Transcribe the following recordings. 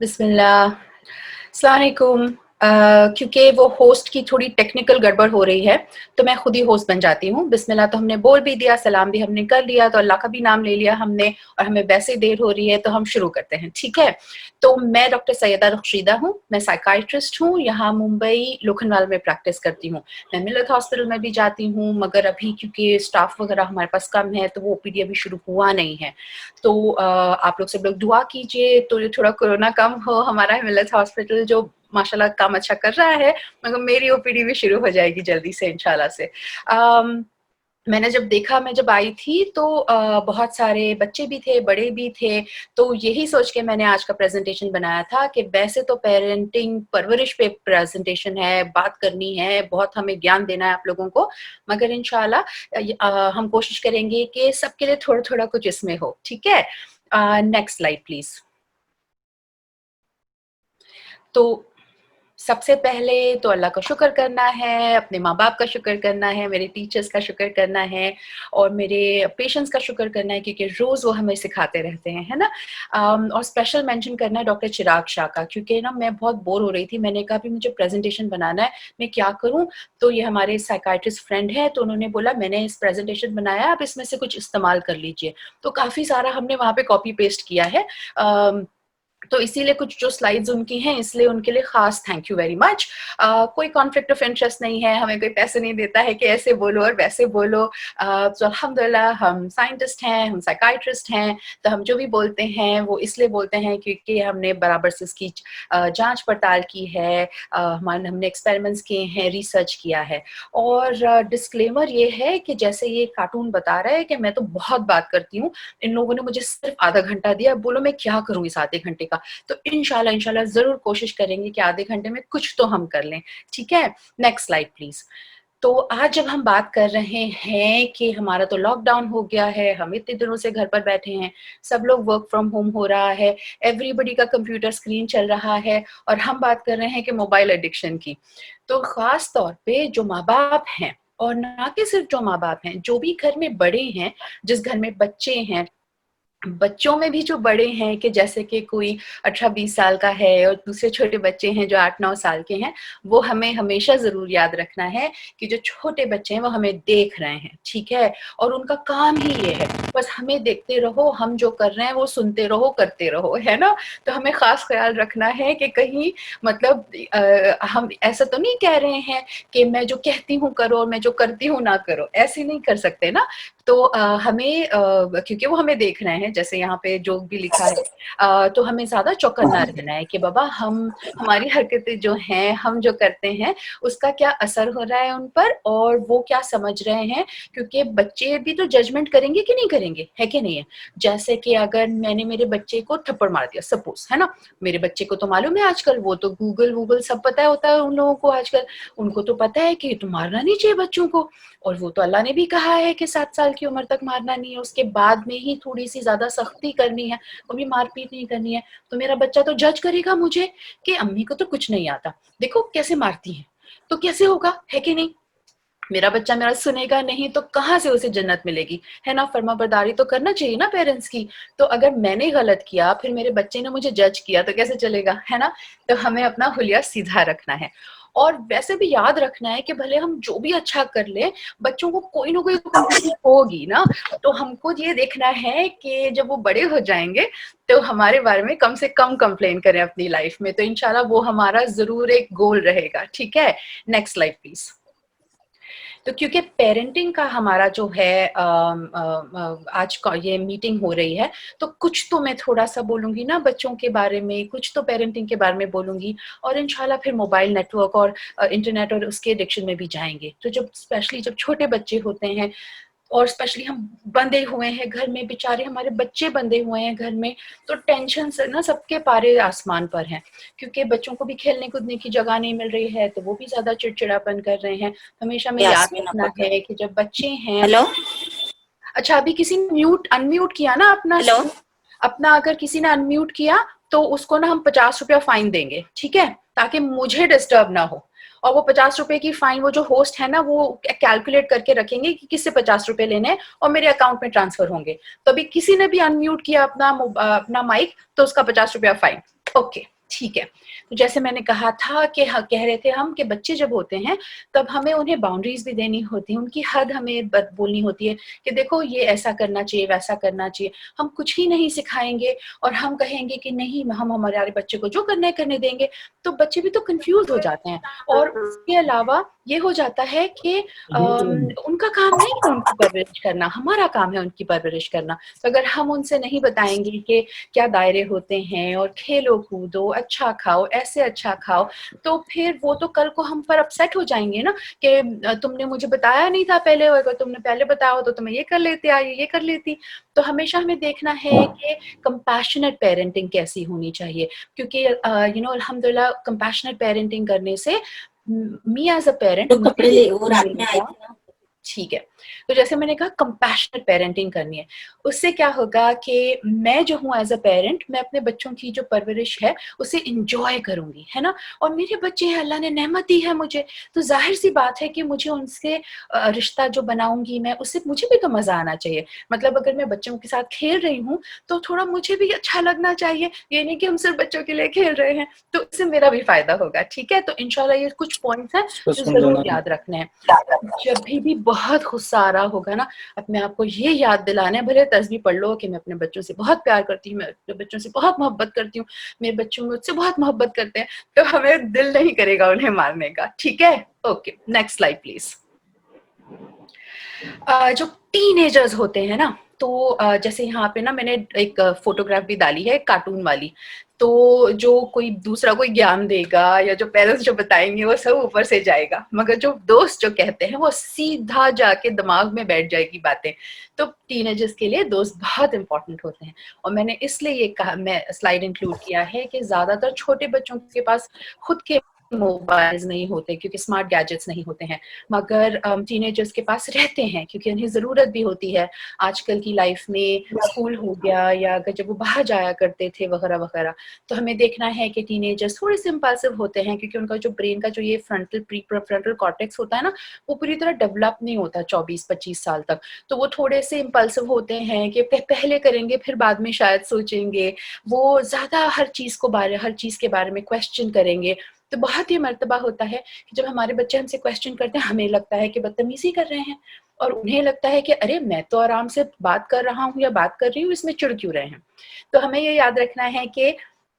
बिस्मिल्लाह। अस्सलाम वालेकुम। क्योंकि वो होस्ट की थोड़ी टेक्निकल गड़बड़ हो रही है, तो मैं खुद ही होस्ट बन जाती हूँ। बिस्मिल्लाह तो हमने बोल भी दिया, सलाम भी हमने कर लिया, तो अल्लाह का भी नाम ले लिया हमने और हमें वैसे देर हो रही है, तो हम शुरू करते हैं, ठीक है? तो मैं डॉक्टर सैयदा रुखशीदा हूँ, मैं साइकियाट्रिस्ट हूँ, यहाँ मुंबई लोखंडवाला में प्रैक्टिस करती हूँ। मैं मिल्लत हॉस्पिटल में भी जाती हूँ, मगर अभी क्योंकि स्टाफ वगैरह हमारे पास कम है, तो वो ओपीडी अभी शुरू हुआ नहीं है। तो आप लोग सब लोग दुआ कीजिए, तो ये थोड़ा कोरोना कम हो। हमारा मिल्लत हॉस्पिटल जो माशाल्लाह काम अच्छा कर रहा है, मगर मेरी ओपीडी भी शुरू हो जाएगी जल्दी से इंशाल्लाह से। मैंने जब देखा, मैं जब आई थी तो बहुत सारे बच्चे भी थे, बड़े भी थे, तो यही सोच के मैंने आज का प्रेजेंटेशन बनाया था कि वैसे तो पेरेंटिंग परवरिश पे प्रेजेंटेशन है, बात करनी है, बहुत हमें ज्ञान देना है आप लोगों को, मगर इंशाल्लाह हम कोशिश करेंगे कि सबके लिए थोड़ा-थोड़ा कुछ इसमें हो, ठीक है? Next slide please. तो सबसे पहले तो अल्लाह का शुक्र करना है, अपने माँ-बाप का शुक्र करना है, मेरे टीचर्स का शुक्र करना है और मेरे पेशेंट्स का शुक्र करना है, क्योंकि रोज़ वो हमें सिखाते रहते हैं, है ना? और स्पेशल मेंशन करना है डॉक्टर चिराग शाह का, क्योंकि ना मैं बहुत बोर हो रही थी। मैंने कहा, "अभी मुझे प्रेज़ेंटेशन बनाना है, मैं क्या करूँ?" तो ये हमारे साइकियाट्रिस्ट फ्रेंड हैं, तो उन्होंने बोला, "मैंने इस प्रेज़ेंटेशन बनाया है, आप इसमें से कुछ इस्तेमाल कर लीजिए।" तो काफ़ी सारा हमने वहाँ पे कॉपी पेस्ट किया है। तो इसीलिए कुछ जो स्लाइड्स उनकी हैं, इसलिए उनके लिए ख़ास थैंक यू वेरी मच। कोई कॉन्फ्लिक्ट ऑफ इंटरेस्ट नहीं है, हमें कोई पैसे नहीं देता है कि ऐसे बोलो और वैसे बोलो। तो अल्हम्दुलिल्लाह हम साइंटिस्ट हैं, हम साइकियाट्रिस्ट हैं, तो हम जो भी बोलते हैं वो इसलिए बोलते हैं क्योंकि हमने बराबर से इसकी जाँच-पड़ताल की है, हमने एक्सपेरिमेंट्स किए हैं, रिसर्च किया है। और डिस्क्लेमर ये है कि जैसे ये कार्टून बता रहा है कि मैं तो बहुत बात करती हूँ, इन लोगों ने मुझे सिर्फ़ आधा घंटा दिया, अब बोलो मैं क्या करूँ इस आधे घंटे का? तो इंशाल्लाह इंशाल्लाह ज़रूर कोशिश करेंगे कि आधे घंटे में कुछ तो हम कर लें, ठीक है? Next slide please. तो आज जब हम बात कर रहे हैं कि हमारा तो लॉकडाउन हो गया है, हम इतने दिनों से घर पर बैठे हैं, सब लोग वर्क फ्रॉम होम हो रहा है, एवरीबॉडी का कंप्यूटर स्क्रीन चल रहा है और हम बात कर रहे हैं कि मोबाइल एडिक्शन की। तो ख़ास तौर पे जो माँ-बाप हैं और ना कि सिर्फ जो माँ-बाप हैं, जो भी घर में बड़े हैं, जिस घर में बच्चे हैं, बच्चों में भी जो बड़े हैं कि जैसे कि कोई 18-20 साल का है और दूसरे छोटे बच्चे हैं जो 8-9 साल के हैं, वो हमें हमेशा ज़रूर याद रखना है कि जो छोटे बच्चे हैं वो हमें देख रहे हैं, ठीक है? और उनका काम ही ये है, बस हमें देखते रहो, हम जो कर रहे हैं वो सुनते रहो, करते रहो, है ना? तो हमें ख़ास ख़्याल रखना है कि कहीं मतलब हम ऐसा तो नहीं कह रहे हैं कि मैं जो कहती हूँ करो और मैं जो करती हूँ ना करो, ऐसे नहीं कर सकते ना। तो हमें क्योंकि वो हमें देख रहे हैं, जैसे यहाँ पे जो भी लिखा है, तो हमें ज़्यादा चौकन्ना रहना है कि बाबा हम हमारी हरकतें जो हैं, हम जो करते हैं, उसका क्या असर हो रहा है उन पर और वो क्या समझ रहे हैं, क्योंकि बच्चे भी तो जजमेंट करेंगे कि नहीं करेंगे, है कि नहीं है? जैसे कि अगर मैंने मेरे बच्चे को थप्पड़ मार दिया सपोज़, है ना? मेरे बच्चे को तो मालूम है आजकल, वो तो गूगल-वूगल सब पता होता है उन लोगों को आजकल, उनको तो पता है कि ये तो मारना नहीं चाहिए बच्चों को। और वो तो अल्लाह ने भी कहा है कि 7 साल की उम्र तक मारना नहीं है, उसके बाद में ही थोड़ी-सी ज़्यादा सख्ती करनी है, कभी मार-पीट नहीं करनी है। तो मेरा बच्चा तो जज करेगा मुझे कि अम्मी को तो कुछ नहीं आता, देखो कैसे मारती हैं, तो कैसे होगा, है कि नहीं? मेरा बच्चा मेरा सुनेगा नहीं तो कहाँ से उसे जन्नत मिलेगी, है ना? फर्माबरदारी तो करना चाहिए ना पेरेंट्स की। तो अगर मैंने गलत किया, फिर मेरे बच्चे ने मुझे जज किया तो कैसे चलेगा, है ना? तो हमें अपना हुलिया सीधा रखना है। और वैसे भी याद रखना है कि भले हम जो भी अच्छा कर लें, बच्चों को कोई ना कोई कमजोरी होगी ना, तो हमको ये देखना है कि जब वो बड़े हो जाएँगे, तो हमारे बारे में कम से कम कंप्लेन करें अपनी लाइफ में। तो इंशाल्लाह वो हमारा ज़रूर एक गोल रहेगा, ठीक है? Next slide please. तो क्योंकि पेरेंटिंग का हमारा जो है आज का ये मीटिंग हो रही है, तो कुछ तो मैं थोड़ा-सा बोलूँगी ना बच्चों के बारे में, कुछ तो पेरेंटिंग के बारे में बोलूँगी और इंशाल्लाह फिर मोबाइल नेटवर्क और इंटरनेट और उसके एडिक्शन में भी जाएँगे। तो जब स्पेशली जब छोटे बच्चे होते हैं और स्पेशली हम बंधे हुए हैं घर में, बेचारे हमारे बच्चे बंधे हुए हैं घर में, तो टेंशन से ना सबके पारे आसमान पर हैं। क्योंकि बच्चों को भी खेलने-कूदने की जगह नहीं मिल रही है, तो वो भी ज़्यादा चिड़चिड़ापन कर रहे हैं। हमेशा हमें याद यास्मीन रखना अब्बा। है कि जब बच्चे हैं। हेलो अच्छा, अभी किसी ने अनम्यूट किया ना अपना हेलो। अपना अगर किसी ने अनम्यूट किया, तो उसको ना हम ₹50 फाइन देंगे, ठीक है? ताकि मुझे डिस्टर्ब ना हो। और वो ₹50 की फाइन वो जो होस्ट है ना, वो कैलकुलेट करके रखेंगे कि किससे ₹50 लेने हैं और मेरे अकाउंट में ट्रांसफर होंगे। तो अभी किसी ने भी अनम्यूट किया अपना माइक, तो उसका ₹50 फाइन। ओके। ठीक है। तो जैसे मैंने कहा था कि कह रहे थे हम कि बच्चे जब होते हैं, तब हमें उन्हें बाउंड्रीज़ भी देनी होती हैं, उनकी हद हमें ब बोलनी होती है कि देखो ये ऐसा करना चाहिए, वैसा करना चाहिए। हम कुछ ही नहीं सिखाएँगे और हम कहेंगे कि नहीं हम हमारे बच्चे को जो करना है करने देंगे, तो बच्चे भी तो कन्फ्यूज़ हो जाते हैं। और उसके अलावा ये हो जाता है कि उनका काम नहीं है उनकी परवरिश करना, हमारा काम है उनकी परवरिश करना। तो अगर हम उनसे नहीं बताएँगे कि क्या दायरे होते हैं और खेलो-कूदो, अच्छा खाओ, ऐसे अच्छा खाओ, तो फिर वो तो कल को हम पर अपसेट हो जाएँगे ना कि तुमने मुझे बताया नहीं था पहले, और अगर तुमने पहले बताया होता तो मैं ये कर लेती या ये कर लेती। तो हमेशा हमें देखना है कि कंपैशनेट पेरेंटिंग कैसी होनी चाहिए, क्योंकि अल्हम्दुलिल्लाह कंपैशनेट पेरेंटिंग करने से मी एज़ अ पेरेंट तो मुझे कपड़े भी ले वो सीखने रात में आई मिलेगा। थी ना। ठीक है। तो जैसे मैंने कहा कंपैशनेट पेरेंटिंग करनी है। उससे क्या होगा कि मैं जो हूँ एज़ अ पेरेंट, मैं अपने बच्चों की जो परवरिश है, उसे एन्जॉय करूँगी, है ना? और मेरे बच्चे हैं, अल्लाह ने नेमत दी है मुझे, तो ज़ाहिर-सी बात है कि मुझे उनसे रिश्ता जो बनाऊँगी मैं, उससे मुझे भी तो मज़ा आना चाहिए। मतलब अगर मैं बच्चों के साथ खेल रही हूँ, तो थोड़ा मुझे भी अच्छा लगना चाहिए। ये नहीं कि हम सिर्फ़ बच्चों के लिए खेल रहे हैं, तो इससे मेरा भी फ़ायदा होगा, ठीक है? तो इंशाल्लाह ये कुछ पॉइंट्स हैं, उसको जो सुन लो ज़रूर ना। याद रखने हैं। जब भी बहुत गुस्सा आ रहा होगा ना, अपने आप को ये याद दिलाना है, भले तस्बीह पढ़ लो कि मैं अपने बच्चों से बहुत प्यार करती हूँ, मैं अपने बच्चों से बहुत मोहब्बत करती हूँ, मेरे बच्चे मुझसे बहुत मोहब्बत करते हैं, तो हमें दिल नहीं करेगा उन्हें मारने का, ठीक है? Okay, next slide please. जो टीनेजर्स होते हैं ना, तो जैसे यहाँ पे ना मैंने एक फ़ोटोग्राफ भी डाली है कार्टून वाली। तो जो कोई दूसरा कोई ज्ञान देगा या जो पेरेंट्स जो बताएँगे वो सब ऊपर से जाएगा, मगर जो दोस्त जो कहते हैं वो सीधा जाके दिमाग में बैठ जाएगी बातें। तो टीनेजर्स के लिए दोस्त बहुत इम्पोर्टेंट होते हैं, और मैंने इसलिए ये कहा, मैं स्लाइड इंक्लूड किया है कि ज़्यादातर छोटे बच्चों के पास खुद के मोबाइल्स नहीं होते क्योंकि स्मार्ट गैजेट्स नहीं होते हैं। मगर टीनेजर्स के पास रहते हैं क्योंकि उन्हें ज़रूरत भी होती है। आजकल की लाइफ में स्कूल हो गया या अगर जब वो बाहर जाया करते थे वगैरह-वगैरह, तो हमें देखना है कि टीनेजर्स थोड़े-से इम्पल्सिव होते हैं क्योंकि उनका जो ब्रेन का जो ये प्रीफ्रंटल कॉर्टेक्स होता है ना, वो पूरी तरह डेवलप नहीं होता 24-25 साल तक। तो वो थोड़े-से इम्पल्सिव होते हैं कि पहले करेंगे फिर बाद में शायद सोचेंगे। वो ज़्यादा हर चीज़ के बारे में क्वेश्चन करेंगे। तो बहुत ही मर्तबा होता है कि जब हमारे बच्चे हमसे क्वेश्चन करते हैं, हमें लगता है कि बदतमीज़ी कर रहे हैं, और उन्हें लगता है कि अरे! मैं तो आराम से बात कर रहा हूँ या बात कर रही हूँ, इसमें चिढ़ क्यों रहे हैं? तो हमें ये याद रखना है कि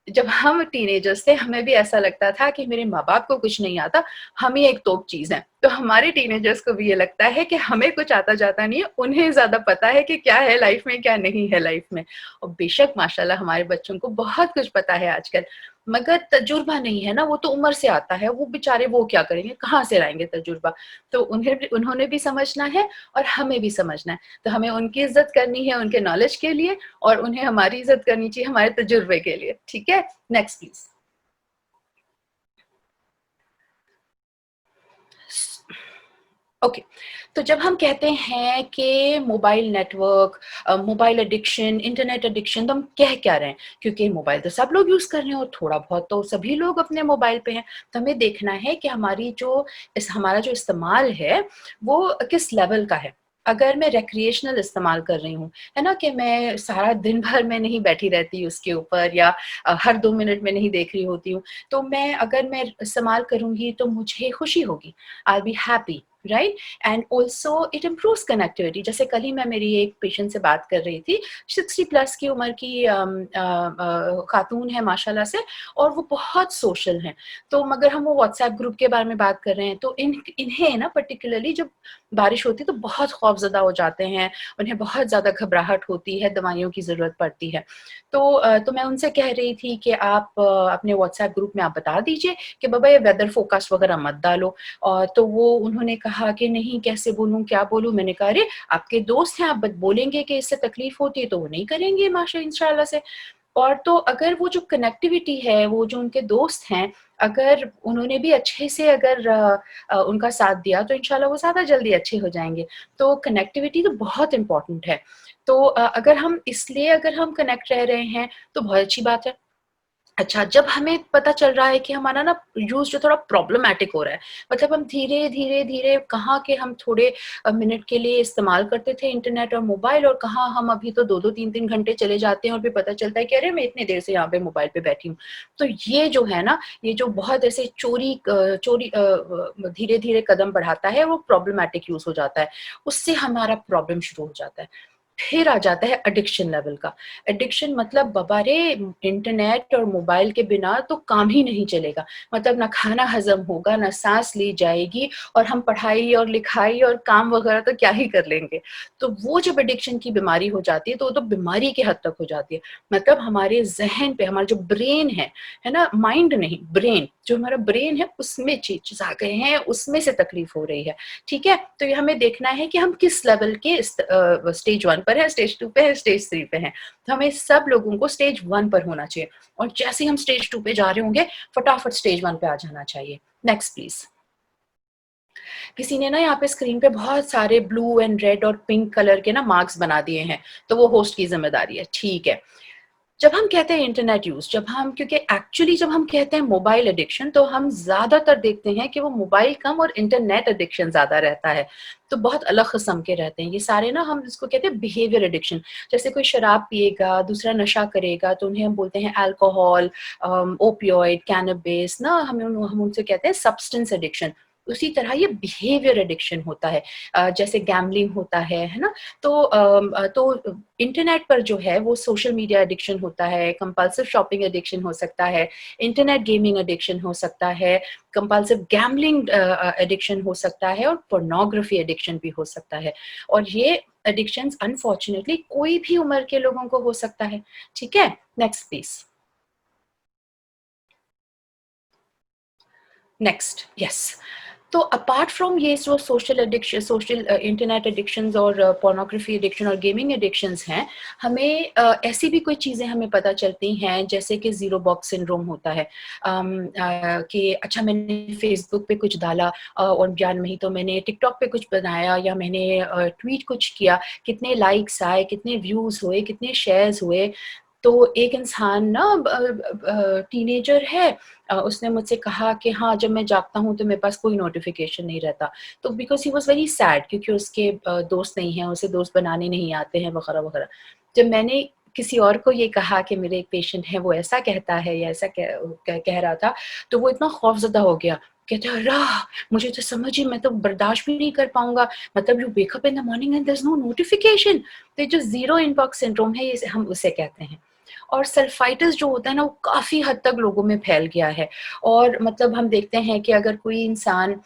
जब हम टीनेजर्स थे, हमें भी ऐसा लगता था कि मेरे माँ-बाप को कुछ नहीं आता, हम ही एक तोप चीज़ हैं। तो हमारे टीनेजर्स को भी ये लगता है कि हमें कुछ आता-जाता नहीं है, उन्हें ज़्यादा पता है कि क्या है लाइफ़ में, क्या नहीं है लाइफ़ में। और बेशक माशाल्लाह हमारे बच्चों को बहुत कुछ पता है आजकल, मगर तजुर्बा नहीं है ना, वो तो उम्र से आता है, वो बेचारे वो क्या करेंगे, कहाँ से लाएँगे तजुर्बा? तो उन्होंने भी समझना है और हमें भी समझना है। तो हमें उनकी इज़्ज़त करनी है उनके नॉलेज के लिए, और उन्हें हमारी इज़्ज़त करनी चाहिए हमारे तजुर्बे के लिए, ठीक है? Next please. ओके। तो जब हम कहते हैं कि mobile network, mobile addiction, internet addiction, तो हम कह क्या रहे हैं? क्योंकि मोबाइल तो सब लोग यूज़ कर रहे हैं और थोड़ा बहुत तो सभी लोग अपने मोबाइल पे हैं। तो हमें देखना है कि हमारा जो इस्तेमाल है, वो किस लेवल का है। अगर मैं रिक्रिएशनल इस्तेमाल कर रही हूँ, है ना, कि मैं सारा दिन भर में नहीं बैठी रहती उसके ऊपर, या हर 2 मिनट में नहीं देख रही होती हूँ, तो अगर मैं इस्तेमाल करूँगी तो मुझे खुशी होगी। I will be happy, right? And also it improves connectivity. जैसे कल ही मैं मेरी एक पेशेंट से बात कर रही थी, 60 प्लस की उम्र की खातून है माशाल्लाह से, और वो बहुत सोशल हैं। तो मगर हम वो व्हाट्सएप ग्रुप के बारे में बात कर रहे हैं, तो इन्हें ना पर्टिकुलरली जब बारिश होती है तो बहुत खौफ़ज़दा हो जाते हैं, उन्हें बहुत ज़्यादा घबराहट होती है, दवाइयों की ज़रूरत पड़ती है। तो मैं उनसे कह रही थी कि आप अपने व्हाट्सएप ग्रुप में आप बता दीजिए कि बाबा ये वेदर फ़ोरकास्ट वग़ैरह मत डालो। तो वो उन्होंने कहा कि नहीं कैसे बोलूँ, क्या बोलूँ? मैंने कहा अरे! आपके दोस्त हैं, आप बोलेंगे कि इससे तकलीफ़ होती है तो वो नहीं करेंगे इंशाअल्लाह से। और तो अगर वो जो कनेक्टिविटी है, वो जो उनके दोस्त हैं, अगर उन्होंने भी अच्छे से अगर उनका साथ दिया तो इंशाअल्लाह वो ज़्यादा जल्दी अच्छे हो जाएँगे। तो कनेक्टिविटी तो बहुत इम्पोर्टेंट है। तो अगर हम कनेक्ट रह रहे हैं तो बहुत अच्छी बात है। अच्छा, जब हमें पता चल रहा है कि हमारा ना यूज़ जो थोड़ा प्रॉब्लमैटिक हो रहा है, मतलब हम धीरे-धीरे कहाँ के हम थोड़े मिनट के लिए इस्तेमाल करते थे इंटरनेट और मोबाइल, और कहाँ हम अभी तो 2-2 3-3 घंटे चले जाते हैं और फिर पता चलता है कि अरे! मैं इतनी देर से यहाँ पे मोबाइल पे बैठी हूँ। तो ये जो है ना, ये जो बहुत ऐसे चोरी धीरे-धीरे कदम बढ़ाता है, वो प्रॉब्लमैटिक यूज़ हो जाता है। उससे हमारा प्रॉब्लम शुरू हो जाता है। फिर आ जाता है एडिक्शन लेवल का। एडिक्शन मतलब बाबा रे! इंटरनेट और मोबाइल के बिना तो काम ही नहीं चलेगा। मतलब ना खाना हज़म होगा, ना साँस ली जाएगी, और हम पढ़ाई और लिखाई और काम वग़ैरह तो क्या ही कर लेंगे। तो वो जब एडिक्शन की बीमारी हो जाती है, तो वो तो बीमारी की हद तक हो जाती है। मतलब हमारे ज़हन पे, हमारा जो ब्रेन है ना? माइंड नहीं, ब्रेन, जो हमारा ब्रेन है उसमें चेंजेज़ आ गए हैं, उसमें से तकलीफ़ हो रही है। ठीक है? तो ये हमें देखना है कि हम किस लेवल के स्टेज 1 पर हैं, स्टेज 2 पे हैं, स्टेज 3 पे हैं। तो हमें सब लोगों को स्टेज 1 पर होना चाहिए, और जैसे ही हम स्टेज 2 पे जा रहे होंगे, फटाफट स्टेज 1 पे आ जाना चाहिए। Next please. किसी ने ना यहाँ पे स्क्रीन पे बहुत सारे ब्लू एंड रेड और पिंक कलर के ना मार्क्स बना दिए हैं, तो वो होस्ट की ज़िम्मेदारी है, ठीक है। जब हम कहते हैं इंटरनेट यूज़, जब हम क्योंकि एक्चुअली जब हम कहते हैं मोबाइल एडिक्शन, तो हम ज़्यादातर देखते हैं कि वो मोबाइल कम और इंटरनेट एडिक्शन ज़्यादा रहता है। तो बहुत अलग किस्म के रहते हैं। ये सारे ना हम इसको कहते हैं बिहेवियर एडिक्शन। जैसे कोई शराब पिएगा, दूसरा नशा करेगा, तो उन्हें हम बोलते हैं अल्कोहल, ओपियोइड, कैनबिस ना, हम उनसे कहते हैं सब्सटेंस एडिक्शन। उसी तरह ये बिहेवियर एडिक्शन होता है। जैसे गैम्बलिंग होता है ना? तो इंटरनेट पर जो है वो सोशल मीडिया एडिक्शन होता है, कंपल्सिव शॉपिंग एडिक्शन हो सकता है, इंटरनेट गेमिंग एडिक्शन हो सकता है, कंपल्सिव गैम्बलिंग एडिक्शन हो सकता है, और पोर्नोग्राफी एडिक्शन भी हो सकता है। और ये एडिक्शंस अनफॉर्च्युनेटली कोई भी उम्र के लोगों को हो सकता है। ठीक है? Next please. Next, yes. तो अपार्ट फ्रॉम ये जो सोशल इंटरनेट एडिक्शंस और पोर्नोग्राफी एडिक्शन और गेमिंग एडिक्शंस हैं, हमें ऐसी भी कोई चीज़ें हमें पता चलती हैं, जैसे कि ज़ीरो बॉक्स सिंड्रोम होता है। कि अच्छा, मैंने फ़ेसबुक पे कुछ डाला, और या नहीं तो मैंने टिकटॉक पे कुछ बनाया, या मैंने ट्वीट कुछ किया, कितने लाइक्स आए, कितने व्यूज़ हुए, कितने शेयर्स हुए। तो एक इंसान ना टीनेजर है, उसने मुझसे कहा कि हाँ, जब मैं जागता हूँ तो मेरे पास कोई नोटिफ़िकेशन नहीं रहता। तो because he was very sad, क्योंकि उसके दोस्त नहीं हैं, उसे दोस्त बनाने नहीं आते हैं वग़ैरह-वग़ैरह। जब मैंने किसी और को ये कहा कि मेरे एक पेशेंट है, वो ऐसा कहता है या ऐसा कह रहा था, तो वो इतना खौफ़ज़दा हो गया। कहता है, "अल्लाह! मुझे तो समझ ही, मैं तो बर्दाश्त भी नहीं कर पाऊँगा। मतलब you wake up in the morning and there is no notification." तो ये जो ज़ीरो इनबॉक्स सिंड्रोम है, ये हम उसे कहते हैं। और सल्फ़ाइटिस जो होता है ना, वो काफ़ी हद तक लोगों में फैल गया है। और मतलब हम देखते हैं कि अगर कोई इंसान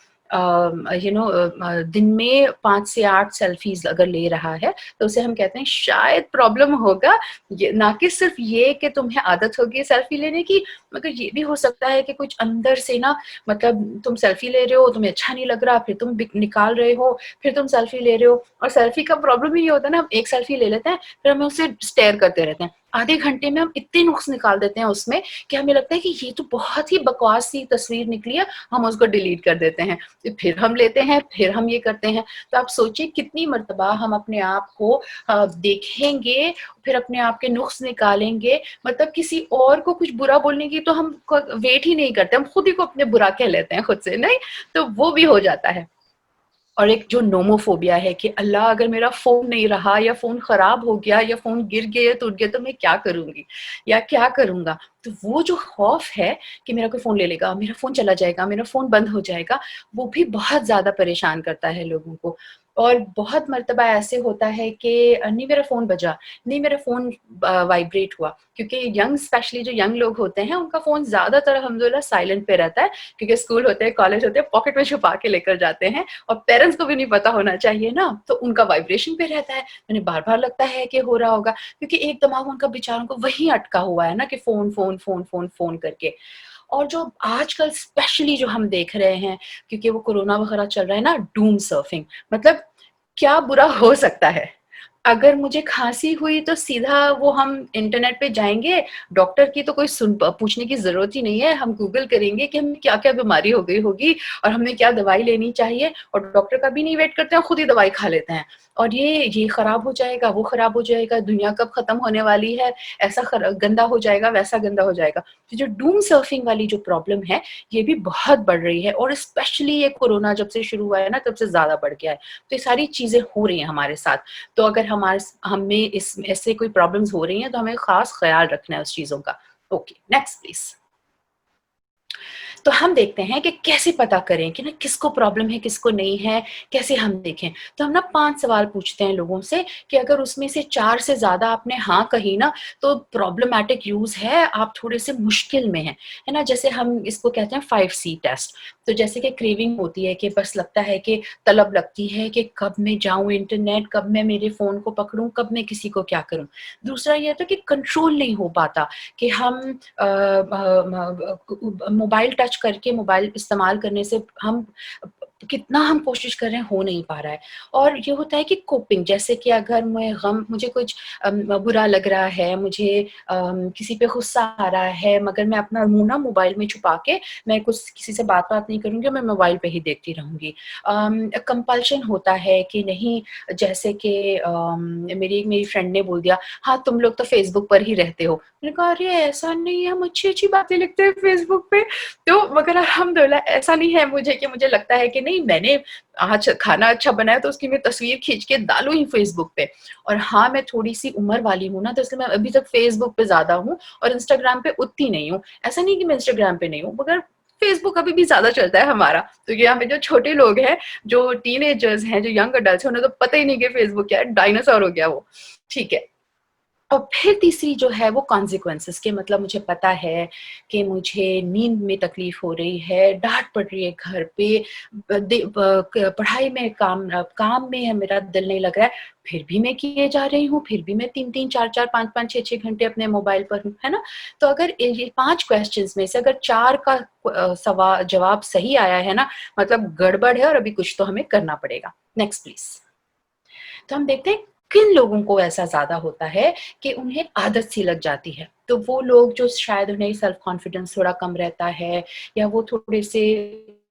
दिन में 5 से 8 सेल्फ़ीज़ अगर ले रहा है, तो उसे हम कहते हैं शायद प्रॉब्लम होगा। ये ना कि सिर्फ़ ये कि तुम्हें आदत होगी सेल्फ़ी लेने की, मगर ये भी हो सकता है कि कुछ अंदर से ना, मतलब तुम सेल्फ़ी ले रहे हो, तुम्हें अच्छा नहीं लग रहा, फिर तुम निकाल रहे हो, फिर तुम सेल्फ़ी ले रहे हो। और सेल्फ़ी का प्रॉब्लम ही ये होता है ना, हम एक सेल्फ़ी ले लेते हैं, फिर हमें उसे स्टेयर करते रहते हैं। आधे घंटे में हम इतने नुक्स निकाल देते हैं उसमें, कि हमें लगता है कि ये तो बहुत ही बकवास सी तस्वीर निकली है, हम उसको डिलीट कर देते हैं। फिर हम लेते हैं, फिर हम ये करते हैं। तो आप सोचिए कितनी मर्तबा हम अपने आप को देखेंगे, फिर अपने आप के नुक्स निकालेंगे। मतलब किसी और को कुछ बुरा बोलने की तो हम वेट ही नहीं करते, हम खुद ही को अपने बुरा कह लेते हैं खुद से, नहीं? तो वो भी हो जाता है। और एक जो नोमोफ़ोबिया है कि अल्लाह, अगर मेरा फ़ोन नहीं रहा, या फ़ोन ख़राब हो गया, या फ़ोन गिर गया, टूट गया, तो मैं क्या करूँगी? या क्या करूँगा? तो वो जो ख़ौफ़ है कि मेरा कोई फ़ोन ले लेगा, मेरा फ़ोन चला जाएगा, मेरा फ़ोन बंद हो जाएगा, वो भी बहुत ज़्यादा परेशान करता है लोगों को। और बहुत मर्तबा ऐसे होता है कि नहीं मेरा फ़ोन बजा, नहीं मेरा फ़ोन वाइब्रेट हुआ, क्योंकि यंग, स्पेशली जो यंग लोग होते हैं, उनका फ़ोन ज़्यादातर अल्हम्दुलिल्लाह साइलेंट पे रहता है, क्योंकि स्कूल होते हैं, कॉलेज होते हैं, पॉकेट में छुपा के लेकर जाते हैं। और पेरेंट्स को भी नहीं पता होना चाहिए ना, तो उनका वाइब्रेशन पे रहता है। उन्हें बार-बार लगता है कि हो रहा होगा, क्योंकि एक दिमाग उनका बेचारों को वहीं अटका हुआ है ना, कि phone, phone, phone, phone, phone करके। और जो आजकल स्पेशली जो हम देख रहे हैं, क्योंकि वो कोरोना वगैरह चल रहा है ना, डूम सर्फिंग, मतलब क्या बुरा हो सकता है? अगर मुझे खाँसी हुई तो सीधा वो हम इंटरनेट पे जाएँगे, डॉक्टर की तो कोई पूछने की ज़रूरत ही नहीं है, हम गूगल करेंगे कि हमें क्या-क्या बीमारी हो गई होगी और हमें क्या दवाई लेनी चाहिए और डॉक्टर का भी नहीं वेट करते हैं, खुद ही दवाई खा लेते हैं। और ये खराब हो जाएगा, वो खराब हो जाएगा, दुनिया कब खत्म होने वाली है, ऐसा गंदा हो जाएगा, वैसा गंदा हो जाएगा। तो जो डूम सर्फिंग वाली जो प्रॉब्लम है, ये भी बहुत बढ़ रही है और स्पेशली ये कोरोना जब से शुरू हुआ है ना, तब से ज़्यादा बढ़ गया है। तो ये सारी चीज़ें हो रही हैं हमारे साथ। तो अगर हमें इस ऐसे कोई प्रॉब्लम्स हो रही हैं, तो हमें ख़ास ख़्याल रखना है उस चीज़ों का। Okay, next please. तो हम देखते हैं कि कैसे पता करें कि ना किसको प्रॉब्लम है, किसको नहीं है, कैसे हम देखें? तो हम ना 5 सवाल पूछते हैं लोगों से कि अगर उसमें से 4 से ज़्यादा आपने हाँ कही ना, तो प्रॉब्लमैटिक यूज़ है, आप थोड़े-से मुश्किल में हैं। है ना? जैसे हम इसको कहते हैं 5C टेस्ट। तो जैसे कि क्रेविंग होती है कि बस लगता है कि तलब लगती है कि कब मैं जाऊँ इंटरनेट, कब मैं मेरे फ़ोन को पकड़ूँ, कब मैं किसी को क्या करूँ? दूसरा ये होता है कि कंट्रोल नहीं हो पाता कि हम मोबाइल टच करके मोबाइल इस्तेमाल करने से हम कितना हम कोशिश कर रहे हैं, हो नहीं पा रहा है। और ये होता है कि कोपिंग जैसे कि अगर मुझे कुछ बुरा लग रहा है, मुझे किसी पे गुस्सा आ रहा है, मगर मैं अपना मुँह ना मोबाइल में छुपा के मैं कुछ किसी से बात-वात नहीं करूँगी, मैं मोबाइल पे ही देखती रहूँगी। कंपल्शन होता है कि नहीं जैसे कि मेरी मेरी फ्रेंड ने बोल दिया, "हाँ, तुम लोग तो फ़ेसबुक पर ही रहते हो।" मैंने कहा, "अरे! ऐसा नहीं है, हम अच्छी-अच्छी बातें लिखते हैं फ़ेसबुक पे।" तो मगर अल्हम्दुलिल्लाह ऐसा नहीं है कि मुझे लगता है कि नहीं मैंने आज खाना अच्छा बनाया तो उसकी मैं तस्वीर खींच के डालूँ ही फ़ेसबुक पे। और हाँ, मैं थोड़ी-सी उम्र वाली हूँ ना तो इसलिए मैं अभी तक फ़ेसबुक पे ज़्यादा हूँ और इंस्टाग्राम पे उतनी नहीं हूँ। ऐसा नहीं कि मैं इंस्टाग्राम पे नहीं हूँ मगर फ़ेसबुक अभी भी ज़्यादा चलता है हमारा। तो यहाँ पे जो छोटे लोग हैं, जो टीनेजर्स हैं, जो यंग एडल्ट्स हैं, उन्हें तो पता ही नहीं कि फ़ेसबुक क्या है, डायनासॉर हो गया वो। ठीक है। और फिर तीसरी जो है वो कॉन्सिक्वेंसेस के मतलब मुझे पता है कि मुझे नींद में तकलीफ हो रही है, डाँट पड़ रही है घर पे, ब दे ब क पढ़ाई में काम में है मेरा दिल नहीं लग रहा है, फिर भी मैं किए जा रही हूँ, फिर भी मैं 3-3 4-4 5-5 6-6 घंटे अपने मोबाइल पर हूँ, है ना? तो अगर ये 5 क्वेश्चन्स में से अगर 4 का जवाब सही आया है ना, मतलब गड़बड़ है और अभी कुछ तो हमें करना पड़ेगा। Next please. तो हम देखते हैं किन लोगों को ऐसा ज़्यादा होता है कि उन्हें आदत सी लग जाती है। तो वो लोग जो शायद उन्हें सेल्फ कॉन्फिडेंस थोड़ा कम रहता है या वो थोड़े-से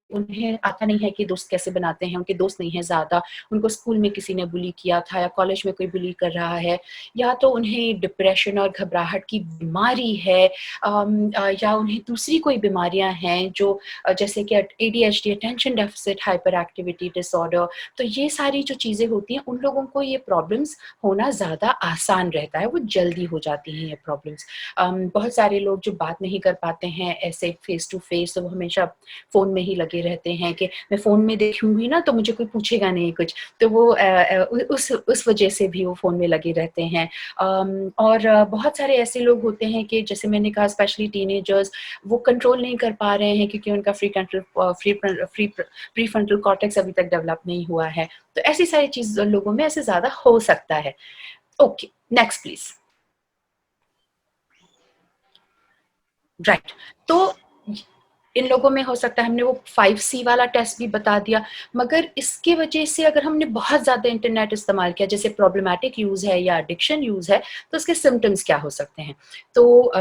उन्हें आता नहीं है कि दोस्त कैसे बनाते हैं, उनके दोस्त नहीं हैं ज़्यादा, उनको स्कूल में किसी ने बुली किया था या कॉलेज में कोई बुली कर रहा है या तो उन्हें डिप्रेशन और घबराहट की बीमारी है या उन्हें दूसरी कोई बीमारियाँ हैं जो जैसे कि ADHD attention deficit hyper activity disorder तो ये सारी जो चीज़ें होती हैं, उन लोगों को ये प्रॉब्लम्स होना ज़्यादा आसान रहता है, वो जल्दी हो जाती हैं ये प्रॉब्लम्स। बहुत सारे लोग जो बात नहीं कर पाते हैं ऐसे फेस टू फेस, तो वो हमेशा फ़ोन में ही लगे रहते हैं कि मैं फ़ोन में देखूँगी ना, तो मुझे कोई पूछेगा नहीं कुछ। तो वो उस वजह से भी वो फ़ोन में लगे रहते हैं। और बहुत सारे ऐसे लोग होते हैं कि जैसे मैंने कहा स्पेशली टीनेजर्स, वो कंट्रोल नहीं कर पा रहे हैं क्योंकि उनका प्रीफ्रंटल कॉर्टेक्स अभी तक डेवलप नहीं हुआ है। तो ऐसी सारी चीज़ लोगों में ऐसे ज़्यादा हो सकता है। Okay, next please. राइट। तो इन लोगों में हो सकता है हमने वो 5C वाला टेस्ट भी बता दिया, मगर इसकी वजह से अगर हमने बहुत ज़्यादा इंटरनेट इस्तेमाल किया, जैसे प्रॉब्लमैटिक यूज़ है या एडिक्शन यूज़ है, तो उसके सिम्पटम्स क्या हो सकते हैं? तो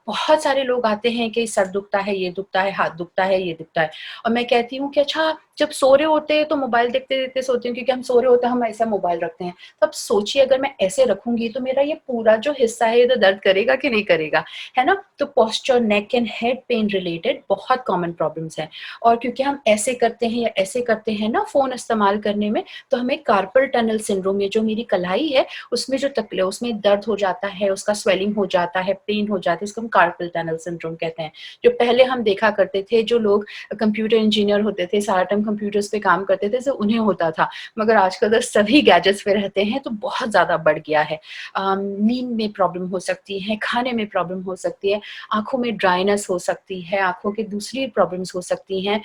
बहुत सारे लोग आते हैं कि सर दुखता है, ये दुखता है, हाथ दुखता है, ये दुखता है और मैं कहती हूँ कि अच्छा जब सो रहे होते हैं तो मोबाइल देखते-देखते सोते हैं क्योंकि हम सो रहे होते हैं, हम ऐसा मोबाइल रखते हैं। तो अब सोचिए अगर मैं ऐसे रखूँगी तो मेरा ये पूरा जो हिस्सा है ये तो दर्द करेगा कि नहीं करेगा? है ना? तो posture, neck and head pen related बहुत कॉमन प्रॉब्लम्स हैं और क्योंकि हम ऐसे करते हैं या ऐसे करते हैं ना फ़ोन इस्तेमाल करने में, तो हमें कार्पल टनल सिंड्रोम ये जो मेरी कलाई है, उसमें जो तकलीफ उसमें दर्द हो जाता है, उसका स्वेलिंग हो जाता है, पेन हो जाती है, इसको हम कार्पल टनल सिंड्रोम कहते हैं। जो पहले हम देखा करते थे, जो लोग कंप्यूटर इंजीनियर होते थे, सारा टाइम कंप्यूटर्स पे काम करते थे, तो उन्हें होता था। मगर आजकल तो सभी गैजेट्स पे रहते हैं, तो बहुत ज़्यादा बढ़ गया है। नींद में प्रॉब्लम हो सकती है, खाने में प्रॉब्लम हो सकती है, आँखों में ड्राइनेस हो सकती है, आँखों के दूसरे दूसरी प्रॉब्लम्स हो सकती हैं।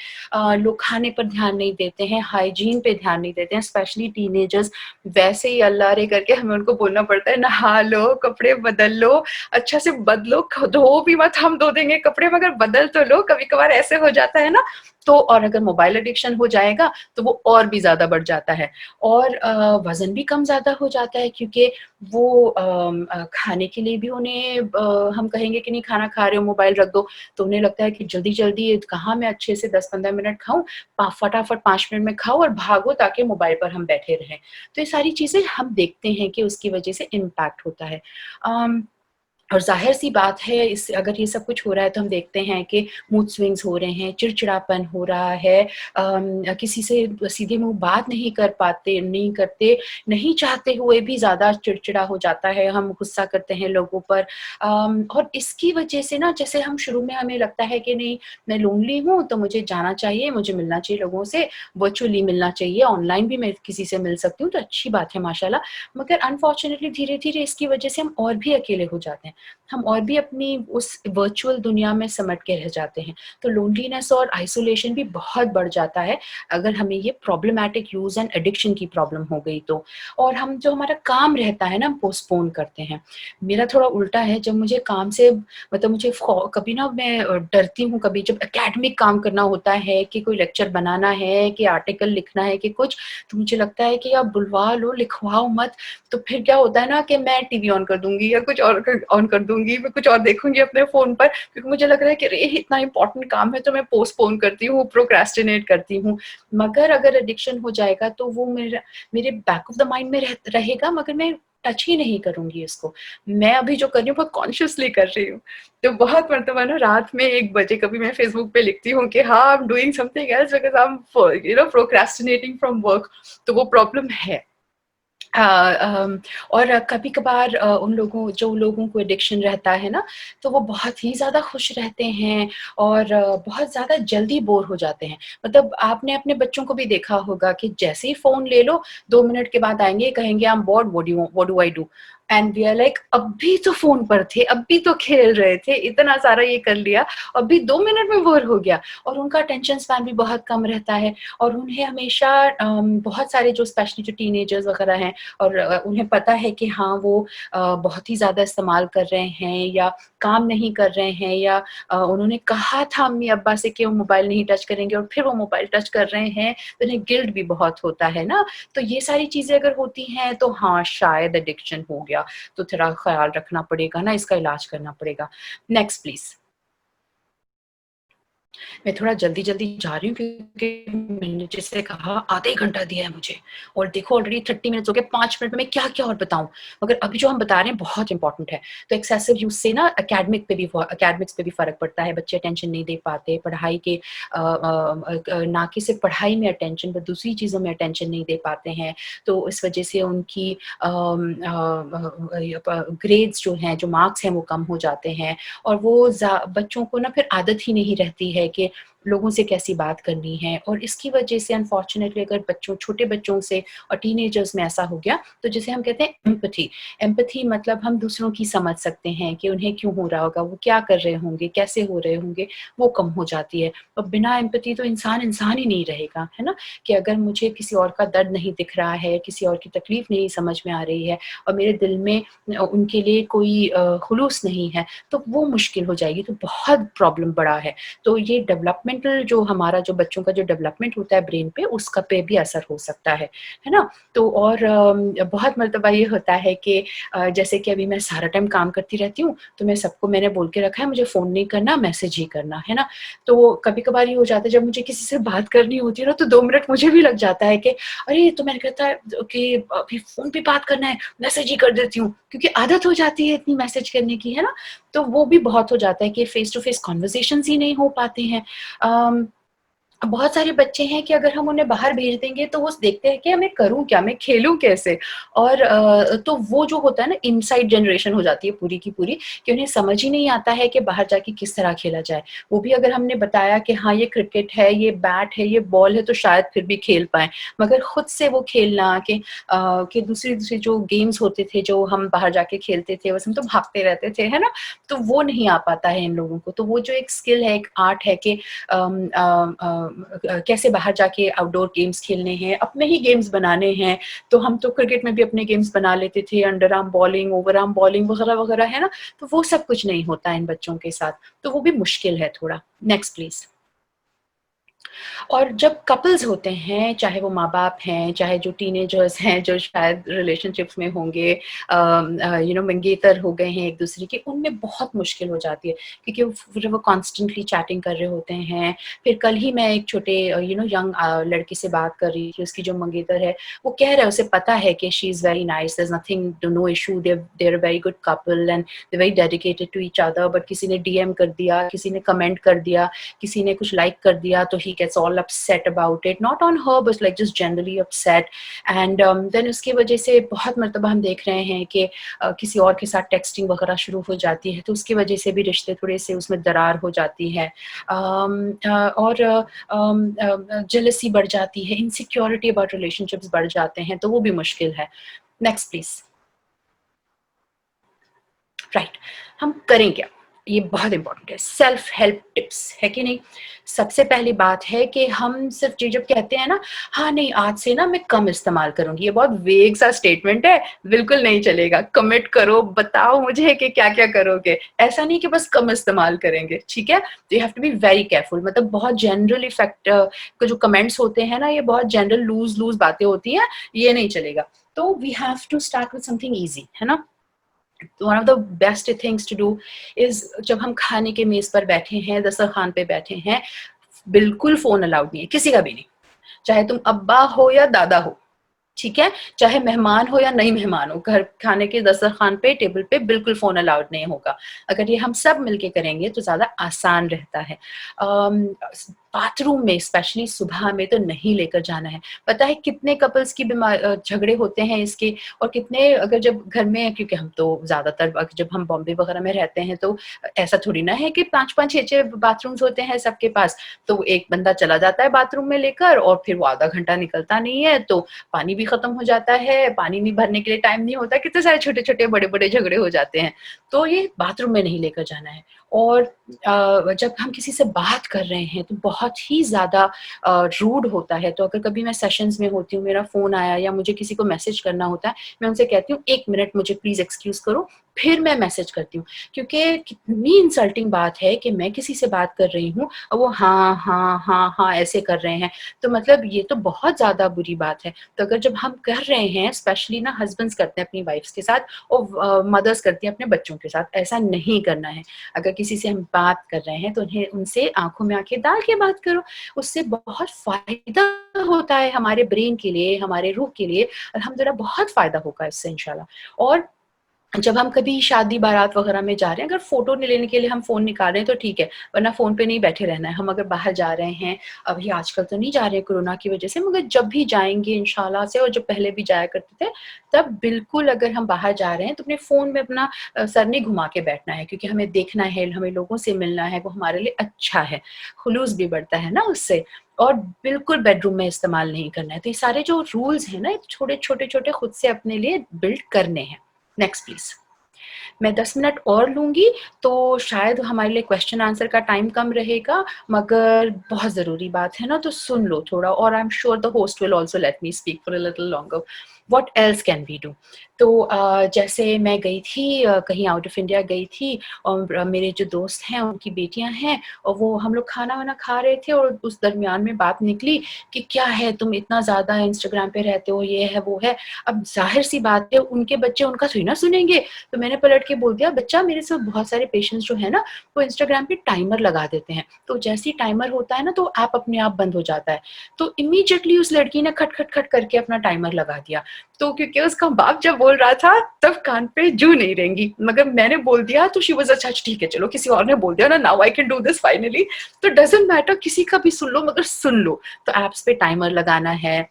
लोग खाने पर ध्यान नहीं देते हैं, हाइजीन पे ध्यान नहीं देते हैं, स्पेशली टीनेजर्स। वैसे ही अल्लाह रे करके हमें उनको बोलना पड़ता है, नहा लो, कपड़े बदल लो, अच्छा से बदलो, धो भी मत, हम धो देंगे कपड़े मगर बदल तो लो। कभी-कभार ऐसे हो जाता है ना, तो और अगर मोबाइल एडिक्शन हो जाएगा, तो वो और भी ज़्यादा बढ़ जाता है। और वज़न भी कम ज़्यादा हो जाता है क्योंकि वो खाने के लिए भी उन्हें हम कहेंगे कि नहीं खाना खा रहे हो, मोबाइल रख दो, तो उन्हें लगता है कि जल्दी-जल्दी कहाँ मैं अच्छे से 10-15 मिनट खाऊँ, फटाफट 5 मिनट में खाओ और भागो ताकि मोबाइल पर हम बैठे रहें। तो ये सारी चीज़ें हम देखते हैं कि उसकी वजह से इम्पैक्ट होता है। अम और ज़ाहिर-सी बात है इस अगर ये सब कुछ हो रहा है तो हम देखते हैं कि मूड स्विंग्स हो रहे हैं, चिड़चिड़ापन हो रहा है, किसी से सीधे मुँह बात नहीं करते, नहीं चाहते हुए भी ज़्यादा चिड़चिड़ा हो जाता है, हम गुस्सा करते हैं लोगों पर। और इसकी वजह से ना जैसे हम शुरू में हमें लगता है कि नहीं मैं लोनली हूँ तो मुझे जाना चाहिए, मुझे मिलना चाहिए लोगों से, वर्चुअली मिलना चाहिए, ऑनलाइन भी मैं किसी से मिल सकती हूँ तो अच्छी बात है माशाल्लाह। मगर अनफॉर्च्युनेटली धीरे-धीरे इसकी वजह से हम और भी अकेले हो जाते हैं। हम और भी अपनी उस वर्चुअल दुनिया में सिमट के रह जाते हैं। तो लोनलीनेस और आइसोलेशन भी बहुत बढ़ जाता है, अगर हमें ये प्रॉब्लमैटिक यूज़ एंड एडिक्शन की प्रॉब्लम हो गई तो। और हम जो हमारा काम रहता है ना, हम पोस्टपोन करते हैं। मेरा थोड़ा उल्टा है, जब मुझे काम से मतलब मुझे कभी ना मैं डरती हूँ, कभी जब एकेडमिक काम करना होता है कि कोई लेक्चर बनाना है, कि आर्टिकल लिखना है कि कुछ, तो मुझे लगता है कि आप बुलवा लो, लिखवाओ मत। तो फिर क्या होता है ना कि मैं टीवी ऑन कर दूँगी या कुछ और ऑन कर दूँगी, मैं कुछ और देखूँगी अपने फ़ोन पर क्योंकि मुझे लग रहा है कि अरे! इतना इम्पोर्टेंट काम है तो मैं पोस्टपोन करती हूँ, प्रोक्रेस्टिनेट करती हूँ। मगर अगर एडिक्शन हो जाएगा तो वो मेरे बैक ऑफ द माइंड में रहेगा मगर मैं टच ही नहीं करूँगी इसको। मैं अभी जो कर रही हूँ बहुत कॉन्शियसली कर रही हूँ। तो बहुत मरतबा ना रात में 1 बजे कभी मैं फ़ेसबुक पे लिखती हूँ कि हाँ, I am doing something else because I am procrastinating from work. तो वो प्रॉब्लम है। अ, और कभी-कभार जो लोगों को एडिक्शन रहता है ना, तो वो बहुत ही ज़्यादा खुश रहते हैं और बहुत ज़्यादा जल्दी बोर हो जाते हैं। मतलब आपने अपने बच्चों को भी देखा होगा कि जैसे ही फ़ोन ले लो, 2 मिनट के बाद आएँगे, कहेंगे I am bored, what do I do? And we are like अभी तो फ़ोन पर थे, अभी तो खेल रहे थे, इतना सारा ये कर लिया, अभी 2 मिनट में बोर हो गया। और उनका अटेंशन स्पैन भी बहुत कम रहता है और उन्हें हमेशा बहुत सारे जो स्पेशली जो टीनेजर्स वगैरह हैं और उन्हें पता है कि हाँ, वो बहुत ही ज़्यादा इस्तेमाल कर रहे हैं या काम नहीं कर रहे हैं या उन्होंने कहा था अम्मी-अब्बा से कि वो मोबाइल नहीं टच करेंगे और फिर वो मोबाइल टच कर रहे हैं, तो उन्हें गिल्ट भी बहुत होता है ना? तो ये सारी चीज़ें अगर होती हैं, तो हाँ, शायद एडिक्शन हो गया, तो थोड़ा ख़्याल रखना पड़ेगा ना, इसका इलाज करना पड़ेगा। Next please. मैं थोड़ा जल्दी-जल्दी जा रही हूँ क्योंकि मैंने जैसे कहा आधा 1 घंटा दिया है मुझे और देखो ऑलरेडी 30 मिनट्स हो गए, 5 मिनट में मैं क्या-क्या और बताऊँ? मगर अभी जो हम बता रहे हैं बहुत इम्पोर्टेंट है। तो एक्सेसिव यूज़ से ना एकेडमिक्स पे भी फ़र्क पड़ता है, बच्चे अटेंशन नहीं दे पाते, पढ़ाई के ना कि सिर्फ़ पढ़ाई में अटेंशन पर दूसरी चीज़ों में अटेंशन नहीं दे पाते हैं। तो इस वज़ह से उनकी ग्रेड्स जो हैं, जो मार्क्स हैं वो कम हो जाते हैं और वो बच्चों को ना फिर आदत ही नहीं रहती है कि लोगों से कैसी बात करनी है और इसकी वजह से अनफॉर्चुनेटली अगर छोटे बच्चों से और टीनेजर्स में ऐसा हो गया, तो जिसे हम कहते हैं एम्पैथी। एम्पैथी मतलब हम दूसरों की समझ सकते हैं कि उन्हें क्यों हो रहा होगा, वो क्या कर रहे होंगे, कैसे हो रहे होंगे, वो कम हो जाती है। और बिना एम्पैथी तो इंसान इंसान ही नहीं रहेगा, है ना? कि अगर मुझे किसी और का दर्द नहीं दिख रहा है, किसी और की तकलीफ नहीं समझ में आ रही है और मेरे दिल में उनके लिए कोई खुलूस नहीं है, तो वो मुश्किल हो जाएगी, तो बहुत प्रॉब्लम बड़ा है। तो ये डेवलपमेंटल जो बच्चों का जो डेवलपमेंट होता है ब्रेन पे, उसका पे भी असर हो सकता है ना? तो और बहुत मर्तबा ये होता है कि जैसे कि अभी मैं सारा टाइम काम करती रहती हूँ, तो मैंने बोल के रखा है मुझे फ़ोन नहीं करना, मैसेज ही करना, है ना? तो कभी-कभार ये हो जाता है जब मुझे किसी से बात करनी होती है ना, तो 2 मिनट मुझे भी लग जाता है कि अरे! तो मैंने कहता है कि अभी फ़ोन पे बात करना है, मैसेज ही कर देती हूँ, क्योंकि आदत हो जाती है इतनी मैसेज करने की, है ना? तो वो भी बहुत हो जाता है कि फेस टू फेस कन्वर्सेशंस ही नहीं हो पाते हैं। अम अब बहुत सारे बच्चे हैं कि अगर हम उन्हें बाहर भेज देंगे तो वो देखते हैं कि मैं करूँ क्या? मैं खेलूँ कैसे? और तो वो जो होता है ना इनसाइड जनरेशन हो जाती है पूरी की पूरी कि उन्हें समझ ही नहीं आता है कि बाहर जाके किस तरह खेला जाए। वो भी अगर हमने बताया कि हाँ, ये क्रिकेट है, ये बैट है, ये बॉल है तो शायद फिर भी खेल पाएँ। मगर खुद से वो खेलना कि दूसरी-दूसरी जो गेम्स होते थे जो हम बाहर जाके खेलते थे, बस हम तो भागते रहते थे, है ना? तो वो नहीं आ पाता है इन लोगों को। तो वो जो एक स्किल है, एक आर्ट है कि कैसे बाहर जाके आउटडोर गेम्स खेलने हैं, अपने ही गेम्स बनाने हैं। तो हम तो क्रिकेट में भी अपने गेम्स बना लेते थे, under arm bowling, over arm bowling वगैरह-वगैरह, है ना? तो वो सब कुछ नहीं होता इन बच्चों के साथ, तो वो भी मुश्किल है थोड़ा। Next please. और जब कपल्स होते हैं, चाहे वो माँ-बाप हैं, चाहे जो टीनेजर्स हैं, जो शायद रिलेशनशिप्स में होंगे, मंगेतर हो गए हैं एक-दूसरे के, उनमें बहुत मुश्किल हो जाती है क्योंकि वो कॉन्स्टेंटली चैटिंग कर रहे होते हैं। फिर कल ही मैं एक छोटे यंग लड़के से बात कर रही थी, उसकी जो मंगेतर है, वो कह रहा है उसे पता है कि she is very nice, there is nothing to no issue, they are a very good couple and they are very dedicated to each other, but किसी ने डीएम कर दिया, किसी ने कमेंट कर दिया, किसी ने कुछ लाइक कर दिया तो he gets all upset about it, not on her but like just generally upset. And then उसकी वजह से बहुत मर्तबा हम देख रहे हैं कि किसी और के साथ टेक्सटिंग वगैरह शुरू हो जाती है, तो उसकी वजह से भी रिश्ते थोड़े से उसमें दरार हो जाती है। और जेलसी बढ़ जाती है, इनसिक्योरिटी अबाउट रिलेशनशिप्स बढ़ जाते हैं, तो वो भी मुश्किल है। Next please. राइट। हम करें क्या? ये बहुत इंपॉर्टेंट है। सेल्फ हेल्प टिप्स है कि नहीं? सबसे पहली बात है कि हम सिर्फ ये जब कहते हैं ना, हाँ नहीं आज से ना मैं कम इस्तेमाल करूंगी, ये बहुत वेग सा स्टेटमेंट है, बिल्कुल नहीं चलेगा। कमिट करो, बताओ मुझे कि क्या क्या करोगे। ऐसा नहीं कि बस कम इस्तेमाल करेंगे, ठीक है? तो you have to be very careful. मतलब बहुत जनरल इफेक्ट के जो कमेंट्स होते हैं ना, ये बहुत जनरल लूज लूज बातें होती हैं, ये नहीं चलेगा। तो we have to start with something easy, है ना? One of the best things to do is, जब हम खाने के मेज पर बैठे हैं, दस्तरखान पे बैठे हैं, बिल्कुल फोन अलाउड नहीं है, किसी का भी नहीं। चाहे तुम अब्बा हो या दादा हो, ठीक है? चाहे मेहमान हो या नहीं मेहमान हो, घर खाने के दस्तरखान पे, टेबल पे बिल्कुल फ़ोन अलाउड नहीं होगा। अगर ये हम सब मिलके करेंगे तो ज़्यादा आसान रहता है। बाथरूम में स्पेशली सुबह में तो नहीं लेकर जाना है। पता है कितने कपल्स की झगड़े होते हैं इसके, और कितने अगर जब घर में, क्योंकि हम तो ज़्यादातर जब हम बॉम्बे वगैरह में रहते हैं तो ऐसा थोड़ी ना है कि 5-5 6-6 बाथरूम्स होते हैं सबके पास। तो एक बंदा चला जाता है बाथरूम में लेकर और फिर वो आधा घंटा निकलता नहीं है, तो पानी भी खत्म हो जाता है, पानी नहीं भरने के लिए टाइम नहीं होता, कितने सारे छोटे-छोटे, बड़े-बड़े झगड़े हो जाते हैं। तो ये बाथरूम में नहीं लेकर जाना है। और जब हम किसी से बात कर रहे हैं तो बहुत ही ज़्यादा रूड होता है। तो अगर कभी मैं सेशंस में होती हूँ, मेरा फ़ोन आया या मुझे किसी को मैसेज करना होता है, मैं उनसे कहती हूँ 1 मिनट मुझे प्लीज़ एक्सक्यूज़ करो, फिर मैं मैसेज करती हूँ। क्योंकि कितनी इंसल्टिंग बात है कि मैं किसी से बात कर रही हूँ और वो हाँ, हाँ, हाँ, हाँ ऐसे कर रहे हैं। तो मतलब ये तो बहुत ज़्यादा बुरी बात है। तो अगर जब हम कर रहे हैं, स्पेशली ना हस्बैंड्स करते हैं अपनी वाइफ्स के साथ और मदर्स करती हैं अपने बच्चों के साथ, ऐसा नहीं करना है। अगर किसी से हम बात कर रहे हैं तो उन्हें उनसे आँखों में आँखें डाल के बात करो। उससे बहुत फ़ायदा होता है हमारे ब्रेन के लिए, हमारे रूह के लिए। अल्हम्दुलिल्लाह बहुत फ़ायदा होगा इससे इंशाल्लाह। और जब हम कभी शादी बारात वगैरह में जा रहे हैं, अगर फ़ोटो लेने के लिए हम फ़ोन निकाल रहे हैं तो ठीक है, वरना फ़ोन पे नहीं बैठे रहना है। हम अगर बाहर जा रहे हैं, अभी आजकल तो नहीं जा रहे हैं कोरोना की वज़ह से, मगर जब भी जाएँगे इंशाल्लाह से, और जब पहले भी जाया करते थे, तब बिल्कुल अगर हम बाहर जा रहे हैं तो अपने फ़ोन में अपना सर नहीं घुमा के बैठना है, क्योंकि हमें देखना है, हमें लोगों से मिलना है, वो हमारे लिए अच्छा है। खुलूस भी बढ़ता है ना उससे। और बिल्कुल बेडरूम में इस्तेमाल नहीं करना है। तो ये सारे जो रूल्स हैं ना, ये छोटे-छोटे खुद से अपने लिए बिल्ड करने हैं। Next please. मैं 10 मिनट और लूँगी, तो शायद हमारे लिए क्वेश्चन आंसर का टाइम कम रहेगा, मगर बहुत ज़रूरी बात है ना, तो सुन लो थोड़ा, और I am sure the host will also let me speak for a little longer. What else can we do? तो जैसे मैं गई थी, कहीं आउट ऑफ इंडिया गई थी, और मेरे जो दोस्त हैं, उनकी बेटियाँ हैं, और वो हम लोग खाना-वाना खा रहे थे, और उस दरमियान में बात निकली कि क्या है तुम इतना ज़्यादा इंस्टाग्राम पे रहते हो, ये है, वो है। अब ज़ाहिर-सी बात है उनके बच्चे उनका थोड़ी ना सुनेंगे। तो मैंने पलट के बोल दिया, बच्चा मेरे साथ बहुत सारे पेशेंट्स जो है ना, वो इंस्टाग्राम पे टाइमर लगा देते हैं। तो जैसे ही टाइमर होता है ना, तो ऐप अपने आप बंद हो जाता है। तो इमीडिएटली उस लड़की ने खट, खट, खट करके अपना टाइमर लगा दिया। तो क्योंकि उसका बाप जब बोल रहा था तब कान पे जू नहीं रहेंगी, मगर मैंने बोल दिया तो शी वाज अच्छा ठीक है चलो किसी और ने बोल दिया ना, now I can do this finally. तो डजंट मैटर किसी का भी सुन लो मगर सुन लो। तो एप्स पे टाइमर लगाना है।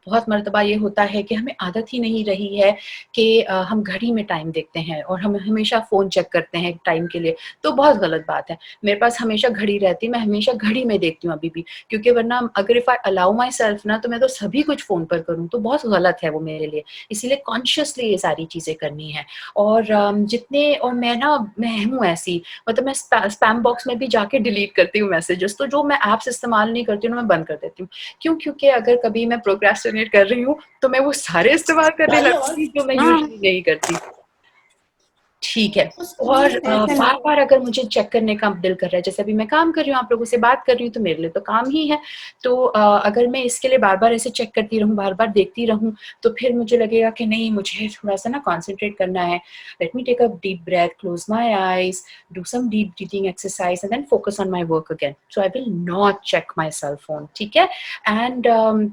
बहुत मर्तबा ये होता है कि हमें आदत ही नहीं रही है कि हम घड़ी में टाइम देखते हैं और हम हमेशा फ़ोन चेक करते हैं टाइम के लिए, तो बहुत गलत बात है। मेरे पास हमेशा घड़ी रहती है, मैं हमेशा घड़ी में देखती हूँ अभी भी, क्योंकि वरना अगर if I allow my self ना तो मैं तो सभी कुछ फ़ोन पर करूँ, तो बहुत गलत है वो मेरे लिए। इसीलिए कॉन्शियसली ये सारी चीज़ें करनी है। और जितने और मैं हूँ ऐसी, मतलब मैं स्पैम बॉक्स में भी जाके डिलीट करती हूँ मैसेजेस, तो जो मैं ऐप्स इस्तेमाल नहीं करती हूँ ना मैं बंद कर देती हूँ। क्यों? क्योंकि अगर कभी मैं प्रोक्रेस्टिनेट कर रही हूँ, तो मैं वो सारे इस्तेमाल करने लगती जो मैं हाँ, यूजुअली नहीं करती। ठीक है। उसमें और ऐसा नहीं। बार-बार अगर मुझे चेक करने का दिल कर रहा है, जैसे अभी मैं काम कर रही हूँ, आप लोगों से बात कर रही हूँ, तो मेरे लिए तो काम ही है। तो अगर मैं इसके लिए बार-बार ऐसे चेक करती रहूँ, बार-बार देखती रहूँ, तो फिर मुझे लगेगा कि नहीं मुझे थोड़ा-सा ना कॉन्संट्रेट करना है। Let me take a deep breath, close my eyes, do some deep breathing exercise and then focus on my work again. So I will not check my cell phone, ठीक है? एंड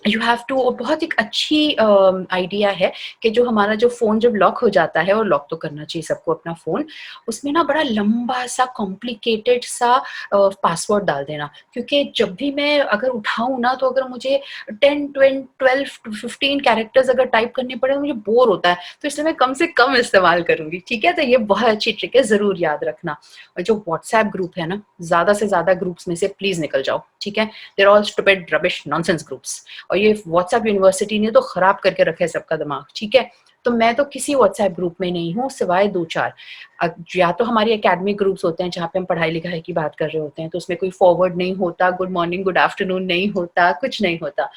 यू हैव टू, बहुत एक अच्छी idea है कि जो हमारा जो फ़ोन जब लॉक हो जाता है, और लॉक तो करना चाहिए सबको अपना फ़ोन, उसमें ना बड़ा लंबा सा कॉम्प्लिकेटेड सा पासवर्ड डाल देना। क्योंकि जब भी मैं अगर उठाऊँ ना तो अगर मुझे 10 ट्वेन 12 टू 15 कैरेक्टर्स अगर टाइप करने पड़े तो मुझे बोर होता है। तो इसलिए मैं कम से कम इस्तेमाल करूँगी, ठीक है? तो ये बहुत अच्छी ट्रिक है, ज़रूर याद रखना। और जो व्हाट्सएप ग्रुप है ना, ज़्यादा से ज़्यादा ग्रुप्स में से प्लीज़ निकल जाओ, ठीक है? They are all stupid, rubbish, nonsense groups. और ये व्हाट्सएप यूनिवर्सिटी ने तो खराब करके रखा है सबका दिमाग, ठीक है? तो मैं तो किसी व्हाट्सएप ग्रुप में नहीं हूँ सिवाय 2-4। या तो हमारी एकेडमिक ग्रुप्स होते हैं जहाँ पे हम पढ़ाई-लिखाई की बात कर रहे होते हैं, तो उसमें कोई फॉरवर्ड नहीं होता, गुड मॉर्निंग, गुड आफ्टरनून नहीं होता, कुछ नहीं होता।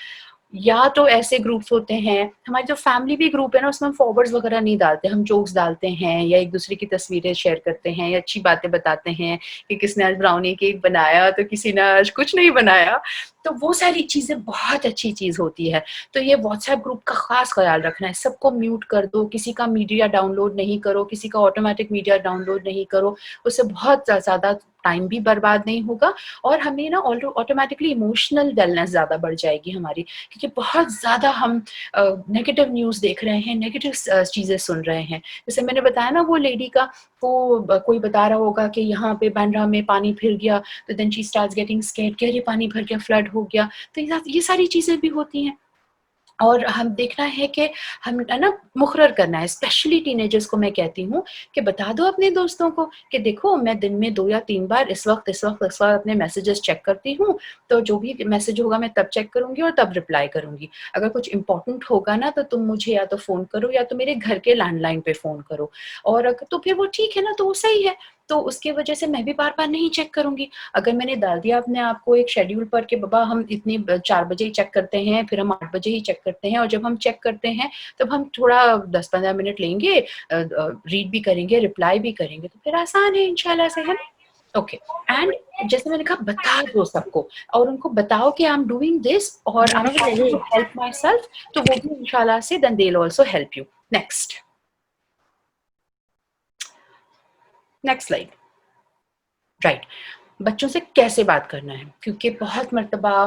या तो ऐसे ग्रुप्स होते हैं, हमारी जो फैमिली भी ग्रुप है ना उसमें हम फॉरवर्ड्स वगैरह नहीं डालते, हम जोक्स डालते हैं या एक दूसरे की तस्वीरें शेयर करते हैं या अच्छी बातें बताते हैं कि किसने आज ब्राउनी केक बनाया तो किसी ने आज कुछ नहीं बनाया। तो वो सारी चीज़ें बहुत अच्छी चीज़ होती है। तो ये व्हाट्सएप ग्रुप का ख़ास ख़्याल रखना है, सबको म्यूट कर दो, किसी का मीडिया डाउनलोड नहीं करो, किसी का ऑटोमैटिक मीडिया डाउनलोड नहीं करो, उससे बहुत ज़्यादा टाइम भी बर्बाद नहीं होगा और हमें ना ऑटोमैटिकली इमोशनल वेलनेस ज़्यादा बढ़ जाएगी हमारी। क्योंकि बहुत ज़्यादा हम नेगेटिव न्यूज़ देख रहे हैं, नेगेटिव चीज़ें सुन रहे हैं। जैसे मैंने बताया ना वो लेडी का, वो कोई बता रहा होगा कि यहाँ पे बांद्रा में पानी फिर गया, तो then she starts getting scared कि अरे पानी भर गया, फ्लड हो गया। तो ये सारी चीज़ें भी होती हैं। और हम देखना है कि हम है ना मुकर्रर करना है, स्पेशली टीनेजर्स को मैं कहती हूँ कि बता दो अपने दोस्तों को कि देखो मैं दिन में 2 या 3 बार इस वक़्त अपने मैसेजेस चेक करती हूँ, तो जो भी मैसेज होगा मैं तब चेक करूँगी और तब रिप्लाई करूँगी। अगर कुछ इम्पोर्टेंट होगा ना तो तुम मुझे या तो फ़ोन करो या तो मेरे घर के लैंडलाइन पे फ़ोन करो। और तो फिर वो ठीक है ना, तो वो सही है। तो उसकी वजह से मैं भी बार-बार नहीं चेक करूँगी। अगर मैंने डाल दिया अपने आप को एक शेड्यूल पर कि बाबा हम इतनी 4 बजे ही चेक करते हैं, फिर हम 8 बजे ही चेक करते हैं और जब हम चेक करते हैं, तब हम थोड़ा 10-15 मिनट लेंगे, रीड भी करेंगे, रिप्लाई भी करेंगे, तो फिर आसान है इंशाल्लाह से, है ना? ओके। एंड जैसे मैंने कहा बता दो सबको और उनको बताओ कि आई एम डूइंग दिस और I am trying to help myself, तो वो भी इंशाल्लाह से then they will also help you. Next, next slide. Right. बच्चों से कैसे बात करना है, क्योंकि बहुत मर्तबा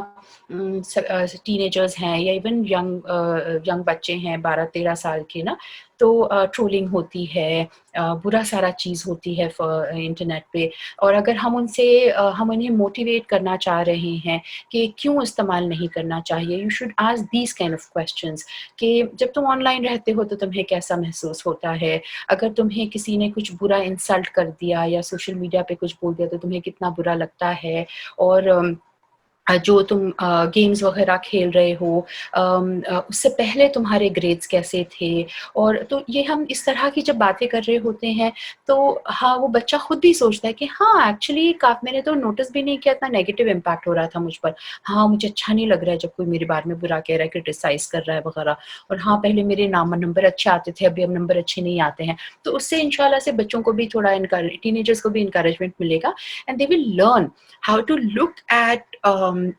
टीनेजर्स हैं या इवन यंग बच्चे हैं 12-13 साल के ना, तो ट्रोलिंग होती है, बुरा सारा चीज़ होती है इंटरनेट पे। और अगर हम उन्हें मोटिवेट करना चाह रहे हैं कि क्यों इस्तेमाल नहीं करना चाहिए, you should ask these kind of questions कि जब तुम ऑनलाइन रहते हो तो तुम्हें कैसा महसूस होता है, अगर तुम्हें किसी ने कुछ बुरा इंसल्ट कर दिया या सोशल मीडिया पे कुछ बोल दिया तो तुम्हें कितना बुरा लगता है। और जो तुम गेम्स वगैरह खेल रहे हो, उससे पहले तुम्हारे ग्रेड्स कैसे थे। और तो ये हम इस तरह की जब बातें कर रहे होते हैं तो हाँ, वो बच्चा खुद भी सोचता है कि हाँ, एक्चुअली मैंने तो नोटिस भी नहीं किया इतना नेगेटिव इम्पैक्ट हो रहा था मुझ पर। हाँ, मुझे अच्छा नहीं लग रहा है जब कोई मेरे बारे में बुरा कह रहा है, क्रिटिसाइज़ कर रहा है वगैरह। और हाँ, पहले मेरे नंबर अच्छे आते थे, अभी अब नंबर अच्छे नहीं आते हैं। तो उससे इंशाल्लाह से बच्चों को भी थोड़ा टीनेजर्स को भी एनकरेजमेंट मिलेगा and they will learn how to look at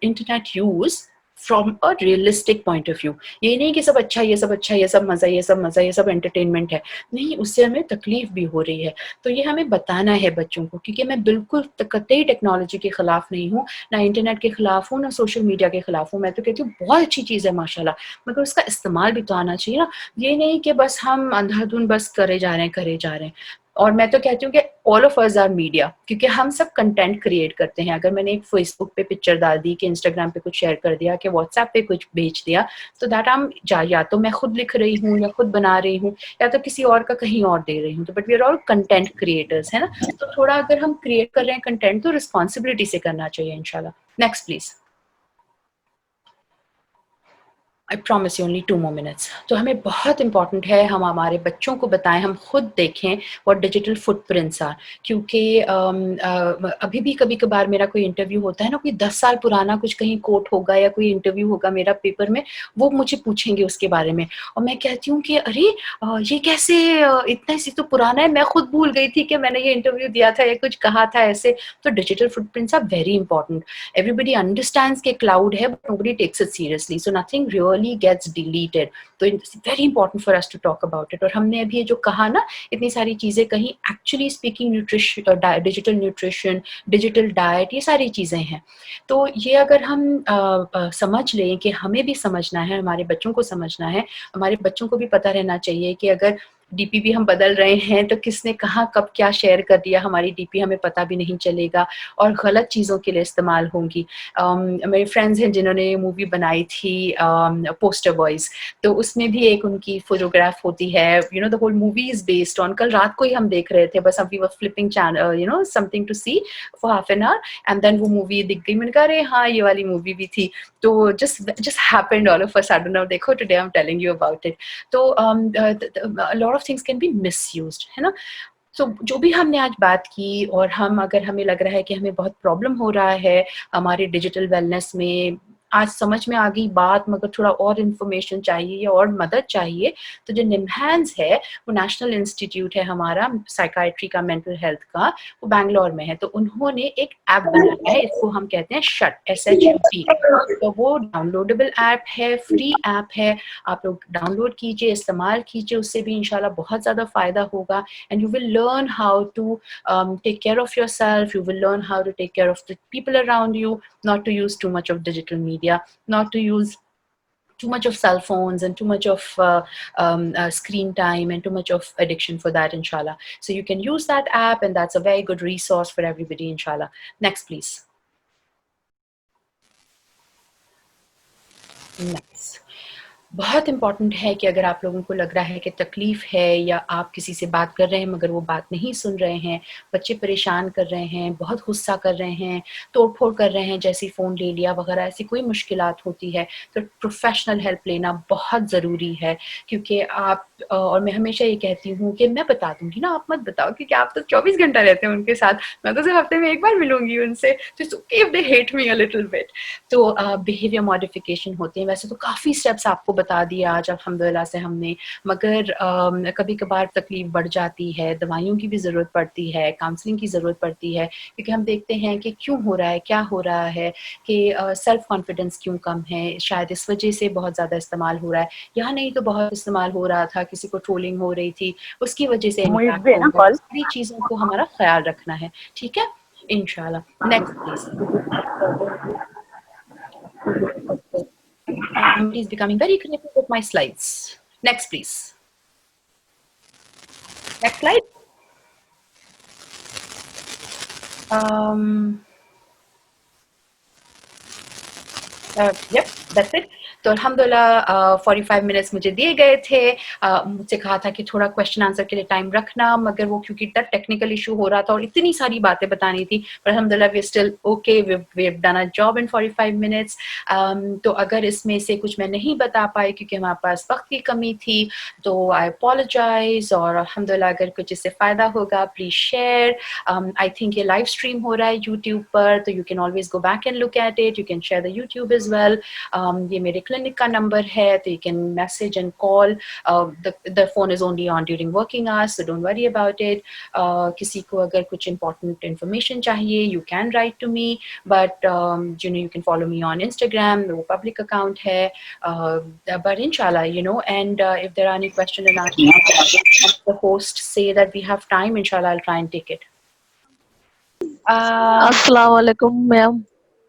internet use from a realistic point of view. ये नहीं कि सब अच्छा, ये सब अच्छा, ये सब मज़ा, ये सब मज़ा, ये सब एंटरटेनमेंट है। नहीं, उससे हमें तकलीफ भी हो रही है। तो ये हमें बताना है बच्चों को, क्योंकि मैं बिल्कुल कतई टेक्नोलॉजी के खिलाफ नहीं हूँ, ना इंटरनेट के खिलाफ हूँ, ना सोशल मीडिया के खिलाफ हूँ। मैं तो कहती हूँ बहुत अच्छी चीज़ है माशाल्लाह, मगर उसका इस्तेमाल भी तो आना चाहिए ना। ये नहीं कि बस हम अंधाधुन बस करे जा रहे हैं, करे जा रहे हैं। और मैं तो कहती हूँ कि all of us are media, क्योंकि हम सब कंटेंट क्रिएट करते हैं। अगर मैंने एक फेसबुक पे पिक्चर डाल दी, कि इंस्टाग्राम पे कुछ शेयर कर दिया, कि व्हाट्सएप पे कुछ भेज दिया, तो दैट हम या तो मैं खुद लिख रही हूँ, या खुद बना रही हूँ, या तो किसी और का कहीं और दे रही हूँ। तो but we are all content creators, है ना। तो थोड़ा अगर हम क्रिएट कर रहे हैं कंटेंट, तो रिस्पॉन्सिबिलिटी से करना चाहिए इंशाल्लाह। Next please. I promise you only 2 more minutes। तो हमें बहुत इंपॉर्टेंट है हम हमारे बच्चों को बताएं, हम खुद देखें व्हाट डिजिटल फुटप्रिंट्स आर। क्योंकि अभी भी कभी कभार मेरा कोई इंटरव्यू होता है ना, कोई 10 साल पुराना कुछ कहीं कोट होगा, या कोई इंटरव्यू होगा मेरा पेपर में, वो मुझे पूछेंगे उसके बारे में, और मैं कहती हूँ कि अरे ये कैसे इतना सी तो पुराना है, मैं खुद भूल गई थी कि मैंने ये इंटरव्यू दिया था या कुछ कहा था ऐसे। तो digital footprints are very important. Everybody understands कि cloud है, but nobody takes it seriously, so nothing really gets deleted। तो it's very important for us to talk about it। और हमने अभी ये जो कहा ना, इतनी सारी चीजें कहीं, actually speaking nutrition, digital nutrition, digital diet, ये सारी चीजें हैं। तो ये अगर हम समझ लें कि हमें भी समझना है, हमारे बच्चों को समझना है, हमारे बच्चों को भी पता रहना चाहिए कि अगर डीपी भी हम बदल रहे हैं तो किसने कहाँ कब क्या शेयर कर दिया, हमारी डीपी हमें पता भी नहीं चलेगा, और गलत चीज़ों के लिए इस्तेमाल होंगी। मेरे फ्रेंड्स हैं जिन्होंने ये मूवी बनाई थी पोस्टर बॉयज़, तो उसमें भी एक उनकी फोटोग्राफ होती है, you know the whole movie is based on, कल रात को ही हम देख रहे थे, बस we were flipping channel, you know something to see for half an hour, and then वो मूवी दिख गई। मैंने कहा अरे हाँ, ये वाली मूवी भी थी। तो just happened all of a sudden, और देखो today I'm telling you about it। तो a lot of things can be misused, है ना। तो जो भी हमने आज बात की, और हम अगर हमें लग रहा है कि हमें बहुत प्रॉब्लम हो रहा है हमारे डिजिटल वेलनेस में, आज समझ में आ गई बात, मगर थोड़ा और इन्फॉर्मेशन चाहिए या और मदद चाहिए, तो जो निम्हांस है, वो नेशनल इंस्टीट्यूट है हमारा साइकाइट्री का, मेंटल हेल्थ का, वो बैंगलोर में है। तो उन्होंने एक ऐप बनाया है, इसको हम कहते हैं शट, SHUT। तो वो डाउनलोडेबल ऐप है, फ्री ऐप है, आप लोग डाउनलोड कीजिए, इस्तेमाल कीजिए, उससे भी इंशाल्लाह बहुत ज़्यादा फ़ायदा होगा। And you will learn how to take care of yourself, you will learn how to take care of the people around you, not to use too much of digital media, not to use too much of cell phones, and too much of screen time, and too much of addiction for that, inshallah. So you can use that app, and that's a very good resource for everybody, inshallah. Next, please. Nice। बहुत important है कि अगर आप लोगों को लग रहा है कि तकलीफ़ है, या आप किसी से बात कर रहे हैं मगर वो बात नहीं सुन रहे हैं, बच्चे परेशान कर रहे हैं, बहुत गुस्सा कर रहे हैं, तोड़-फोड़ कर रहे हैं, जैसे फ़ोन ले लिया वगैरह, ऐसी कोई मुश्किलात होती है, तो प्रोफ़ेशनल हेल्प लेना बहुत ज़रूरी है। क्योंकि आप और मैं हमेशा ये कहती हूँ कि मैं बता दूँगी ना, आप मत बताओ, क्योंकि आप तो 24 घंटा रहते हैं उनके साथ, मैं तो सिर्फ़ हफ़्ते में 1 बार मिलूँगी उनसे, तो it's okay if they hate me a little bit. तो बिहेवियर मॉडिफ़िकेशन होते हैं, वैसे तो काफ़ी स्टेप्स आपको बता दिए आज अल्हम्दुलिल्लाह से हमने, मगर कभी-कभार तकलीफ़ बढ़ जाती है, दवाइयों की भी ज़रूरत पड़ती है, काउंसलिंग की ज़रूरत पड़ती है, क्योंकि हम देखते हैं कि क्यों हो रहा है, क्या हो रहा है, कि सेल्फ कॉन्फिडेंस क्यों कम है, शायद इस वजह से बहुत ज़्यादा इस्तेमाल हो रहा है, यहाँ नहीं तो बहुत इस्तेमाल हो रहा था, किसी को ट्रोलिंग हो रही थी, उसकी वजह से इम्पैक्ट हो गया। सारी चीज़ों को हमारा ख़्याल रखना है, ठीक है? इंशाल्लाह। Next please. Somebody is becoming very creative with my slides. Next, please. Next slide. Yep, that's it। तो अल्हम्दुलिल्लाह 45 मिनट्स मुझे दिए गए थे। मुझसे कहा था कि थोड़ा क्वेश्चन आंसर के लिए टाइम रखना, मगर वो क्योंकि इतना टेक्निकल इशू हो रहा था और इतनी सारी बातें बतानी थी, पर अल्हम्दुलिल्लाह we are still okay, we have done a job in 45 minutes. तो अगर इसमें से कुछ मैं नहीं बता पाई क्योंकि हमारे पास वक्त की कमी थी, तो आई अपोलोजाइज। और अल्हम्दुलिल्लाह अगर कुछ इससे फ़ायदा होगा, प्लीज़ शेयर। आई थिंक ये लाइव स्ट्रीम हो रहा है यूट्यूब पर, तो you can always go back and look at it, you can share the YouTube as well. ये मेरे क्लिनिक का नंबर है, तो you can message and call. The phone is only on during working hours, so don't worry about it. किसी को अगर कुछ important information चाहिए, you can write to me, but you can follow me on Instagram, वो public account है. But inshallah, and if there are any questions and answers, the host say that we have time, inshallah I'll try and take it. अस्सलाम वालेकुम ma'am.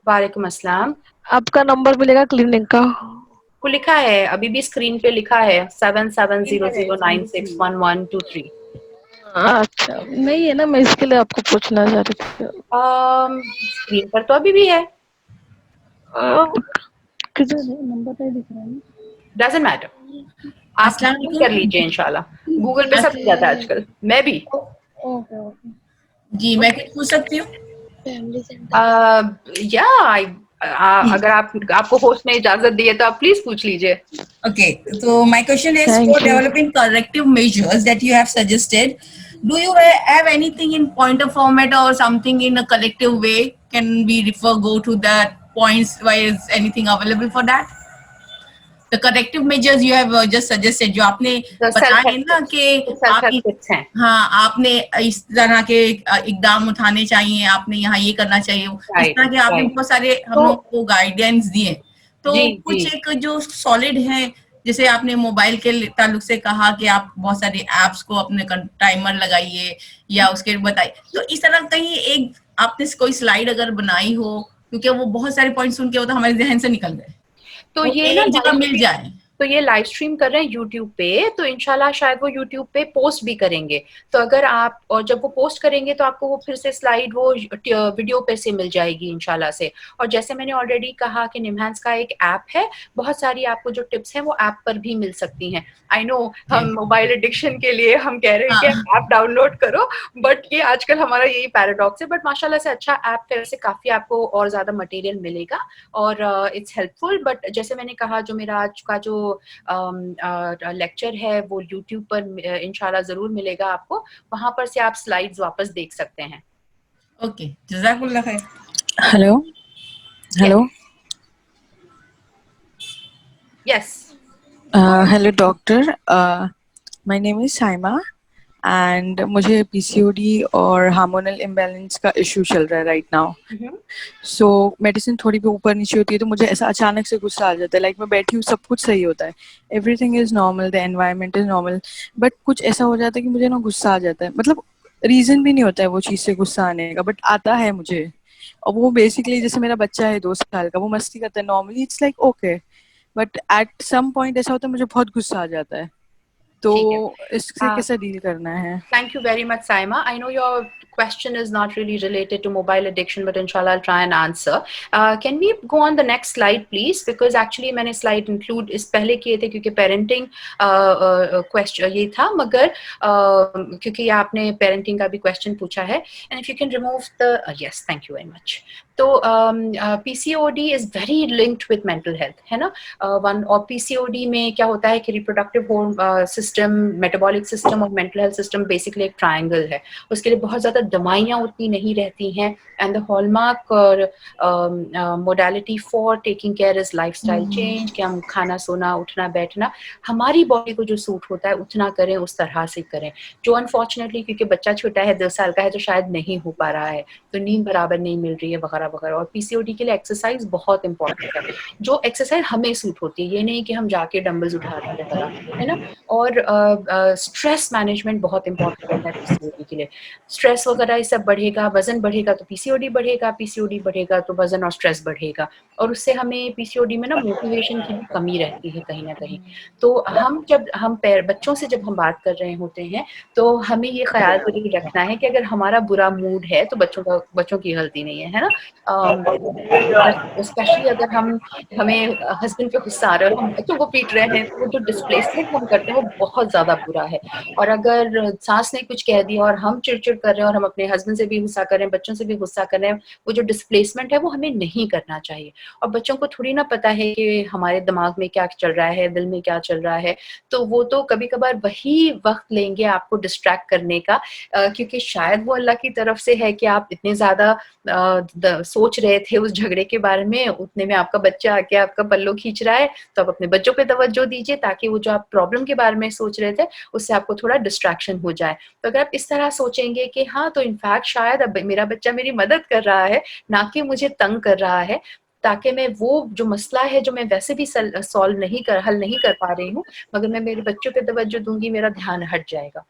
वालेकुम अस्सलाम। आपका number मिलेगा clinic का? को लिखा है, अभी भी स्क्रीन पे लिखा है 7700961123। अच्छा, नहीं है ना, मैं इसके लिए आपको पूछना चाह रही थी। स्क्रीन पर तो अभी भी है। किधर है नंबर? नहीं दिख रहा है। डजंट मैटर, आप कर लीजिए इंशाल्लाह। गूगल पे सब जाता है आजकल, मैं भी। ओके ओके जी, मैं कुछ पूछ सकती हूँ? अगर आपको होस्ट ने इजाजत दी है तो आप प्लीज पूछ लीजिए। Okay, so my question is, for developing corrective measures that you have suggested, do you have anything in pointer format or something in a collective way? Can we go to that points? Why is anything available for that? The corrective measures you have just suggested, जो आपने बताए ना कि आपने इस तरह के इकदाम उठाने चाहिए, आपने यहाँ ये करना चाहिए, इस तरह के आपने बहुत सारे हम लोग को गाइडेंस दिए, तो कुछ एक जो सॉलिड है, जैसे आपने मोबाइल के ताल्लुक से कहा कि आप बहुत सारे एप्स को अपने टाइमर लगाइए या उसके बताइए, तो इस तरह कहीं एक आपने कोई स्लाइड अगर बनाई हो, क्योंकि वो बहुत सारे पॉइंट सुन के वो तो हमारे जहन से निकल गए, तो ये ना जगह मिल जाए। तो ये लाइव स्ट्रीम कर रहे हैं यूट्यूब पे, तो इंशाल्लाह शायद वो यूट्यूब पे पोस्ट भी करेंगे, तो अगर आप, और जब वो पोस्ट करेंगे तो आपको वो फिर से स्लाइड वो वीडियो पे से मिल जाएगी इंशाल्लाह से। और जैसे मैंने ऑलरेडी कहा कि निमहांस का एक ऐप है, बहुत सारी आपको जो टिप्स हैं वो ऐप पर भी मिल सकती हैं। आई नो हम मोबाइल एडिक्शन के लिए हम कह रहे हैं कि ऐप डाउनलोड करो, बट ये आजकल हमारा यही पैराडॉक्स है, बट माशाल्लाह से अच्छा ऐप है, उससे काफी आपको और ज्यादा मटेरियल मिलेगा और इट्स हेल्पफुल। बट जैसे मैंने कहा, जो मेरा आज का जो लेक्चर है वो यूट्यूब पर इंशाल्लाह जरूर मिलेगा आपको, वहां पर से आप स्लाइड्स वापस देख सकते हैं। ओके, जज़ाकुल्लाह खैर। Hello hello, yes, hello doctor, my name is Saima and मुझे पीसीओडी और हार्मोनल इम्बैलेंस का इशू चल रहा है राइट नाउ। सो मेडिसिन थोड़ी भी ऊपर नीचे होती है तो मुझे ऐसा अचानक से गुस्सा आ जाता है, लाइक मैं बैठी हूँ, सब कुछ सही होता है, everything is normal, the environment is normal, but कुछ ऐसा हो जाता है कि मुझे ना गुस्सा आ जाता है, मतलब रीजन भी नहीं होता है वो चीज़ से गुस्सा आने का, बट आता है मुझे। और वो बेसिकली जैसे मेरा बच्चा है 2 साल का, वो मस्ती करता है, normally it's like okay, but at some point ऐसा होता है मुझे बहुत गुस्सा आ जाता है, तो इससे कैसे डील करना है? Thank you very much, Saima. I know your question is not really related to mobile addiction, but inshallah I'll try and answer. Can we go on the next slide, please? Because actually मैंने slide include इस पहले किए थे क्योंकि parenting question ये था, मगर क्योंकि आपने parenting का भी question पूछा है, and if you can remove the yes, thank you very much. तो PCOD is very linked with mental health, है ना? और PCOD में क्या होता है कि reproductive system, metabolic system और mental health system basically एक triangle है, उसके लिए बहुत ज़्यादा दवाइयाँ उतनी नहीं रहती हैं, and the hallmark और modality for taking care is lifestyle change, कि हम खाना सोना उठना बैठना हमारी बॉडी को जो सूट होता है उतना करें, उस तरह से करें, जो अनफॉर्चुनेटली क्योंकि बच्चा छोटा है 2 साल का है तो शायद नहीं हो पा रहा है, तो नींद बराबर नहीं मिल रही है वगैरह वगैरह। और पीसीओडी के लिए एक्सरसाइज बहुत इंपॉर्टेंट है, जो एक्सरसाइज हमें सूट होती है, ये नहीं कि हम जाके डंबल्स उठा रहे हैं, है ना। और स्ट्रेस मैनेजमेंट बहुत इंपॉर्टेंट है पीसीओडी के लिए, स्ट्रेस वगैरह ये सब बढ़ेगा, वजन बढ़ेगा तो पीसीओडी बढ़ेगा, पीसीओडी बढ़ेगा तो वजन और स्ट्रेस बढ़ेगा, और उससे हमें पीसीओडी में ना मोटिवेशन की भी कमी रहती है कहीं ना कहीं। तो हम बच्चों से जब हम बात कर रहे होते हैं तो हमें ये ख्याल जरूर रखना है कि अगर हमारा बुरा मूड है तो बच्चों की गलती नहीं है ना। स्पेशली अगर हमें हस्बैंड पे गुस्सा आ रहा है और हम बच्चों को पीट रहे हैं, तो वो जो डिस्प्लेसमेंट हम करते हैं वो बहुत ज्यादा बुरा है। और अगर सास ने कुछ कह दिया और हम चिड़चिड़ कर रहे हैं और हम अपने हस्बैंड से भी गुस्सा कर रहे हैं, बच्चों से भी गुस्सा कर रहे हैं, वो जो डिस्प्लेसमेंट है वो हमें नहीं करना चाहिए। और बच्चों को थोड़ी ना पता है कि हमारे दिमाग में क्या चल रहा है, दिल में क्या चल रहा है, तो वो तो कभी कभार वही वक्त लेंगे आपको डिस्ट्रैक्ट करने का, क्योंकि शायद वो अल्लाह की तरफ से है कि आप इतने ज्यादा सोच रहे थे उस झगड़े के बारे में, उतने में आपका बच्चा आके आपका पल्लो खींच रहा है, तो आप अपने बच्चों पे तवज्जो दीजिए ताकि वो जो आप प्रॉब्लम के बारे में सोच रहे थे उससे आपको थोड़ा डिस्ट्रैक्शन हो जाए। तो अगर आप इस तरह सोचेंगे कि हाँ, तो इनफैक्ट शायद अब मेरा बच्चा मेरी मदद कर रहा है, ना कि मुझे तंग कर रहा है, ताकि मैं वो जो मसला है जो मैं वैसे भी हल नहीं कर पा रही हूँ, मगर मैं मेरे बच्चों पे तवज्जो दूंगी, मेरा ध्यान हट जाएगा।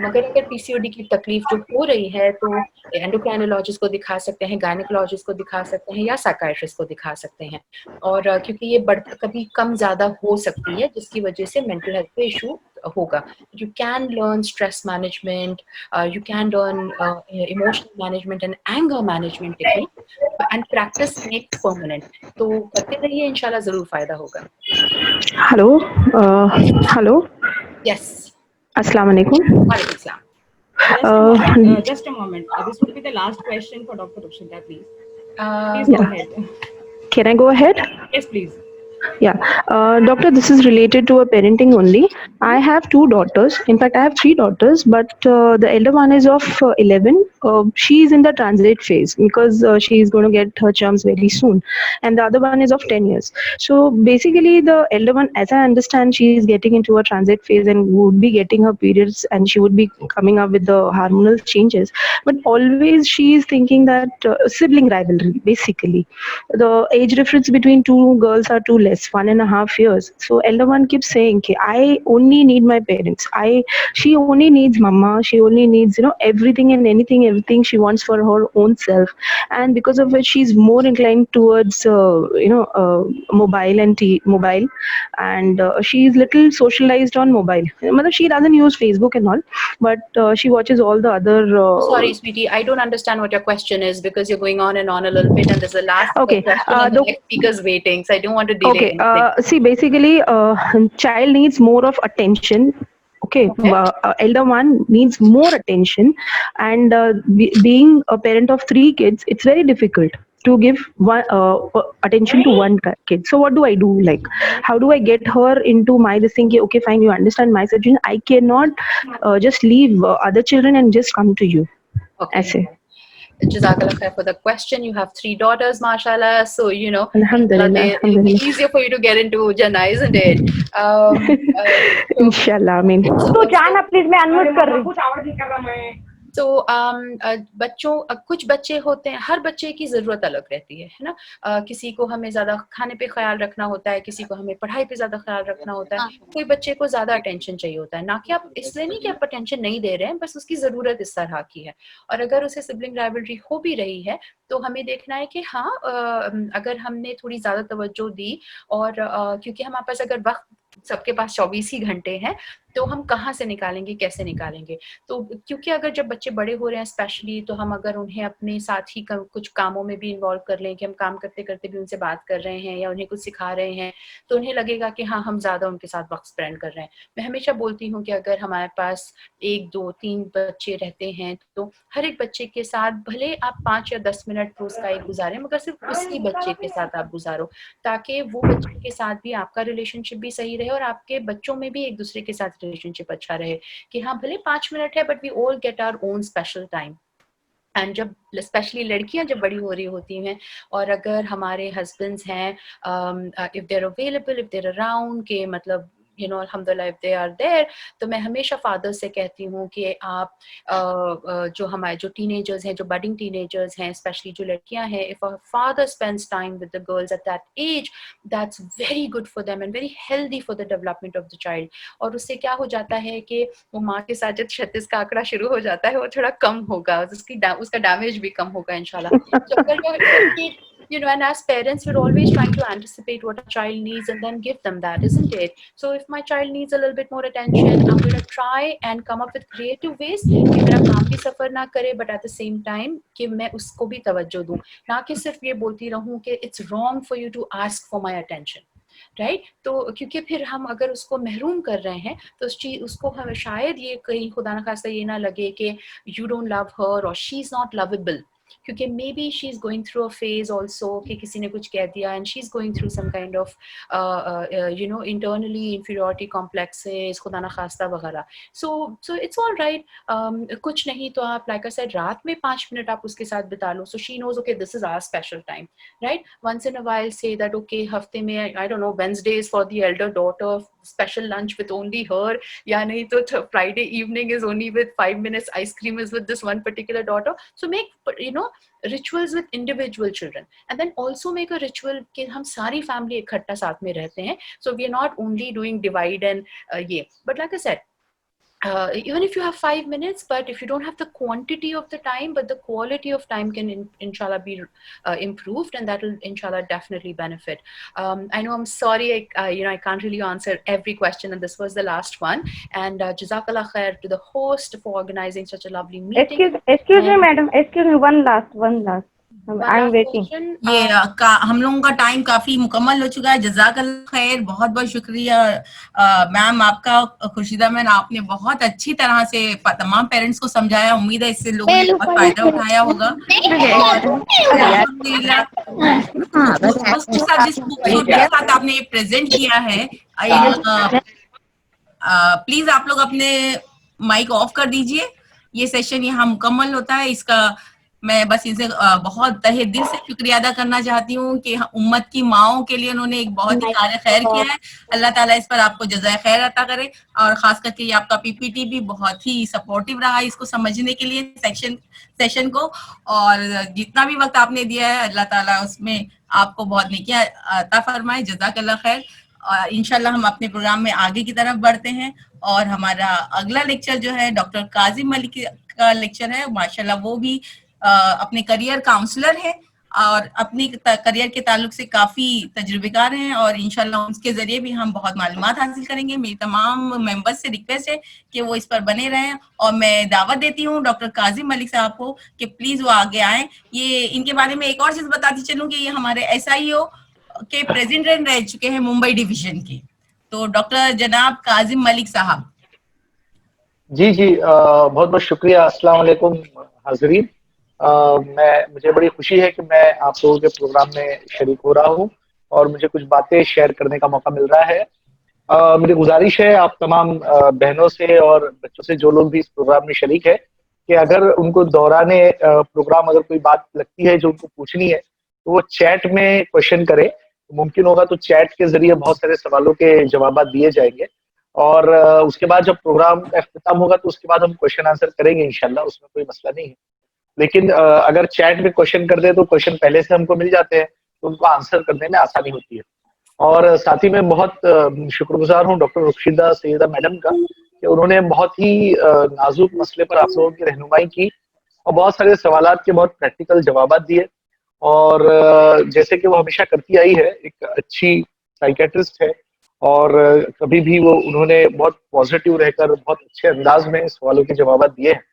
मगर अगर पीसीओडी की तकलीफ जो हो रही है तो एंडोक्राइनोलॉजिस्ट को दिखा सकते हैं, गायनेकोलॉजिस्ट को दिखा सकते हैं, या साइकियाट्रिस्ट को दिखा सकते हैं। और क्योंकि ये कभी कम ज्यादा हो सकती है, जिसकी वजह से मेंटल हेल्थ पे इशू होगा। You can learn stress management, you can learn emotional management and anger management technique, and practice makes permanent। तो करते रहिए, इंशाल्लाह जरूर फायदा होगा। हेलो हेलो, यस, अस्सलाम वालेकुम। वालेकुम सलाम। Just a moment. This will be the last question for Dr. Rukshinda, please. Please go ahead. Can I go ahead? Yes, please. Yeah, doctor, this is related to a parenting only. I have two daughters. In fact, I have three daughters, but the elder one is of 11. She is in the transit phase because she is going to get her germs very soon, and the other one is of 10 years. So basically, the elder one, as I understand, she is getting into a transit phase and would be getting her periods, and she would be coming up with the hormonal changes. But always she is thinking that sibling rivalry, basically. The age difference between two girls are too less, 1.5 years. So elder one keeps saying, I only need my parents. She only needs mama. She only needs, everything and everything she wants for her own self. And because of which she's more inclined towards, mobile mobile. And she's little socialized on mobile. She doesn't use Facebook and all, but she watches all the other. Sorry, sweetie, I don't understand what your question is because you're going on and on a little bit, and there's a last Okay, question and the next speaker's waiting, so I don't want to delay Okay, anything. see, basically, child needs more of attention. Okay, elder one needs more attention, and being a parent of 3 kids, it's very difficult to give one attention to one kid. So what do I do? Like, how do I get her into my this thing? Okay, fine, you understand my situation. I cannot just leave other children and just come to you. Okay. ऐसे. Jazakallah khair for the question. You have 3 daughters, mashallah. So, Alhamdulillah, it'll be easier for you to get into Jannah, isn't it? Inshallah, I mean. तो जाना please, मैं unmute कर रही हूँ। तो कुछ बच्चे होते हैं, हर बच्चे की ज़रूरत अलग रहती है ना। किसी को हमें ज़्यादा खाने पे ख्याल रखना होता है, किसी को हमें पढ़ाई पे ज़्यादा ख्याल रखना होता है, कोई बच्चे को ज़्यादा अटेंशन चाहिए होता है, ना कि आप इसलिए नहीं कि आप अटेंशन नहीं दे रहे हैं, बस उसकी ज़रूरत इस तरह की है। और अगर उसे सिबलिंग राइवलरी हो भी रही है तो हमें देखना है कि हाँ, अगर हमने थोड़ी ज़्यादा तवज्जो दी और क्योंकि हमारे पास अगर वक्त सबके पास 24 ही घंटे हैं, तो हम कहाँ से निकालेंगे, कैसे निकालेंगे? तो क्योंकि अगर जब बच्चे बड़े हो रहे हैं स्पेशली, तो हम अगर उन्हें अपने साथ ही कुछ कामों में भी इन्वॉल्व कर लें कि हम काम करते करते भी उनसे बात कर रहे हैं या उन्हें कुछ सिखा रहे हैं, तो उन्हें लगेगा कि हाँ, हम ज़्यादा उनके साथ वक्त स्पेंड कर रहे हैं। मैं हमेशा बोलती हूँ कि अगर हमारे पास 1, 2, 3 बच्चे रहते हैं तो हर एक बच्चे के साथ भले आप 5 या 10 मिनट रोज का एक गुजारें, मगर सिर्फ उसी बच्चे के साथ आप गुजारो, ताकि वो बच्चे के साथ भी आपका रिलेशनशिप भी सही रहे और आपके बच्चों में भी एक दूसरे के साथ रिलेशनशिप अच्छा रहे कि हाँ, भले 5 मिनट है, but we all get our own special time. And जब स्पेशली लड़कियां जब बड़ी हो रही होती हैं और अगर हमारे हस्बैंड्स हैं, if they're available, if they're around, के मतलब अल्हम्दुलिल्लाह इफ दे आर देयर, तो मैं हमेशा फादर से कहती हूँ कि आप जो हमारे जो टीनेजर्स हैं, जो बडिंग टीनेजर्स हैं, स्पेशली जो लड़कियां हैं, if a father spends time with the girls at that age, that's very good for them and very healthy for the development of the child. और उससे क्या हो जाता है कि वो माँ के साथ जब 36 का आंकड़ा शुरू हो जाता है, वो थोड़ा कम होगा, उसका डैमेज भी कम होगा इंशाल्लाह। So and as parents, we're always trying to anticipate what a child needs and then give them that, isn't it? So if my child needs a little bit more attention, I'm going to try and come up with creative ways कि मेरा काम भी सफर ना करे, but at the same time कि मैं उसको भी तवज्जो दूं, ना कि सिर्फ ये बोलती रहूं कि it's wrong for you to ask for my attention. Right तो क्योंकि फिर हम अगर उसको महरूम कर रहे हैं तो उस चीज उसको हमें शायद ये कहीं खुदा न खास्ता ये ना लगे कि यू डोंट लव हर और शी इज नॉट लवेबल, क्योंकि maybe she is going through a phase also कि किसी ने कुछ कह दिया and she is going through some kind of you know internally inferiority complexes खुदा न खास्ता वगैरह. So it's all right. कुछ नहीं तो आप लाइक आई सेड रात में 5 मिनट आप उसके साथ बिता लो, so she knows okay this is our special time, right. Once in a while say that okay हफ्ते में I don't know Wednesdays for the elder daughter special lunch with only her, या नहीं तो Friday evening is only with 5 minutes ice cream is with this one particular daughter. So make you know rituals with individual children and then also make a ritual कि हम सारी family इकट्ठा साथ में रहते हैं. So we are not only doing divide and ये, but like I said, even if you have 5 minutes, but if you don't have the quantity of the time, but the quality of time can inshallah be improved, and that will inshallah definitely benefit. I know, I'm sorry, I can't really answer every question, and this was the last one. And jazakallah khair to the host for organizing such a lovely meeting. Excuse me, madam. Excuse me. One last. I'm waiting. ये हम लोगों का time काफी मुकम्मल हो चुका है. जज़ाकल्लाह खैर, बहुत बहुत शुक्रिया मैम आपका. खुर्शीदा मैम, आपने बहुत अच्छी तरह से तमाम पेरेंट्स को समझाया. उम्मीद है इससे लोगों ने बहुत फायदा उठाया होगा. जिस खूबसूरती के साथ आपने ये प्रेजेंट किया है, प्लीज आप लोग अपने माइक ऑफ कर दीजिए. ये सेशन यहाँ मुकम्मल होता है. इसका मैं बस इनसे बहुत तहे दिल से शुक्रिया अदा करना चाहती हूँ कि उम्मत की माओं के लिए उन्होंने एक बहुत ही कार्य खैर किया है. अल्लाह ताला इस पर आपको जज़ाए खैर अता करे. और खास करके ये आपका पीपीटी भी बहुत ही सपोर्टिव रहा इसको समझने के लिए सेशन को. और जितना भी वक्त आपने दिया है, अल्लाह ताला उसमें आपको बहुत नेकियां अता फरमाए. जज़ाकल्लाह खैर. इंशाल्लाह हम अपने प्रोग्राम में आगे की तरफ बढ़ते हैं. और हमारा अगला लेक्चर जो है डॉक्टर काजिम मलिक का लेक्चर है. माशाल्लाह वो भी अपने करियर काउंसलर है और अपने करियर के ताल्लुक से काफी तजुर्बेकार हैं. और इंशाल्लाह उसके जरिए भी हम बहुत मालूमात हासिल करेंगे. मेरी तमाम मेंबर्स से रिक्वेस्ट है कि वो इस पर बने रहें. और मैं दावत देती हूँ डॉक्टर काजिम मलिक साहब को कि प्लीज वो आगे आए. ये इनके बारे में एक और चीज बताती चलूं कि ये हमारे SIO के प्रेसिडेंट रह चुके हैं मुंबई डिवीजन के. तो डॉक्टर जनाब काजिम मलिक साहब. जी बहुत बहुत शुक्रिया. अस्सलाम वालेकुम हाज़रीन. मुझे बड़ी खुशी है कि मैं आप लोगों के प्रोग्राम में शरीक हो रहा हूँ और मुझे कुछ बातें शेयर करने का मौका मिल रहा है. मेरी गुजारिश है आप तमाम बहनों से और बच्चों से, जो लोग भी इस प्रोग्राम में शरीक है, कि अगर उनको दौराने प्रोग्राम अगर कोई बात लगती है जो उनको पूछनी है तो वो चैट में क्वेश्चन करे. मुमकिन होगा तो चैट के जरिए बहुत सारे सवालों के जवाब दिए जाएंगे. और उसके बाद जब प्रोग्राम का अख्तिताम होगा तो उसके बाद हम क्वेश्चन आंसर करेंगे इंशाल्लाह. उसमें कोई मसला नहीं है. लेकिन अगर चैट में क्वेश्चन कर दे तो क्वेश्चन पहले से हमको मिल जाते हैं, तो उनको आंसर करने में आसानी होती है. और साथ ही मैं बहुत शुक्रगुजार हूँ डॉक्टर रुखशीदा सैयदा मैडम का कि उन्होंने बहुत ही नाजुक मसले पर आप लोगों की रहनुमाई की और बहुत सारे सवालात के बहुत प्रैक्टिकल जवाब दिए. और जैसे कि वो हमेशा करती आई है, एक अच्छी साइकेट्रिस्ट है और कभी भी वो उन्होंने बहुत पॉजिटिव रहकर बहुत अच्छे अंदाज में सवालों के जवाब दिए हैं.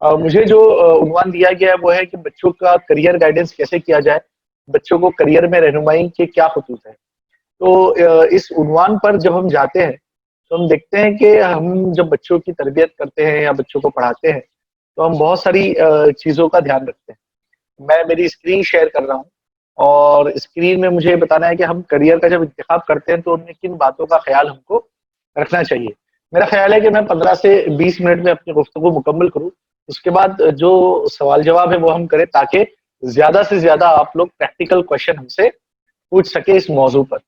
मुझे जो उन्वान दिया गया है वो है कि बच्चों का करियर गाइडेंस कैसे किया जाए, बच्चों को करियर में रहनुमाई के क्या खतूत है. तो इस उन्वान पर जब हम जाते हैं तो हम देखते हैं कि हम जब बच्चों की तरबियत करते हैं या बच्चों को पढ़ाते हैं तो हम बहुत सारी चीज़ों का ध्यान रखते हैं. मैं मेरी स्क्रीन शेयर कर रहा हूँ और स्क्रीन में मुझे बताना है कि हम करियर का जब इंतखाब करते हैं तो उनमें किन बातों का ख्याल हमको रखना चाहिए. मेरा ख्याल है कि मैं 15 से 20 मिनट में अपनी गुफ्तगू मुकम्मल करूँ. उसके बाद जो सवाल जवाब है वो हम करें ताकि ज्यादा से ज्यादा आप लोग प्रैक्टिकल क्वेश्चन हमसे पूछ सके इस मौजू पर.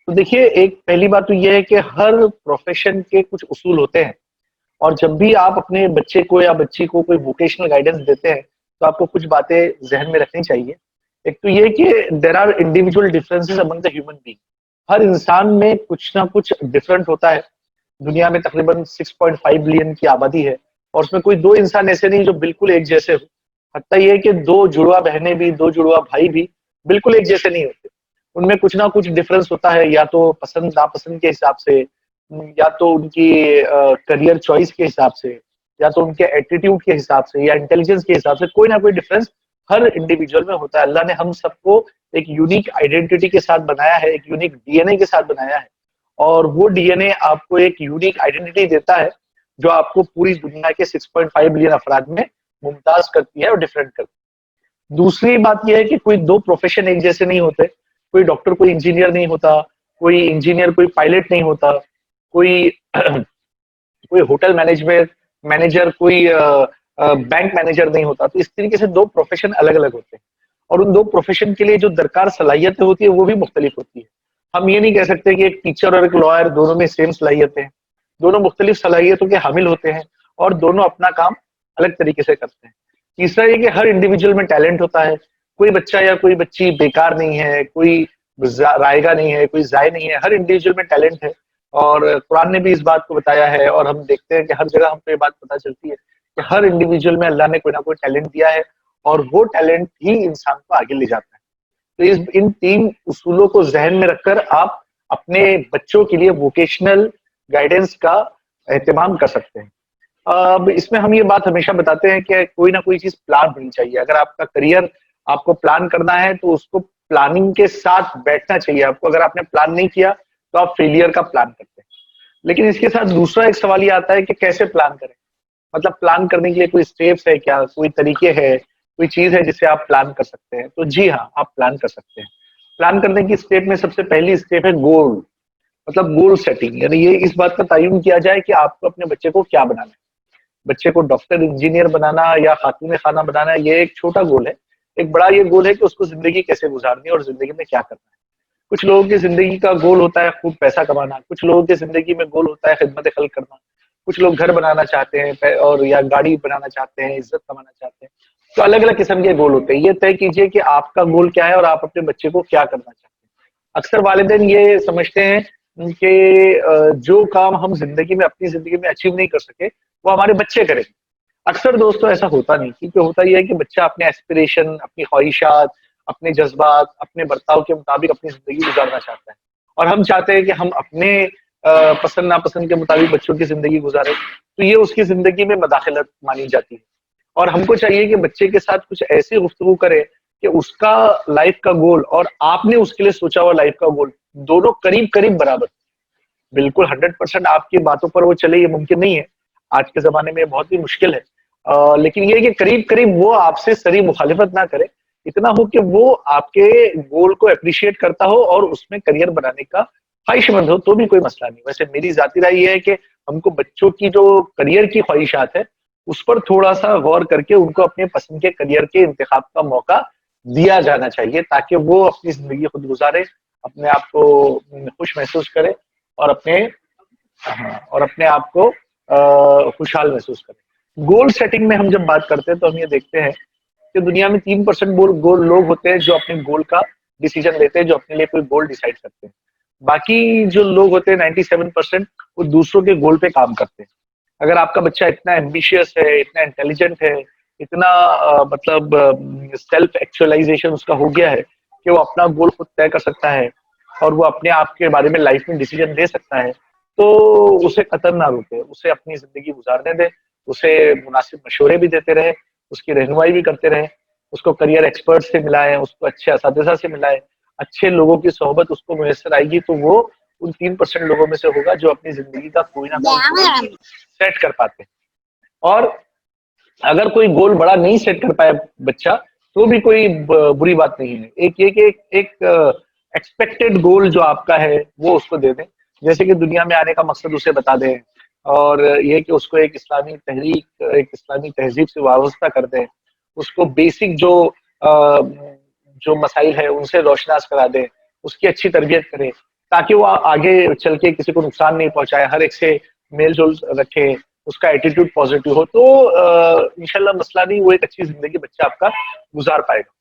तो देखिए, एक पहली बात तो ये है कि हर प्रोफेशन के कुछ उसूल होते हैं और जब भी आप अपने बच्चे को या बच्ची को कोई वोकेशनल गाइडेंस देते हैं तो आपको कुछ बातें जहन में रखनी चाहिए. एक तो ये कि there are individual differences among the human being. हर इंसान में कुछ ना कुछ डिफरेंट होता है. दुनिया में तकरीबन 6.5 बिलियन की आबादी है और उसमें कोई दो इंसान ऐसे नहीं जो बिल्कुल एक जैसे हो. हत्ता ये कि दो जुड़वा बहनें भी, दो जुड़वा भाई भी बिल्कुल एक जैसे नहीं होते. उनमें कुछ ना कुछ डिफरेंस होता है, या तो पसंद नापसंद के हिसाब से, या तो उनकी करियर चॉइस के हिसाब से, या तो उनके एटीट्यूड के हिसाब से, या इंटेलिजेंस के हिसाब से कोई ना कोई डिफरेंस हर इंडिविजुअल में होता है। अल्लाह ने हम सबको एक यूनिक आइडेंटिटी के साथ बनाया है, एक यूनिक डीएनए के साथ बनाया है, और वो डीएनए आपको एक यूनिक आइडेंटिटी देता है जो आपको पूरी दुनिया के 6.5 बिलियन अफराद में मुमताज करती है और डिफरेंट करती है। दूसरी बात यह है कि कोई दो प्रोफेशन एक जैसे नहीं होते। कोई डॉक्टर कोई इंजीनियर नहीं होता, कोई इंजीनियर कोई पायलट नहीं होता, कोई कोई होटल मैनेजर कोई बैंक मैनेजर नहीं होता। तो इस तरीके से दो प्रोफेशन अलग अलग होते हैं, और उन दो प्रोफेशन के लिए जो दरकार सलाहियतें होती है वो भी मुख्तलिफ होती है। हम ये नहीं कह सकते कि एक टीचर और एक लॉयर दोनों में सेम सलाहियतें हैं। दोनों मुख्तलिफ सलाहियतों के हामिल होते हैं और दोनों अपना काम अलग तरीके से करते हैं। तीसरा ये कि हर इंडिविजुअल में टैलेंट होता है। कोई बच्चा या कोई बच्ची बेकार नहीं है, कोई रायगा नहीं है, कोई जाय नहीं है। हर इंडिविजुअल में टैलेंट है, और कुरान ने भी इस बात को बताया है, और हम देखते हैं कि हर जगह हमको ये बात पता चलती है कि हर इंडिविजुअल में अल्लाह ने कोई ना कोई टैलेंट दिया है, और वो टैलेंट ही इंसान को आगे ले जाता है। तो इन 3 उसूलों को जहन में रखकर आप अपने बच्चों के लिए वोकेशनल गाइडेंस का एहतमाम कर सकते हैं। अब इसमें हम ये बात हमेशा बताते हैं कि कोई ना कोई चीज प्लान होनी चाहिए। अगर आपका करियर आपको प्लान करना है तो उसको प्लानिंग के साथ बैठना चाहिए आपको। अगर आपने प्लान नहीं किया तो आप फेलियर का प्लान करते हैं। लेकिन इसके साथ दूसरा एक सवाल ये आता है कि कैसे प्लान करें, मतलब प्लान करने के लिए कोई स्टेप्स है क्या, कोई तरीके है, कोई चीज है जिससे आप प्लान कर सकते हैं? तो जी हाँ, आप प्लान कर सकते हैं। प्लान करने की स्टेप में सबसे पहली स्टेप है गोल, मतलब गोल सेटिंग। यानी ये इस बात का तयन किया जाए कि आपको अपने बच्चे को क्या बनाना है। बच्चे को डॉक्टर इंजीनियर बनाना या खातून खाना बनाना, ये एक छोटा गोल है। एक बड़ा ये गोल है कि उसको जिंदगी कैसे गुजारनी है और जिंदगी में क्या करना है। कुछ लोगों की जिंदगी का गोल होता है खूब पैसा कमाना, कुछ लोगों की जिंदगी में गोल होता है खिदमत खल्क करना, कुछ लोग घर बनाना चाहते हैं और या गाड़ी बनाना चाहते हैं, इज्जत कमाना चाहते हैं। तो अलग अलग किस्म के गोल होते हैं। ये तय कीजिए कि आपका गोल क्या है और आप अपने बच्चे को क्या करना चाहते हैं। अक्सर वालिदैन ये समझते हैं कि जो काम हम जिंदगी में अपनी जिंदगी में अचीव नहीं कर सके वो हमारे बच्चे करें। अक्सर दोस्तों ऐसा होता नहीं, क्योंकि होता यह है कि बच्चा अपने एस्पिरेशन, अपनी ख्वाहिशात, अपने जज्बात, अपने बर्ताव के मुताबिक अपनी जिंदगी गुजारना चाहता है, और हम चाहते हैं कि हम अपने पसंद नापसंद के मुताबिक बच्चों की जिंदगी गुजारें। तो ये उसकी जिंदगी में मदाखलत मानी जाती है, और हमको चाहिए कि बच्चे के साथ कुछ ऐसी गुफ्तगू करें कि उसका लाइफ का गोल और आपने उसके लिए सोचा हुआ लाइफ का गोल दोनों करीब करीब बराबर। बिल्कुल 100% आपकी बातों पर वो चले, ये मुमकिन नहीं है। आज के जमाने में बहुत ही मुश्किल है। लेकिन ये कि करीब करीब वो आपसे सरी मुखालिफत ना करे, इतना हो कि वो आपके गोल को अप्रिशिएट करता हो और उसमें करियर बनाने का ख्वाहिशमंद हो, तो भी कोई मसला नहीं। वैसे मेरी जाती राय ये है कि हमको बच्चों की जो करियर की ख्वाहिशात है उस पर थोड़ा सा गौर करके उनको अपने पसंद के करियर के इंतखाब का मौका दिया जाना चाहिए, ताकि वो अपनी जिंदगी खुद गुजारे, अपने आप को खुश महसूस करे और अपने आप को खुशहाल महसूस करें। गोल सेटिंग में हम जब बात करते हैं तो हम ये देखते हैं कि दुनिया में 3% गोल लोग होते हैं जो अपने गोल का डिसीजन लेते हैं, जो अपने लिए कोई गोल डिसाइड करते हैं। बाकी जो लोग होते हैं 97% वो दूसरों के गोल पे काम करते हैं। अगर आपका बच्चा इतना एम्बिशियस है, इतना इंटेलिजेंट है, इतना मतलब सेल्फ एक्चुअलाइजेशन उसका हो गया है कि वो अपना गोल खुद तय कर सकता है और वो अपने आप के बारे में लाइफ में डिसीजन ले सकता है, तो उसे कतई ना रोके, उसे अपनी जिंदगी गुजारने दे, उसे मुनासिब मशवरे भी देते रहे, उसकी रहनुमाई भी करते रहे, उसको करियर एक्सपर्ट से मिलाएं, उसको अच्छे असातिज़ा से मिलाएं। अच्छे लोगों की सोहबत उसको मुयस्सर आएगी तो वो उन 3% लोगों में से होगा जो अपनी जिंदगी का कोई ना कोई सेट कर पाते हैं। और अगर कोई गोल बड़ा नहीं सेट कर पाया बच्चा तो भी कोई बुरी बात नहीं है। एक ये कि एक एक्सपेक्टेड गोल जो आपका है वो उसको दे दें, जैसे कि दुनिया में आने का मकसद उसे बता दें, और ये कि उसको एक इस्लामी तहरीक, एक इस्लामी तहजीब से वाबस्ता कर दें, उसको बेसिक जो मसाइल है उनसे रोशनास करा दें, उसकी अच्छी तरबियत करें ताकि वो आगे चल के किसी को नुकसान नहीं पहुंचाए, हर एक से मेल जोल रखे, उसका एटीट्यूड पॉजिटिव हो, तो इंशाल्लाह मसला नहीं, वो एक अच्छी जिंदगी बच्चा आपका गुजार पाएगा।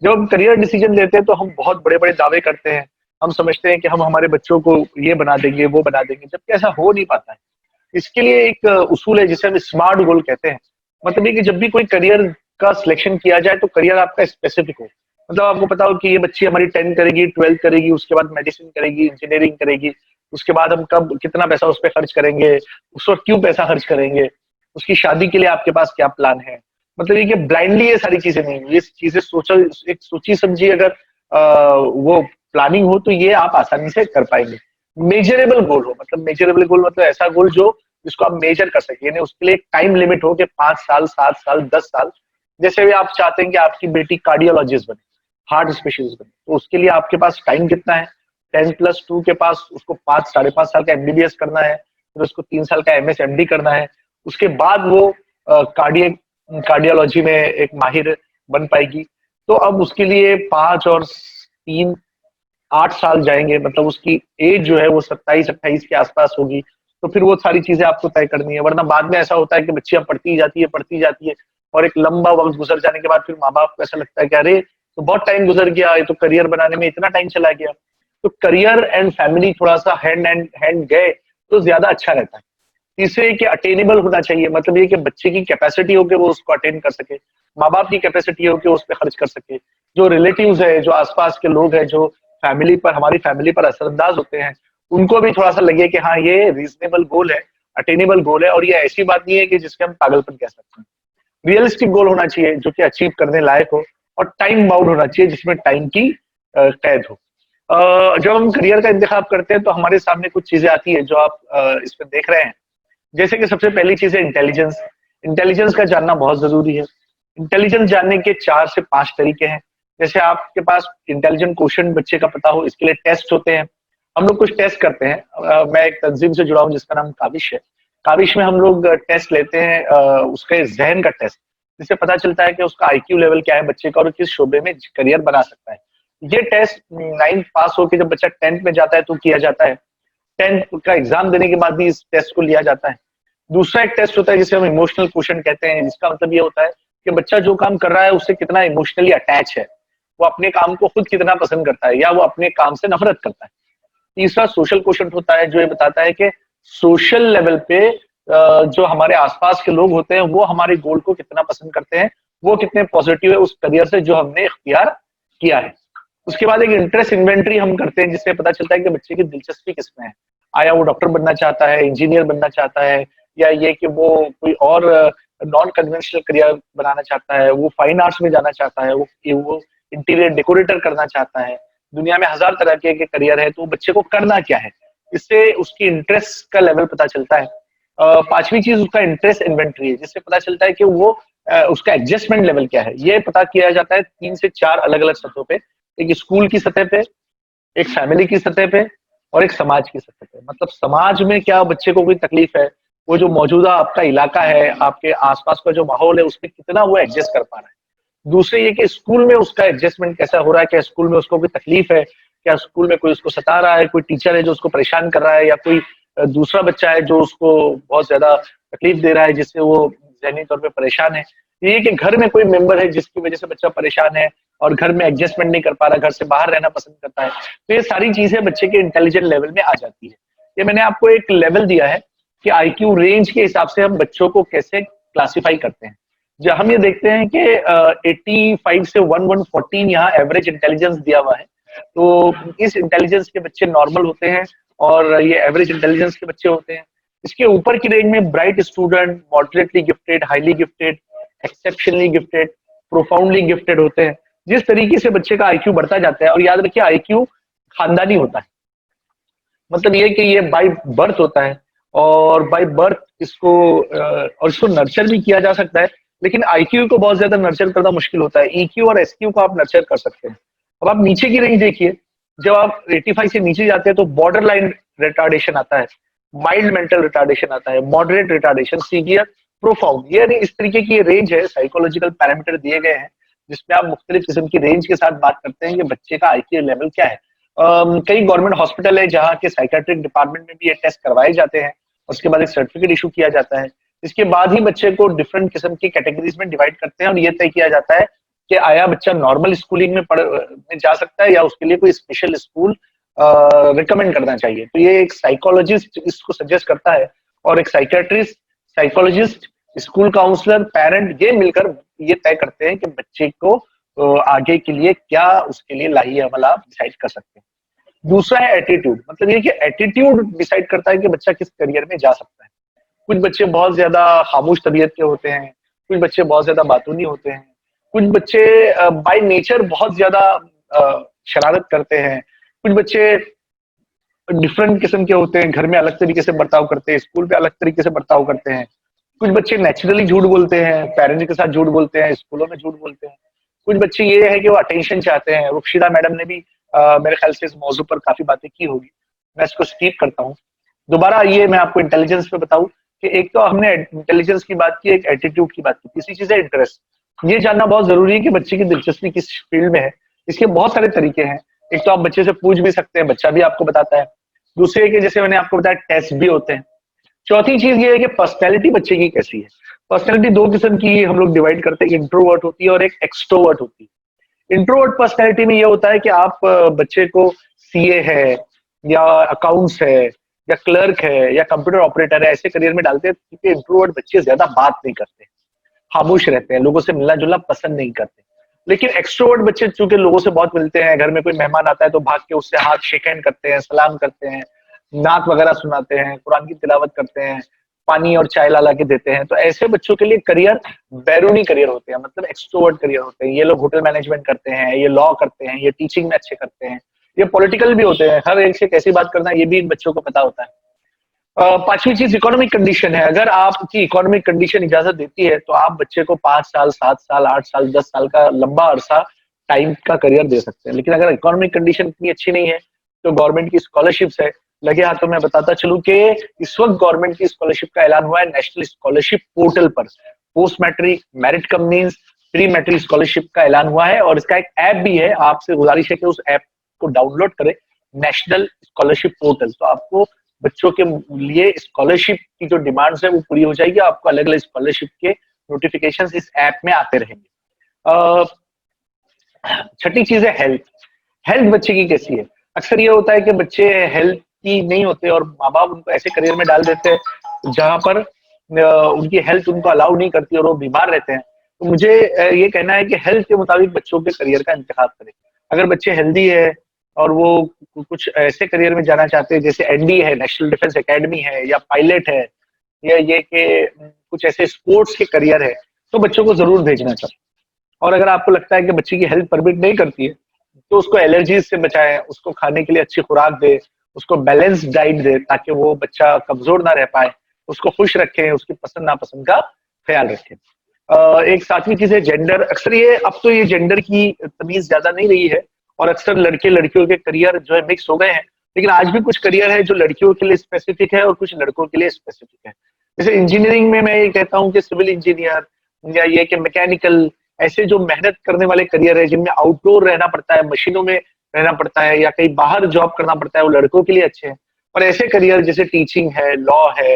जब हम करियर डिसीजन लेते हैं तो हम बहुत बड़े बड़े दावे करते हैं, हम समझते हैं कि हम हमारे बच्चों को ये बना देंगे वो बना देंगे, जबकि ऐसा हो नहीं पाता है। इसके लिए एक उसूल है जिसे हम स्मार्ट गोल कहते हैं। मतलब ये कि जब भी कोई करियर का सिलेक्शन किया जाए तो करियर आपका स्पेसिफिक हो, मतलब आपको पता हो कि ये बच्ची हमारी 10th करेगी, 12th करेगी, उसके बाद मेडिसिन करेगी, इंजीनियरिंग करेगी, उसके बाद हम कब कितना पैसा उस पर खर्च करेंगे, उस वक्त क्यों पैसा खर्च करेंगे, उसकी शादी के लिए आपके पास क्या प्लान है, मतलब ये कि ब्लाइंडली ये सारी चीजें नहीं, ये चीजें एक सोची समझी अगर वो प्लानिंग हो तो ये आप आसानी से कर पाएंगे। मेजरेबल गोल हो, मतलब मेजरेबल गोल मतलब ऐसा गोल जो जिसको आप मेजर कर सके, यानी उसके लिए एक टाइम लिमिट हो कि 5 साल, 7 साल, 10 साल। जैसे भी आप चाहते हैं कि आपकी बेटी कार्डियोलॉजिस्ट बने, हार्ट स्पेशलिस्ट बने, तो उसके लिए आपके पास टाइम कितना है? 10+2 के पास उसको 5-5.5 साल का MBBS करना है, फिर उसको 3 साल का MSMD करना है, उसके बाद वो कार्डियोलॉजी में एक माहिर बन पाएगी। तो अब उसके लिए 5 और 3 8 साल जाएंगे, मतलब उसकी एज जो है वो 27-28 के आसपास होगी। तो फिर वो सारी चीजें आपको तय करनी है, वरना बाद में ऐसा होता है कि बच्चियां पढ़ती जाती है और एक लंबा वक्त गुजर जाने के बाद फिर माँ बाप को ऐसा लगता है कि अरे तो बहुत टाइम गुजर गया, ये तो करियर बनाने में इतना टाइम चला गया। तो करियर एंड फैमिली थोड़ा सा हैंड एंड हैंड गए तो ज्यादा अच्छा रहता है। तीसरे कि अटेनेबल होना चाहिए, मतलब ये कि बच्चे की कैपेसिटी हो कि वो उसको अटेन कर सके, माँ बाप की कैपेसिटी हो कि उस पर खर्च कर सके, जो रिलेटिव्स है, जो आसपास के लोग हैं, जो हमारी फैमिली पर असरअंदाज होते हैं, उनको भी थोड़ा सा लगे कि हाँ ये रीजनेबल गोल है, अटेनेबल गोल है, और ये ऐसी बात नहीं है कि जिसके हम पागलपन कह सकते हैं। रियलिस्टिक गोल होना चाहिए जो कि अचीव करने लायक हो, और टाइम बाउंड होना चाहिए जिसमें टाइम की कैद हो। जब हम करियर का इंतखाब करते हैं तो हमारे सामने कुछ चीजें आती है जो आप इसमें देख रहे हैं। जैसे कि सबसे पहली चीज है इंटेलिजेंस। इंटेलिजेंस का जानना बहुत जरूरी है। इंटेलिजेंस जानने के 4 से 5 तरीके हैं। जैसे आपके पास इंटेलिजेंट क्वेश्चन बच्चे का पता हो, इसके लिए टेस्ट होते हैं। हम लोग कुछ टेस्ट करते हैं। मैं एक तंजीम से जुड़ा हूँ जिसका नाम काबिश है। काबिश में हम लोग टेस्ट लेते हैं, उसके जहन का टेस्ट, जिससे पता चलता है कि उसका IQ लेवल क्या है बच्चे का और किस शोबे में करियर बना सकता है। ये टेस्ट 9th पास होकर जब बच्चा 10th में जाता है तो किया जाता है। 10th का एग्जाम देने के बाद भी इस टेस्ट को लिया जाता है। दूसरा एक टेस्ट होता है जिसे हम इमोशनल क्वेश्चन कहते हैं, जिसका मतलब ये होता है कि बच्चा जो काम कर रहा है उससे कितना इमोशनली अटैच है, वो अपने काम को खुद कितना पसंद करता है या वो अपने काम से नफरत करता है। तीसरा सोशल क्वेश्चन होता है जो ये बताता है कि सोशल लेवल पे जो हमारे आसपास के लोग होते हैं वो हमारे गोल को कितना पसंद करते हैं, वो कितने पॉजिटिव है उस करियर से जो हमने इख्तियार किया है। उसके बाद एक इंटरेस्ट इन्वेंट्री हम करते हैं जिससे पता चलता है कि बच्चे की दिलचस्पी किसमें है। आया वो डॉक्टर बनना चाहता है, इंजीनियर बनना चाहता है, या ये कि वो कोई और नॉन कन्वेंशनल करियर बनाना चाहता है, वो फाइन आर्ट्स में जाना चाहता है, वो इंटीरियर डेकोरेटर करना चाहता है। दुनिया में 1000 तरह के करियर है, तो बच्चे को करना क्या है, इससे उसकी इंटरेस्ट का लेवल पता चलता है। पांचवी चीज उसका इंटरेस्ट इन्वेंट्री है, जिससे पता चलता है कि वो उसका एडजस्टमेंट लेवल क्या है। ये पता किया जाता है 3 से 4 अलग अलग सतहों पे, एक स्कूल की सतह पे, एक फैमिली की सतह पे, और एक समाज की सतह पे। मतलब समाज में क्या बच्चे को कोई तकलीफ है, वो जो मौजूदा आपका इलाका है, आपके आसपास का जो माहौल है, उसमें कितना वो एडजस्ट कर पा रहा है। दूसरे ये कि स्कूल में उसका एडजस्टमेंट कैसा हो रहा है, क्या स्कूल में उसको कोई तकलीफ है, क्या स्कूल में कोई उसको सता रहा है, कोई टीचर है जो उसको परेशान कर रहा है, या कोई दूसरा बच्चा है जो उसको बहुत ज्यादा तकलीफ दे रहा है जिससे वो जहनी तौर पे परेशान है। ये कि घर में कोई मेंबर है जिसकी वजह से बच्चा परेशान है और घर में एडजस्टमेंट नहीं कर पा रहा, घर से बाहर रहना पसंद करता है। तो ये सारी चीजें बच्चे के इंटेलिजेंट लेवल में आ जाती है। ये मैंने आपको एक लेवल दिया है कि IQ रेंज के हिसाब से हम बच्चों को कैसे क्लासिफाई करते हैं। जब हम ये देखते हैं कि 85 से 114 यहाँ एवरेज इंटेलिजेंस दिया हुआ है, तो इस इंटेलिजेंस के बच्चे नॉर्मल होते हैं और ये एवरेज इंटेलिजेंस के बच्चे होते हैं। इसके ऊपर की रेंज में bright student, moderately gifted, highly gifted, exceptionally gifted, profoundly gifted होते हैं। जिस तरीके से बच्चे का IQ बढ़ता जाता है, और याद रखिए IQ खानदानी होता है, मतलब ये कि ये बाय बर्थ होता है, और बाय बर्थ इसको और इसको नर्चर भी किया जा सकता है, लेकिन IQ को बहुत ज्यादा नर्चर करना मुश्किल होता है। EQ और SQ को आप नर्चर कर सकते हैं। अब आप नीचे की रेंज देखिए, जब आप 85 से नीचे जाते हैं तो बॉर्डर लाइन रिटार्डेशन आता है, माइल्ड मेंटल रिटार्डेशन आता है, मॉडरेट रिटार्डेशन, सीवियर, प्रोफाउंड। ये इस तरीके की रेंज है, साइकोलॉजिकल पैरामीटर दिए गए हैं जिसमें आप मुख्तलिफ किस्म की रेंज के साथ बात करते हैं कि बच्चे का IQ लेवल क्या है। कई गवर्नमेंट हॉस्पिटल है जहाँ के साइकेट्रिक डिपार्टमेंट में भी ये टेस्ट करवाए जाते हैं, उसके बाद एक सर्टिफिकेट इशू किया जाता है। इसके बाद ही बच्चे को डिफरेंट किस्म की कैटेगरीज में डिवाइड करते हैं और ये तय किया जाता है कि आया बच्चा नॉर्मल स्कूलिंग में जा सकता है या उसके लिए कोई स्पेशल स्कूल रिकमेंड करना चाहिए। तो ये एक साइकोलॉजिस्ट इसको सजेस्ट करता है, और एक psychiatrist, psychologist, school counsellor, parent, ये मिलकर ये तय करते हैं कि बच्चे को आगे के लिए क्या उसके लिए लाही अमल आप डिसाइड कर सकते हैं। दूसरा है एटीट्यूड, मतलब ये कि एटीट्यूड डिसाइड करता है कि बच्चा किस करियर में जा सकता है। कुछ बच्चे बहुत ज्यादा खामोश तबीयत के होते हैं, कुछ बच्चे बहुत ज्यादा बातूनी होते हैं, कुछ बच्चे बाय नेचर बहुत ज्यादा शरारत करते हैं, कुछ बच्चे डिफरेंट किस्म के होते हैं, घर में अलग तरीके से बर्ताव करते हैं, स्कूल पे अलग तरीके से बर्ताव करते हैं, कुछ बच्चे नेचुरली झूठ बोलते हैं, पेरेंट्स के साथ झूठ बोलते हैं, स्कूलों में झूठ बोलते हैं, कुछ बच्चे ये है कि वो अटेंशन चाहते हैं। रुक्षिदा मैडम ने भी मेरे ख्याल से इस मौजू पर काफी बातें की होगी, मैं इसको स्कीप करता हूँ। दोबारा ये मैं आपको इंटेलिजेंस पे बताऊं कि एक तो हमने इंटेलिजेंस की बात की, एक एटीट्यूड की बात की, तीसरी चीज है इंटरेस्ट। ये जानना बहुत जरूरी है कि बच्चे की दिलचस्पी किस फील्ड में है। इसके बहुत सारे तरीके हैं। एक तो आप बच्चे से पूछ भी सकते हैं, बच्चा भी आपको बताता है। दूसरे के जैसे मैंने आपको बताया टेस्ट भी होते हैं। चौथी चीज ये है कि पर्सनैलिटी बच्चे की कैसी है। पर्सनैलिटी दो किस्म की हम लोग डिवाइड करते हैं, इंट्रोवर्ट होती है और एक एक्सट्रोवर्ट होती है। इंट्रोवर्ट पर्सनैलिटी में ये होता है कि आप बच्चे को सीए है या अकाउंट्स है या क्लर्क है या कंप्यूटर ऑपरेटर है ऐसे करियर में डालते हैं, क्योंकि इंट्रोवर्ट बच्चे ज्यादा बात नहीं करते, खामोश रहते हैं, लोगों से मिलना जुलना पसंद नहीं करते। लेकिन एक्सट्रोवर्ट बच्चे चूंकि लोगों से बहुत मिलते हैं, घर में कोई मेहमान आता है तो भाग के उससे हाथ शेक हैंड करते हैं, सलाम करते हैं, नात वगैरह सुनाते हैं, कुरान की तिलावत करते हैं, पानी और चाय ला के देते हैं, तो ऐसे बच्चों के लिए करियर बैरूनी करियर होते हैं, मतलब एक्सट्रोवर्ट करियर होते हैं। ये लोग होटल मैनेजमेंट करते हैं, ये लॉ करते हैं, ये टीचिंग में अच्छे करते हैं, ये पॉलिटिकल भी होते हैं, हर एक से कैसी बात करना ये भी इन बच्चों को पता होता है। पांचवी चीज इकोनॉमिक कंडीशन है। अगर आपकी इकोनॉमिक कंडीशन इजाजत देती है तो आप बच्चे को 5 साल, 7 साल, 8 साल, 10 साल का लंबा अरसा टाइम का करियर दे सकते हैं। लेकिन अगर इकोनॉमिक कंडीशन इतनी अच्छी नहीं है तो गवर्नमेंट की स्कॉलरशिप्स है। लगे हाथों में बताता चलूं कि इस वक्त गवर्नमेंट की स्कॉलरशिप का ऐलान हुआ है नेशनल स्कॉलरशिप पोर्टल पर। पोस्ट मैट्रिक, मेरिट कम मींस, प्री मैट्रिक स्कॉलरशिप का ऐलान हुआ है और इसका एक ऐप भी है। आपसे गुजारिश है कि उस ऐप को डाउनलोड करें, नेशनल स्कॉलरशिप पोर्टल। तो आपको बच्चों के लिए स्कॉलरशिप की जो डिमांड्स है वो पूरी हो जाएगी। आपको अलग अलग स्कॉलरशिप के नोटिफिकेशंस इस ऐप में आते रहेंगे। छठी चीज है हेल्थ। हेल्थ बच्चे की कैसी है। अक्सर ये होता है कि बच्चे हेल्थ की नहीं होते और माँ बाप उनको ऐसे करियर में डाल देते हैं जहां पर उनकी हेल्थ उनको अलाउ नहीं करती और वो बीमार रहते हैं। तो मुझे ये कहना है कि हेल्थ के मुताबिक बच्चों के करियर का इंतखाब करें। अगर बच्चे हेल्दी है और वो कुछ ऐसे करियर में जाना चाहते हैं जैसे एनडी है, नेशनल डिफेंस एकेडमी है, या पायलट है, या ये कि कुछ ऐसे स्पोर्ट्स के करियर है, तो बच्चों को जरूर भेजना चाहिए। और अगर आपको लगता है कि बच्चे की हेल्थ परमिट नहीं करती है तो उसको एलर्जीज से बचाएं, उसको खाने के लिए अच्छी खुराक दे, उसको बैलेंस डाइट दे ताकि वो बच्चा कमजोर ना रह पाए, उसको खुश रखें, उसकी पसंद नापसंद का ख्याल रखें। एक सातवीं चीज है जेंडर। अक्सर ये अब तो ये जेंडर की तमीज ज्यादा नहीं रही है और अक्सर लड़के लड़कियों के करियर जो है मिक्स हो गए हैं, लेकिन आज भी कुछ करियर है जो लड़कियों के लिए स्पेसिफिक है और कुछ लड़कों के लिए स्पेसिफिक है। जैसे इंजीनियरिंग में मैं ये कहता हूँ कि सिविल इंजीनियर या ये कि मैकेनिकल, ऐसे जो मेहनत करने वाले करियर है जिनमें आउटडोर रहना पड़ता है, मशीनों में रहना पड़ता है या कहीं बाहर जॉब करना पड़ता है, वो लड़कों के लिए अच्छे हैं। और ऐसे करियर जैसे टीचिंग है, लॉ है,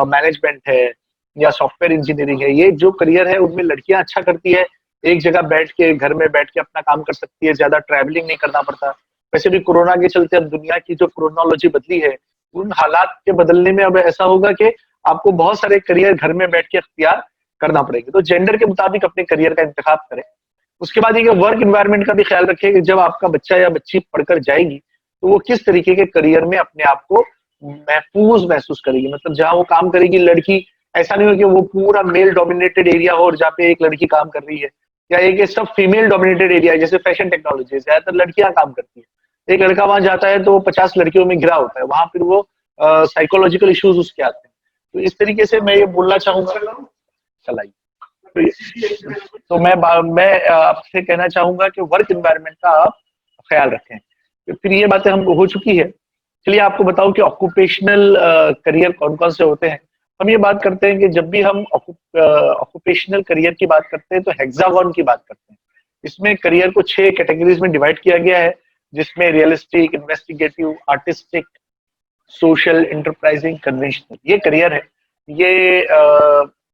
मैनेजमेंट है या सॉफ्टवेयर इंजीनियरिंग है, ये जो करियर है उनमें लड़कियां अच्छा करती है, एक जगह बैठ के घर में बैठ के अपना काम कर सकती है, ज्यादा ट्रैवलिंग नहीं करना पड़ता। वैसे भी कोरोना के चलते अब दुनिया की जो क्रोनोलॉजी बदली है, उन हालात के बदलने में अब ऐसा होगा कि आपको बहुत सारे करियर घर में बैठ के अख्तियार करना पड़ेगा। तो जेंडर के मुताबिक अपने करियर का इंतखाब करें। उसके बाद ये वर्क एनवायरनमेंट का भी ख्याल रखें कि जब आपका बच्चा या बच्ची पढ़कर जाएगी तो वो किस तरीके के करियर में अपने आप को महफूज महसूस करेगी। मतलब जहां वो काम करेगी लड़की, ऐसा नहीं हो कि वो पूरा मेल डोमिनेटेड एरिया हो और जहाँ पे एक लड़की काम कर रही है, या एक सब फीमेल डोमिनेटेड एरिया है जैसे फैशन टेक्नोलॉजी, ज्यादातर लड़कियां काम करती है। एक लड़का वहां जाता है तो वो 50 लड़कियों में घिरा होता है, वहां फिर वो साइकोलॉजिकल इश्यूज उसके आते हैं। तो इस तरीके से मैं ये बोलना चाहूंगा, चलाइए। तो मैं आपसे कहना चाहूंगा कि वर्क एनवायरनमेंट का आप ख्याल रखें। तो फिर ये बातें हम हो चुकी है, चलिए आपको बताऊं कि ऑक्यूपेशनल करियर कौन कौन से होते हैं। हम ये बात करते हैं कि जब भी हम ऑक्यूपेशनल करियर की बात करते हैं तो हेक्सागन की बात करते हैं। इसमें करियर को 6 कैटेगरीज में डिवाइड किया गया है, जिसमें realistic, investigative, artistic, social, enterprising, conventional, ये करियर है। ये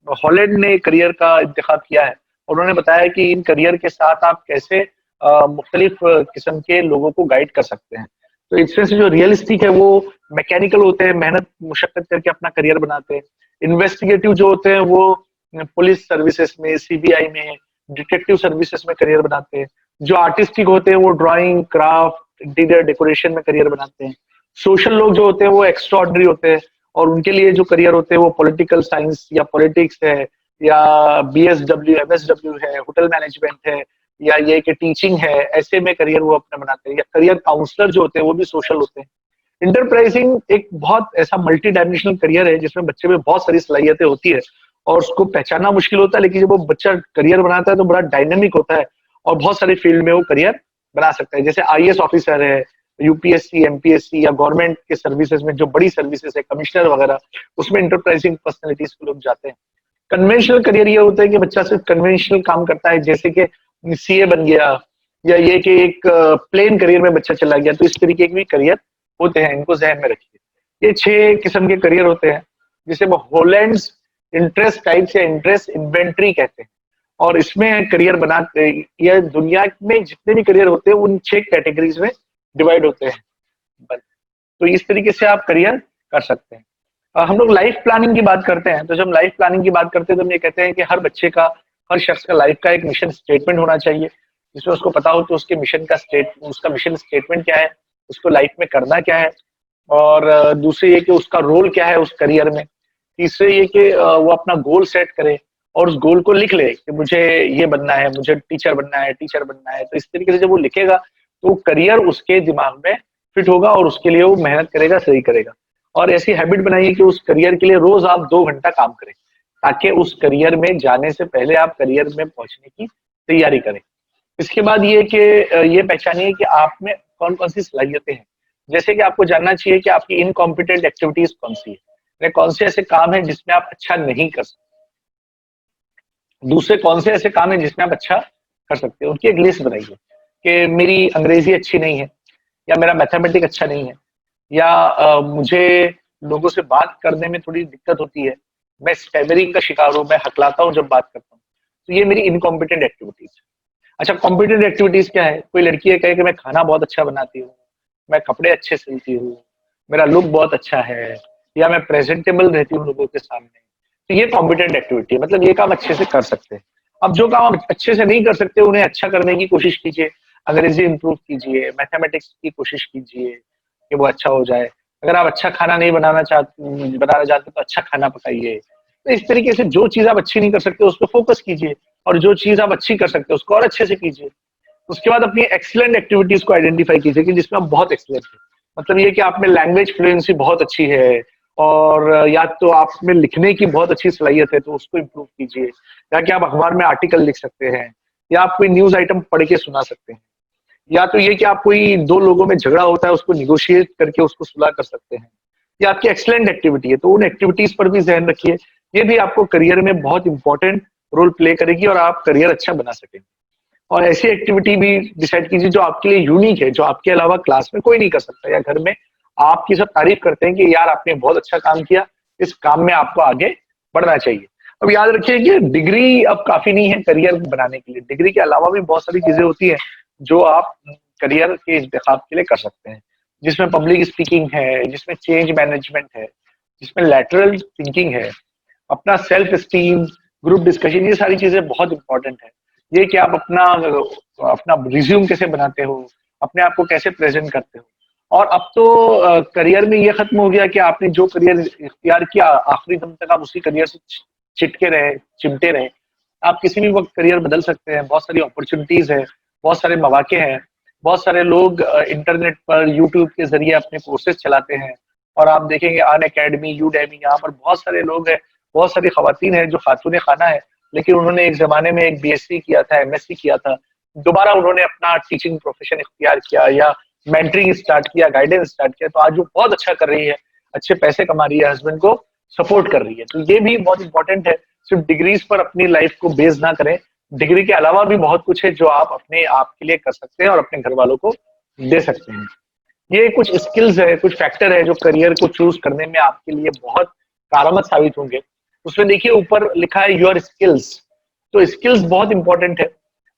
हॉलैंड ने करियर का इंतखाब किया है। उन्होंने बताया कि इन करियर के साथ आप कैसे मुख्तलिफ किस्म के लोगों को गाइड कर सकते हैं। तो इसमें से जो रियलिस्टिक है वो मैकेनिकल होते हैं, मेहनत मुशक्कत करके अपना करियर बनाते हैं। इन्वेस्टिगेटिव जो होते हैं वो पुलिस सर्विसेज में, सीबीआई में, डिटेक्टिव सर्विसेज में करियर बनाते हैं। जो आर्टिस्टिक होते हैं वो ड्राइंग, क्राफ्ट, इंटीरियर डेकोरेशन में करियर बनाते हैं। सोशल लोग जो होते हैं वो एक्स्ट्राऑर्डिनरी होते हैं और उनके लिए जो करियर होते हैं वो पॉलिटिकल साइंस या पॉलिटिक्स है या BSW MSW है, होटल मैनेजमेंट है, या ये कि टीचिंग है, ऐसे में करियर वो अपना बनाते हैं। या करियर काउंसलर जो होते हैं वो भी सोशल होते हैं। इंटरप्राइजिंग एक बहुत ऐसा मल्टी डायमेंशनल करियर है जिसमें बच्चे में बहुत सारी सलाहियतें होती है और उसको पहचानना मुश्किल होता है, लेकिन जब वो बच्चा करियर बनाता है तो बड़ा डायनेमिक होता है और बहुत सारे फील्ड में वो करियर बना सकता है। जैसे IAS ऑफिसर है, UPSC MPSC या गवर्नमेंट के सर्विसेज में जो बड़ी सर्विसेज है, कमिश्नर वगैरह, उसमें इंटरप्राइजिंग पर्सनैलिटीज के लोग जाते हैं। कन्वेंशनल करियर ये होता है कि बच्चा सिर्फ कन्वेंशनल काम करता है, जैसे कि CA बन गया, या ये कि एक प्लेन करियर में बच्चा चला गया। तो इस तरीके के भी करियर होते हैं, इनको जहन में रखिए। ये 6 किस्म के करियर होते हैं जिसे वो होलैंड्स इंटरेस्ट टाइप्स या इंटरेस्ट इन्वेंट्री कहते हैं। और इसमें करियर बनाते, या दुनिया में जितने भी करियर होते हैं उन 6 कैटेगरीज में डिवाइड होते हैं। तो इस तरीके से आप करियर कर सकते हैं। हम लोग लाइफ प्लानिंग की बात करते हैं, तो जब लाइफ प्लानिंग की बात करते हैं तो हम ये कहते हैं कि हर बच्चे का, हर शख्स का लाइफ का एक मिशन स्टेटमेंट होना चाहिए, जिसमें उसको पता हो कि उसके मिशन का उसका मिशन स्टेटमेंट क्या है, उसको लाइफ में करना क्या है, और दूसरे ये कि उसका रोल क्या है उस करियर में। तीसरे ये कि वो अपना गोल सेट करे और उस गोल को लिख ले कि मुझे ये बनना है, मुझे टीचर बनना है, टीचर बनना है। तो इस तरीके से जब वो लिखेगा तो करियर उसके दिमाग में फिट होगा और उसके लिए वो मेहनत करेगा, सही करेगा। और ऐसी हैबिट बनाइए कि उस करियर के लिए रोज आप 2 घंटा काम करें, ताकि उस करियर में जाने से पहले आप करियर में पहुंचने की तैयारी करें। इसके बाद ये कि ये पहचानिए कि आप में कौन कौन सी सलाहियतें हैं। जैसे कि आपको जानना चाहिए कि आपकी इनकॉम्पिटेंट एक्टिविटीज कौन सी है, कौन से ऐसे काम है जिसमें आप अच्छा नहीं कर सकते, दूसरे कौन से ऐसे काम है जिसमें आप अच्छा कर सकते हो। उनकी एक लिस्ट बनाइए कि मेरी अंग्रेजी अच्छी नहीं है, या मेरा मैथमेटिक्स अच्छा नहीं है, या मुझे लोगों से बात करने में थोड़ी दिक्कत होती है, मैं स्टैमरिंग का शिकार हूँ, मैं हकलाता हूँ जब बात करता हूँ। तो ये मेरी इनकॉम्पिटेंट एक्टिविटीज है। अच्छा, कॉम्पिटेंट एक्टिविटीज क्या है? कोई लड़की है कहे कि मैं खाना बहुत अच्छा बनाती हूँ, मैं कपड़े अच्छे सिलती हूँ, मेरा लुक बहुत अच्छा है, या मैं प्रेजेंटेबल रहती हूँ लोगों के सामने। तो ये कॉम्पिटेंट एक्टिविटी है, मतलब ये काम अच्छे से कर सकते हैं। अब जो काम आप अच्छे से नहीं कर सकते उन्हें अच्छा करने की कोशिश कीजिए, अंग्रेजी इंप्रूव कीजिए, मैथमेटिक्स की कोशिश कीजिए कि वो अच्छा हो जाए। अगर आप अच्छा खाना नहीं बनाना चाहते तो अच्छा खाना पकाइए। तो इस तरीके से जो चीज आप अच्छी नहीं कर सकते उस पर फोकस कीजिए, और जो चीज आप अच्छी कर सकते हो उसको और अच्छे से कीजिए। उसके बाद अपनी एक्सीलेंट एक्टिविटीज को आइडेंटिफाई कीजिए कि जिसमें आप बहुत एक्सीलेंट है। मतलब ये कि आप में लैंग्वेज फ्लुएंसी बहुत अच्छी है, और या तो आप में लिखने की बहुत अच्छी सलाहियत है तो उसको इम्प्रूव कीजिए, या कि आप अखबार में आर्टिकल लिख सकते हैं, या आप कोई न्यूज आइटम पढ़ के सुना सकते हैं, या तो ये कि आप कोई 2 लोगों में झगड़ा होता है उसको निगोशिएट करके उसको सुलह कर सकते हैं। ये आपकी एक्सीलेंट एक्टिविटी है, तो उन एक्टिविटीज पर भी ध्यान रखिए। ये भी आपको करियर में बहुत इंपॉर्टेंट रोल प्ले करेगी और आप करियर अच्छा बना सकेंगे। और ऐसी एक्टिविटी भी डिसाइड कीजिए जो आपके लिए यूनिक है, जो आपके अलावा क्लास में कोई नहीं कर सकता, या घर में आपकी सब तारीफ करते हैं कि यार आपने बहुत अच्छा काम किया, इस काम में आपको आगे बढ़ना चाहिए। अब याद रखिए कि डिग्री अब काफी नहीं है करियर बनाने के लिए, डिग्री के अलावा भी बहुत सारी चीजें होती हैं जो आप करियर के इंतखाब के लिए कर सकते हैं, जिसमें पब्लिक स्पीकिंग है, जिसमें चेंज मैनेजमेंट है, जिसमें लैटरल थिंकिंग है, अपना सेल्फ स्टीम, ग्रुप डिस्कशन, ये सारी चीजें बहुत इंपॉर्टेंट है। ये कि आप अपना रिज्यूम कैसे बनाते हो, अपने आप को कैसे प्रेजेंट करते हो। और अब तो करियर में ये खत्म हो गया कि आपने जो करियर इख्तियार किया आखिरी दम तक आप उसी करियर से चिमटे रहे। आप किसी भी वक्त करियर बदल सकते हैं, बहुत सारी अपॉर्चुनिटीज है, बहुत सारे मौके हैं, बहुत सारे लोग इंटरनेट पर यूट्यूब के जरिए अपने कोर्सेज चलाते हैं। और आप देखेंगे अन अकेडमी, यूडेमी, यहाँ पर बहुत सारे लोग हैं, बहुत सारी खवातीन है जो खातून खाना है, लेकिन उन्होंने एक जमाने में एक BSc किया था, MSc किया था, दोबारा उन्होंने अपना टीचिंग प्रोफेशन इख्तियार किया या मेंटरिंग स्टार्ट किया, गाइडेंस स्टार्ट किया, तो आज वो बहुत अच्छा कर रही है, अच्छे पैसे कमा रही है, हस्बैंड को सपोर्ट कर रही है। तो ये भी बहुत इंपॉर्टेंट है, सिर्फ डिग्रीज पर अपनी लाइफ को बेस ना करें। डिग्री के अलावा भी बहुत कुछ है जो आप अपने आप के लिए कर सकते हैं और अपने घर वालों को दे सकते हैं। ये कुछ स्किल्स है, कुछ फैक्टर है जो करियर को चूज करने में आपके लिए बहुत कारगर साबित होंगे। उसमें देखिए ऊपर लिखा है योर स्किल्स, तो स्किल्स बहुत इंपॉर्टेंट है।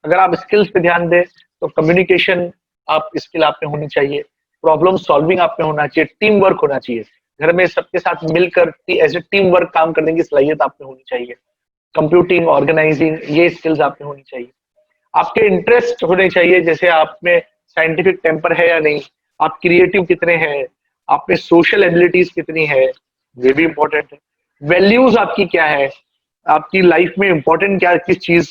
अगर आप स्किल्स पे ध्यान दें तो कम्युनिकेशन आप स्किल आप में होनी चाहिए, प्रॉब्लम सॉल्विंग आप में होना चाहिए, टीम वर्क होना चाहिए, घर में सबके साथ मिलकर एज ए टीम वर्क काम करने की सलाहियत आप में होनी चाहिए, कंप्यूटिंग, ऑर्गेनाइजिंग, ये स्किल्स आप में होनी चाहिए। आपके इंटरेस्ट होने चाहिए, जैसे आप में साइंटिफिक टेम्पर है या नहीं, आप क्रिएटिव कितने हैं, आप में सोशल एबिलिटीज कितनी है, ये भी इंपॉर्टेंट है। वैल्यूज आपकी क्या है, आपकी लाइफ में इम्पोर्टेंट क्या किस चीज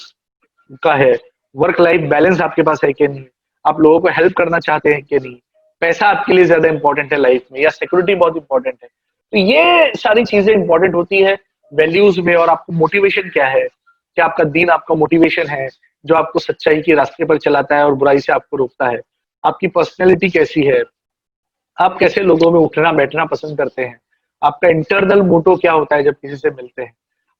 का है, वर्क लाइफ बैलेंस आपके पास है कि नहीं, आप लोगों को हेल्प करना चाहते हैं कि नहीं, पैसा आपके लिए ज्यादा इंपॉर्टेंट है लाइफ में या सिक्योरिटी बहुत इंपॉर्टेंट है। तो ये सारी चीजें इंपॉर्टेंट होती है वैल्यूज में। और आपको मोटिवेशन क्या है, क्या आपका दीन आपका मोटिवेशन है जो आपको सच्चाई के रास्ते पर चलाता है और बुराई से आपको रोकता है, आपकी पर्सनैलिटी कैसी है, आप कैसे लोगों में उठना बैठना पसंद करते हैं, आपका इंटरनल मोटो क्या होता है जब किसी से मिलते हैं,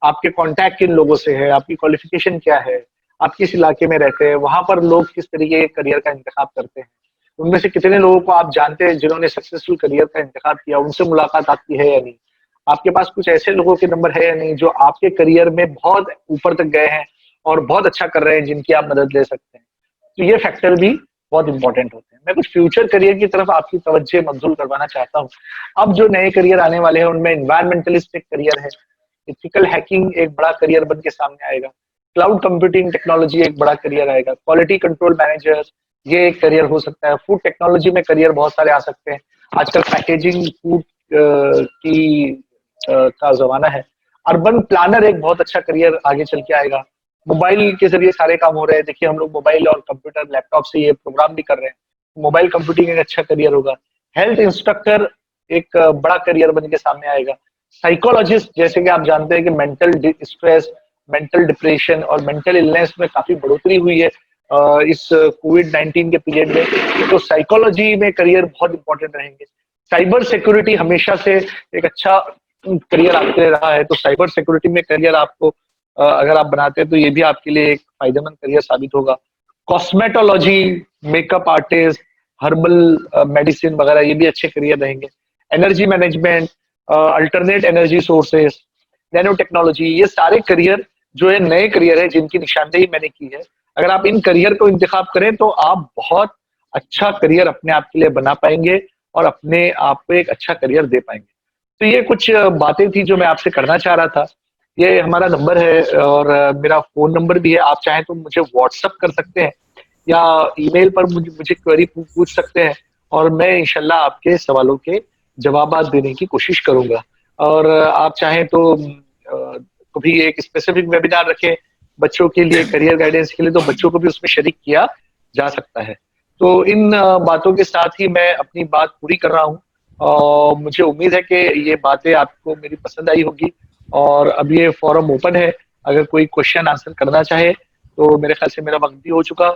आपके कांटेक्ट किन लोगों से है, आपकी क्वालिफिकेशन क्या है, आप किस इलाके में रहते हैं, वहां पर लोग किस तरीके के करियर का इंतखाब करते हैं, उनमें से कितने लोगों को आप जानते हैं जिन्होंने सक्सेसफुल करियर का इंतखाब किया, उनसे मुलाकात आपकी है या नहीं, आपके पास कुछ ऐसे लोगों के नंबर है या नहीं जो आपके करियर में बहुत ऊपर तक गए हैं और बहुत अच्छा कर रहे हैं जिनकी आप मदद ले सकते हैं। तो ये फैक्टर भी बहुत इंपॉर्टेंट होते हैं। मैं कुछ फ्यूचर करियर की तरफ आपकी तवज्जो मबजूल करवाना चाहता हूँ। अब जो नए करियर आने वाले हैं उनमें एनवायरमेंटलिस्ट एक करियर है, इथिकल हैकिंग एक बड़ा करियर बन के सामने आएगा, क्लाउड कंप्यूटिंग टेक्नोलॉजी एक बड़ा करियर आएगा, क्वालिटी कंट्रोल मैनेजर ये एक करियर हो सकता है, फूड टेक्नोलॉजी में करियर बहुत सारे आ सकते हैं, आजकल पैकेजिंग फूड का जमाना है। अर्बन प्लानर एक बहुत अच्छा करियर आगे चल के आएगा, मोबाइल के जरिए सारे काम हो रहे हैं, देखिए हम लोग मोबाइल और कंप्यूटर लैपटॉप से ये प्रोग्राम भी कर रहे हैं, मोबाइल कंप्यूटिंग एक अच्छा करियर होगा। हेल्थ इंस्ट्रक्टर एक बड़ा करियर बन के सामने आएगा। साइकोलॉजिस्ट, जैसे कि आप जानते हैं कि मेंटल स्ट्रेस, मेंटल डिप्रेशन और मेंटल इलनेस में काफी बढ़ोतरी हुई है इस कोविड-19 के पीरियड में, तो साइकोलॉजी में करियर बहुत इंपॉर्टेंट रहेंगे। साइबर सिक्योरिटी हमेशा से एक अच्छा करियर आपके लिए रहा है, तो साइबर सिक्योरिटी में करियर आपको अगर आप बनाते हैं तो ये भी आपके लिए एक फायदेमंद करियर साबित होगा। Cosmetology, makeup artist, herbal medicine वगैरह ये भी अच्छे करियर रहेंगे। Energy management, alternate energy sources, nano technology, ये सारे करियर जो है नए करियर है जिनकी निशानदेही मैंने की है। अगर आप इन करियर को इंतखाब करें तो आप बहुत अच्छा करियर अपने आप के लिए बना पाएंगे और अपने आप को एक अच्छा करियर दे पाएंगे। तो ये कुछ बातें थी जो मैं आपसे करना चाह रहा था। ये हमारा नंबर है और मेरा फोन नंबर भी है, आप चाहें तो मुझे व्हाट्सअप कर सकते हैं या ईमेल पर मुझे क्वेरी पूछ सकते हैं और मैं इंशाल्लाह आपके सवालों के जवाब देने की कोशिश करूंगा। और आप चाहें तो कभी एक स्पेसिफिक वेबिनार रखें बच्चों के लिए, करियर गाइडेंस के लिए, तो बच्चों को भी उसमें शरीक किया जा सकता है। तो इन बातों के साथ ही मैं अपनी बात पूरी कर रहा हूँ और मुझे उम्मीद है कि ये बातें आपको मेरी पसंद आई होगी। और अब ये फोरम ओपन है, अगर कोई क्वेश्चन आंसर करना चाहे तो मेरे ख्याल से मेरा वक्त भी हो चुका,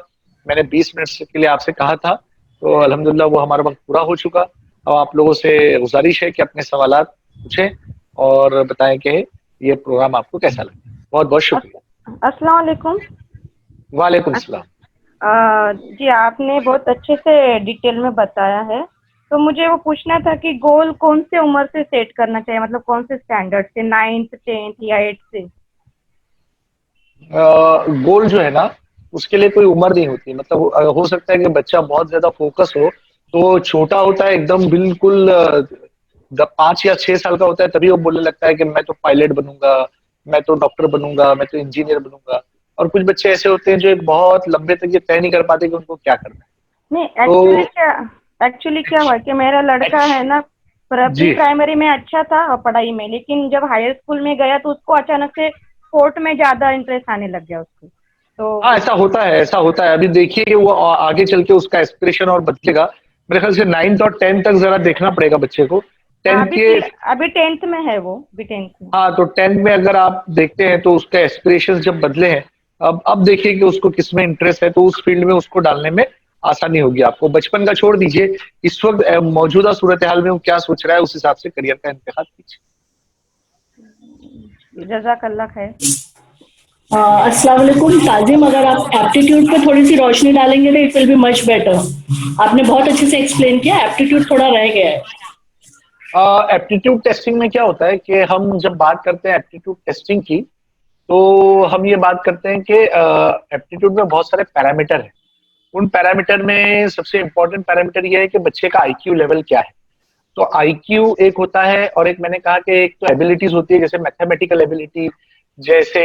मैंने 20 मिनट के लिए आपसे कहा था, तो अल्हम्दुलिल्लाह वो हमारा वक्त पूरा हो चुका। और आप लोगों से गुजारिश है कि अपने सवालात पूछें और बताएं कि ये प्रोग्राम आपको कैसा लगा। बहुत बहुत शुक्रिया। अस्सलाम वालेकुम। वालेकुम सलाम। जी आपने बहुत अच्छे से डिटेल में बताया है, तो मुझे वो पूछना था कि गोल कौन से उम्र से सेट करना चाहिए, मतलब कौन से स्टैंडर्ड से, 9th 10th या 8th से? गोल जो है ना उसके लिए कोई उम्र नहीं होती, मतलब हो सकता है कि बच्चा बहुत ज्यादा फोकस हो तो छोटा होता है एकदम बिल्कुल, जब 5 या 6 साल का होता है तभी वो बोलने लगता है कि मैं तो पायलट बनूंगा, मैं तो डॉक्टर बनूंगा, मैं तो इंजीनियर बनूंगा। और कुछ बच्चे ऐसे होते हैं जो एक बहुत लंबे तक ये तय नहीं कर पाते कि उनको क्या करना है। नहीं, एक्चुअली क्या हुआ कि मेरा लड़का है ना, प्री प्राइमरी में अच्छा था पढ़ाई में, लेकिन जब हायर स्कूल में गया तो उसको अचानक से स्पोर्ट में ज्यादा इंटरेस्ट आने लग गया उसको। तो हाँ ऐसा होता है, ऐसा होता है। अभी देखिए कि वो आगे चल के उसका एस्पिरेशन और बदलेगा। मेरे ख्याल से 9th और 10th तक जरा देखना पड़ेगा बच्चे को। 10th के अभी 10th में है वो, भी 10th में। हाँ, तो 10th में अगर आप देखते हैं तो उसका एस्पिरेशन जब बदले हैं, अब देखिए कि उसको किस में इंटरेस्ट है, तो उस फील्ड में उसको डालने में आसानी होगी। आपको बचपन का छोड़ दीजिए, इस वक्त मौजूदा सूरत हाल में वो क्या सोच रहा है उस हिसाब से करियर का इंतखाब कीजिए। जज़ाकल्लाह खैर। अस्सलाम वालेकुम ताजिम, अगर आप एप्टीट्यूड पे थोड़ी सी रोशनी डालेंगे तो it will be much better. आपने बहुत अच्छे से एक्सप्लेन किया, एप्टीट्यूड थोड़ा रह गया है। एप्टीट्यूड टेस्टिंग में क्या होता है कि हम जब बात करते हैं एप्टीट्यूड टेस्टिंग की, तो हम ये बात करते हैं कि एप्टीट्यूड में बहुत सारे पैरामीटर हैं। उन पैरामीटर में सबसे इंपॉर्टेंट पैरामीटर ये है कि बच्चे का आईक्यू लेवल क्या है। तो आईक्यू एक होता है और एक मैंने कहा कि एक तो एबिलिटीज होती है, जैसे मैथमेटिकल एबिलिटी, जैसे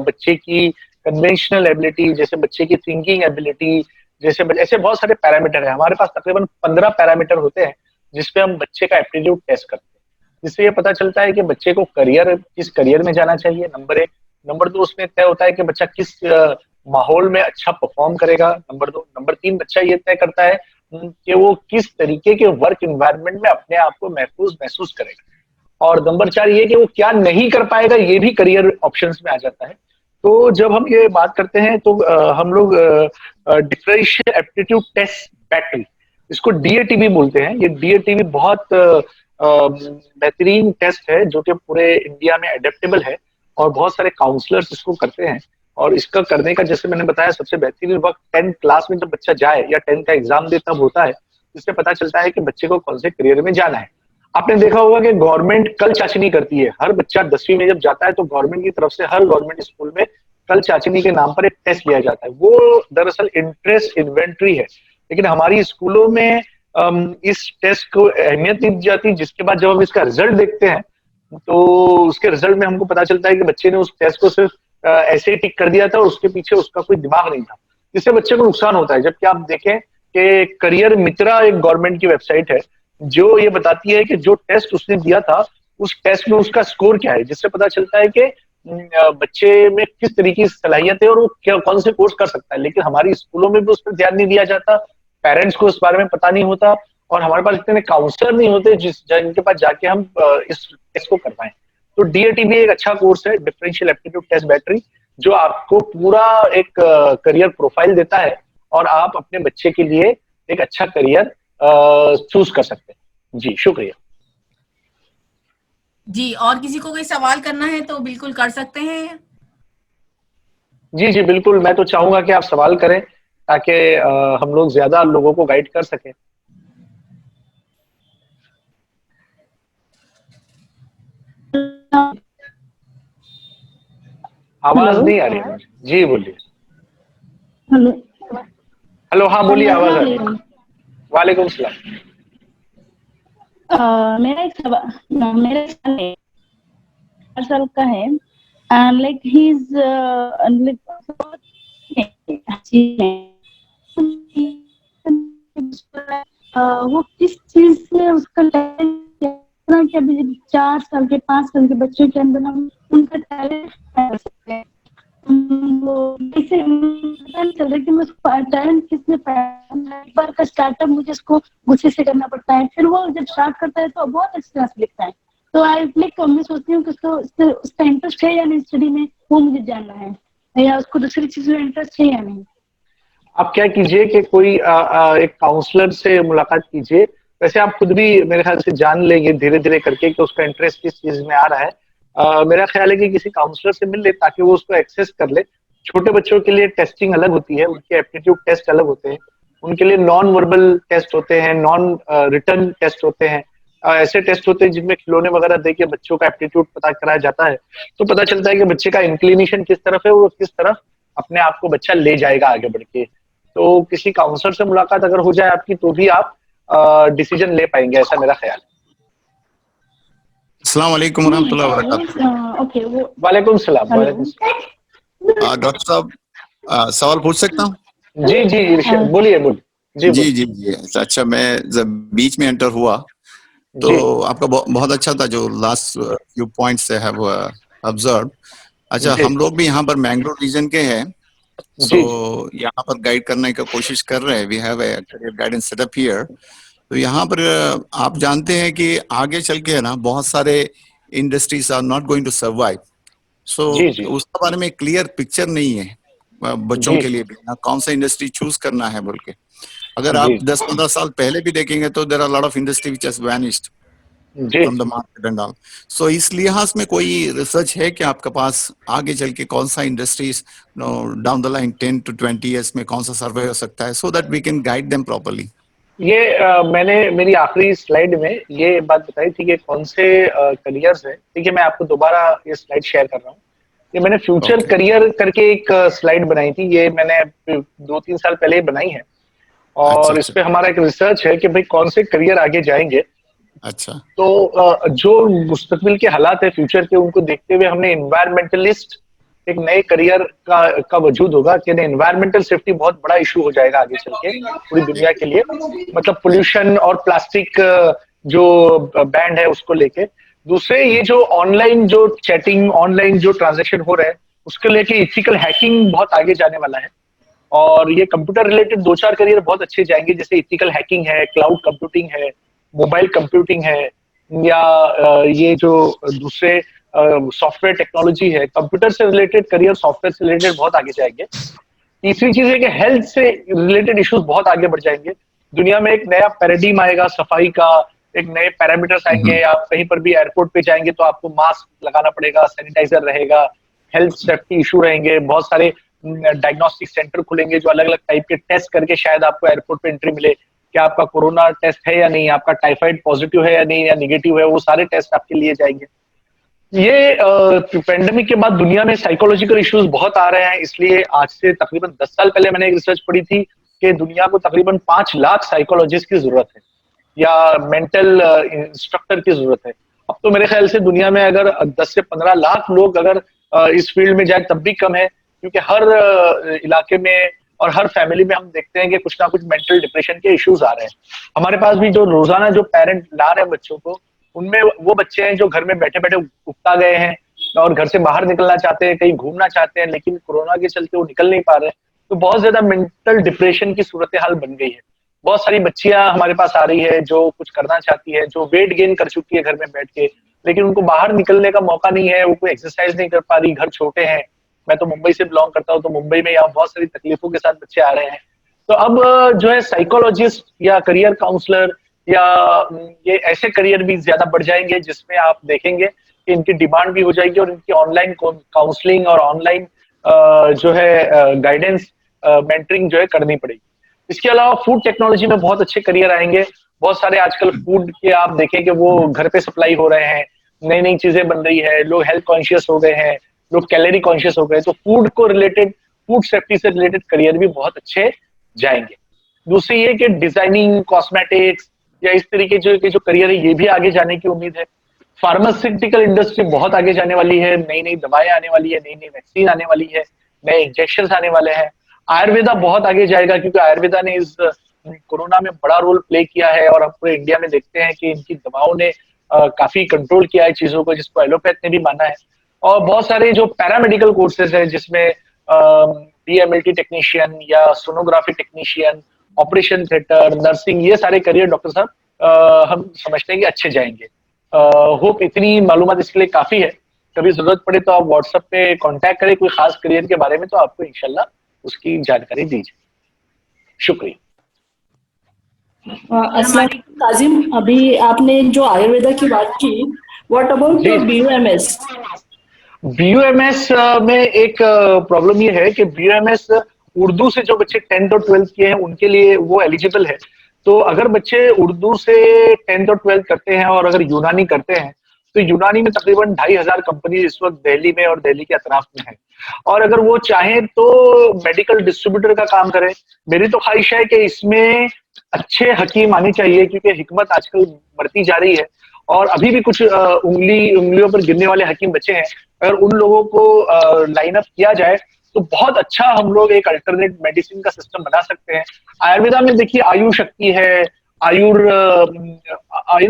बच्चे की कन्वेंशनल एबिलिटी, जैसे बच्चे की थिंकिंग एबिलिटी, जैसे ऐसे बहुत सारे पैरामीटर हैं। हमारे पास तकरीबन 15 पैरामीटर होते हैं जिसपे हम बच्चे का एप्टीट्यूड टेस्ट करते हैं। जिससे ये पता चलता है कि बच्चे को किस करियर में जाना चाहिए, नंबर 1। नंबर 2, उसमें तय होता है कि बच्चा किस माहौल में अच्छा परफॉर्म करेगा, नंबर 2। नंबर 3, बच्चा ये तय करता है कि वो किस तरीके के वर्क एनवायरनमेंट में अपने आप को महसूस करेगा। और नंबर 4 ये कि वो क्या नहीं कर पाएगा, ये भी करियर ऑप्शंस में आ जाता है। तो जब हम ये बात करते हैं तो हम लोग डिफरेंशियल एप्टीट्यूड टेस्ट बैटरी, इसको डीएटीबी बोलते हैं। ये डीएटीबी बहुत बेहतरीन टेस्ट है जो कि पूरे इंडिया में एडेप्टेबल है और बहुत सारे काउंसलर्स इसको करते हैं। और इसका करने का, जैसे मैंने बताया, सबसे बेहतरीन वक्त 10th क्लास में जब बच्चा जाए या 10th का एग्जाम दे तब होता है। इससे पता चलता है कि बच्चे को कौन से करियर में जाना है। आपने देखा होगा कि गवर्नमेंट कल चाचनी करती है। हर बच्चा 10वीं में जब जाता है तो गवर्नमेंट की तरफ से हर गवर्नमेंट स्कूल में कल चाचनी के नाम पर एक टेस्ट लिया जाता है। वो दरअसल इंटरेस्ट इन्वेंट्री है, लेकिन हमारी स्कूलों में इस टेस्ट को अहमियत नहीं दी जाती। जिसके बाद जब हम इसका रिजल्ट देखते हैं तो उसके रिजल्ट में हमको पता चलता है कि बच्चे ने उस टेस्ट को सिर्फ ऐसे ही टिक कर दिया था और उसके पीछे उसका कोई दिमाग नहीं था, जिससे बच्चे को नुकसान होता है। जबकि आप देखें कि करियर मित्रा एक गवर्नमेंट की वेबसाइट है जो ये बताती है कि जो टेस्ट उसने दिया था उस टेस्ट में उसका स्कोर क्या है, जिससे पता चलता है कि बच्चे में किस तरीके की सलाहियत है और वो कौन से कोर्स कर सकता है। लेकिन हमारी स्कूलों में भी उस पर ध्यान नहीं दिया जाता, पेरेंट्स को इस बारे में पता नहीं होता और हमारे पास इतने काउंसलर नहीं होते जिनके पास जाके हम इस टेस्ट को करवाएं। तो डीएटीबी एक अच्छा कोर्स है, डिफरेंशियल एप्टीट्यूड टेस्ट बैटरी, जो आपको पूरा एक करियर प्रोफाइल देता है और आप अपने बच्चे के लिए एक अच्छा करियर चूज कर सकते हैं। जी शुक्रिया। जी, और किसी को कोई सवाल करना है तो बिल्कुल कर सकते हैं। जी जी बिल्कुल, मैं तो चाहूंगा कि आप सवाल करें ताकि हम लोग ज्यादा लोगों को गाइड कर सकें। आवाज नहीं आ रही है मुझे। जी बोलिए। हेलो हेलो, हाँ बोलिए, आवाज आ रही है। वालेकुम सलाम। मेरा एक सवाल है, 4 साल का है। लाइक ही इज वो किस चीज से उसका टैलेंट, कि अभी 4 साल के 5 साल के बच्चों के अंदर हम उनका टैलेंट कर सकते हैं। वो कैसे पता नहीं चल रहा कि मैं टैलेंट किसने पाया। एक बार का स्टार्टअप मुझे उसको गुस्से से करना पड़ता है, फिर वो जब स्टार्ट करता है तो बहुत अच्छी लिखता है। तो मैं सोचती हूँ कि उसका इंटरेस्ट है या नहीं स्टडी में, वो मुझे जानना है, या उसको दूसरी चीज में इंटरेस्ट है या नहीं। आप क्या कीजिए कि कोई एक काउंसलर से मुलाकात कीजिए। वैसे आप खुद भी मेरे ख्याल से जान लेंगे धीरे धीरे करके कि उसका इंटरेस्ट किस चीज में आ रहा है। मेरा ख्याल है कि किसी काउंसलर से मिल ले ताकि वो उसको एक्सेस कर ले। छोटे बच्चों के लिए टेस्टिंग अलग होती है, उनके एप्टीट्यूड टेस्ट अलग होते हैं, उनके लिए नॉन वर्बल टेस्ट होते हैं, नॉन रिटन टेस्ट होते हैं, ऐसे टेस्ट होते हैं जिनमें खिलौने वगैरह दे के बच्चों का एप्टीट्यूड पता कराया जाता है। तो पता चलता है कि बच्चे का इंक्लिनेशन किस तरफ है, वो किस तरफ अपने आप को बच्चा ले जाएगा आगे बढ़ के। तो किसी काउंसलर से मुलाकात अगर हो जाए आपकी तो भी आप डिसीजन ले पाएंगे, ऐसा मेरा ख्याल है। अस्सलाम वालेकुम रहमतुल्लाहि व बरकातहू। वालेकुम सलाम। वालेकुम सलाम। डॉक्टर साहब, सवाल पूछ सकता हूँ? जी जी बोलिए। जी जी जी। अच्छा, मैं जब बीच में एंटर हुआ तो आपका बहुत अच्छा था जो लास्ट फ्यू पॉइंट्स है वो ऑब्जर्व। अच्छा, हम लोग भी यहाँ पर मैंग्रोव रीजन के हैं, सो यहाँ पर गाइड करने की कोशिश कर रहे हैं। We have a guidance setup here. तो यहाँ पर आप जानते हैं कि आगे चल के है ना बहुत सारे industries are not going to survive. So उसके बारे में क्लियर पिक्चर नहीं है बच्चों के लिए भी ना, कौन सा इंडस्ट्री चूज करना है बोल के। अगर आप 10-15 साल पहले भी देखेंगे तो there are lot of industry which has vanished from the market and all. So इस लिहाज में कोई रिसर्च है कि आपके पास आगे चल के कौन सा industries down the line 10 to 20 years में कौन सा सर्वे हो सकता है, so that we can guide them properly. ये मैंने मेरी आखिरी स्लाइड में ये बात बताई थी कि कौन से करियर्स है। ठीक है, मैं आपको दोबारा ये स्लाइड शेयर कर रहा हूँ। ये मैंने फ्यूचर करियर करके एक स्लाइड बनाई थी, ये मैंने 2-3 साल पहले ही बनाई है और इस पे हमारा एक रिसर्च है कि भाई कौन से करियर आगे जाएंगे। अच्छा, तो जो मुस्तकबिल के हालात है फ्यूचर के, उनको देखते हुए हमने एनवायरमेंटलिस्ट एक नए करियर का वजूद होगा कि एनवायरमेंटल सेफ्टी बहुत बड़ा इशू हो जाएगा आगे चल के पूरी दुनिया के लिए। मतलब पोल्यूशन और प्लास्टिक जो बैंड है उसको लेके। दूसरे ये जो ऑनलाइन जो चैटिंग, ऑनलाइन जो ट्रांजैक्शन हो रहा है, उसके लेके इथिकल हैकिंग बहुत आगे जाने वाला है। और ये कंप्यूटर रिलेटेड 2-4 करियर बहुत अच्छे जाएंगे, जैसे इथिकल हैकिंग है, क्लाउड कंप्यूटिंग है, मोबाइल कंप्यूटिंग है, या ये जो दूसरे सॉफ्टवेयर टेक्नोलॉजी है। कंप्यूटर से रिलेटेड करियर, सॉफ्टवेयर से रिलेटेड बहुत आगे जाएंगे। तीसरी चीज है कि हेल्थ से रिलेटेड इश्यूज बहुत आगे बढ़ जाएंगे। दुनिया में एक नया पैराडिम आएगा सफाई का, एक नए पैरामीटर्स आएंगे। आप कहीं पर भी एयरपोर्ट पे जाएंगे तो आपको मास्क लगाना पड़ेगा, सैनिटाइजर रहेगा, हेल्थ सेफ्टी इशू रहेंगे। बहुत सारे डायग्नोस्टिक सेंटर खुलेंगे जो अलग अलग टाइप के टेस्ट करके शायद आपको एयरपोर्ट पे एंट्री मिले, कि आपका कोरोना टेस्ट है या नहीं, आपका टाइफाइड पॉजिटिव है या नहीं, या निगेटिव है, वो सारे टेस्ट आपके लिए जाएंगे। ये पेंडेमिक के बाद दुनिया में साइकोलॉजिकल इश्यूज बहुत आ रहे हैं, इसलिए आज से तकरीबन 10 साल पहले मैंने एक रिसर्च पढ़ी थी कि दुनिया को तकरीबन 5 लाख साइकोलॉजिस्ट की जरूरत है या मेंटल इंस्ट्रक्टर की जरूरत है। अब तो मेरे ख्याल से दुनिया में अगर 10 से 15 लाख लोग अगर इस फील्ड में जाए तब भी कम है, क्योंकि हर इलाके में और हर फैमिली में हम देखते हैं कि कुछ ना कुछ मेंटल डिप्रेशन के इश्यूज आ रहे हैं। हमारे पास भी जो रोजाना जो पेरेंट ला रहे हैं बच्चों को, उनमें वो बच्चे हैं जो घर में बैठे बैठे उकता गए हैं और घर से बाहर निकलना चाहते हैं, कहीं घूमना चाहते हैं, लेकिन कोरोना के चलते वो निकल नहीं पा रहे। तो बहुत ज्यादा मेंटल डिप्रेशन की सूरत हाल बन गई है। बहुत सारी बच्चियां हमारे पास आ रही है जो कुछ करना चाहती है, जो वेट गेन कर चुकी है घर में बैठ के, लेकिन उनको बाहर निकलने का मौका नहीं है, वो कोई एक्सरसाइज नहीं कर पा रही, घर छोटे हैं। मैं तो मुंबई से बिलोंग करता हूँ, तो मुंबई में यहाँ बहुत सारी तकलीफों के साथ बच्चे आ रहे हैं। तो अब जो है साइकोलॉजिस्ट या करियर काउंसलर या ये ऐसे करियर भी ज्यादा बढ़ जाएंगे जिसमें आप देखेंगे कि इनकी डिमांड भी हो जाएगी और इनकी ऑनलाइन काउंसलिंग और ऑनलाइन जो है गाइडेंस, मेंटरिंग जो है करनी पड़ेगी। इसके अलावा फूड टेक्नोलॉजी में बहुत अच्छे करियर आएंगे। बहुत सारे आजकल फूड के आप देखें कि वो घर पे सप्लाई हो रहे हैं, नई नई चीजें बन रही है, लोग हेल्थ कॉन्शियस हो गए हैं, लोग कैलोरी कॉन्शियस हो गए, तो फूड को रिलेटेड, फूड सेफ्टी से रिलेटेड करियर भी बहुत अच्छे जाएंगे। दूसरी ये कि डिजाइनिंग, कॉस्मेटिक्स या इस तरीके जो करियर है, ये भी आगे जाने की उम्मीद है। फार्मास्यूटिकल इंडस्ट्री बहुत आगे जाने वाली है, नई नई दवाएं आने वाली है, नई नई वैक्सीन आने वाली है, नए इंजेक्शन आने वाले हैं। आयुर्वेदा बहुत आगे जाएगा, क्योंकि आयुर्वेदा ने इस कोरोना में बड़ा रोल प्ले किया है और हम पूरे इंडिया में देखते हैं कि इनकी दवाओं ने काफी कंट्रोल किया है चीजों को, जिसको एलोपैथ ने भी माना है। और बहुत सारे जो पैरामेडिकल कोर्सेज है, जिसमें डीएमएलटी टेक्नीशियन या sonography technician, operation theatre, nursing, ये सारे करियर डॉक्टर साहब हम समझते हैं कि अच्छे जाएंगे। होप इतनी मालूमात इसके लिए काफी है। कभी जरूरत पड़े तो आप व्हाट्सएप पे कांटेक्ट करें कोई खास करियर के बारे में, तो आपको इंशाल्लाह उसकी जानकारी दीजिए। शुक्रिया। अस्सलाम काजिम, अभी आपने जो आयुर्वेदा की बात की, व्हाट अबाउट BUMS? BUMS में एक प्रॉब्लम ये है कि BUMS उर्दू से जो बच्चे 10th और 12th किए हैं उनके लिए वो एलिजिबल है। तो अगर बच्चे उर्दू से 10th और 12th करते हैं और अगर यूनानी करते हैं, तो यूनानी में तकरीबन 2500 कंपनी इस वक्त दिल्ली में और दिल्ली के अतराफ में है। और अगर वो चाहें तो मेडिकल डिस्ट्रीब्यूटर का काम करें। मेरी तो ख्वाहिश है कि इसमें अच्छे हकीम आने चाहिए, क्योंकि हिकमत आजकल बढ़ती जा रही है और अभी भी कुछ उंगलियों पर गिरने वाले हकीम बचे हैं। अगर उन लोगों को लाइन अप किया जाए तो बहुत अच्छा हम लोग एक अल्टरनेट मेडिसिन का सिस्टम बना सकते हैं। आयुर्वेदा में देखिए आयुष शक्ति है,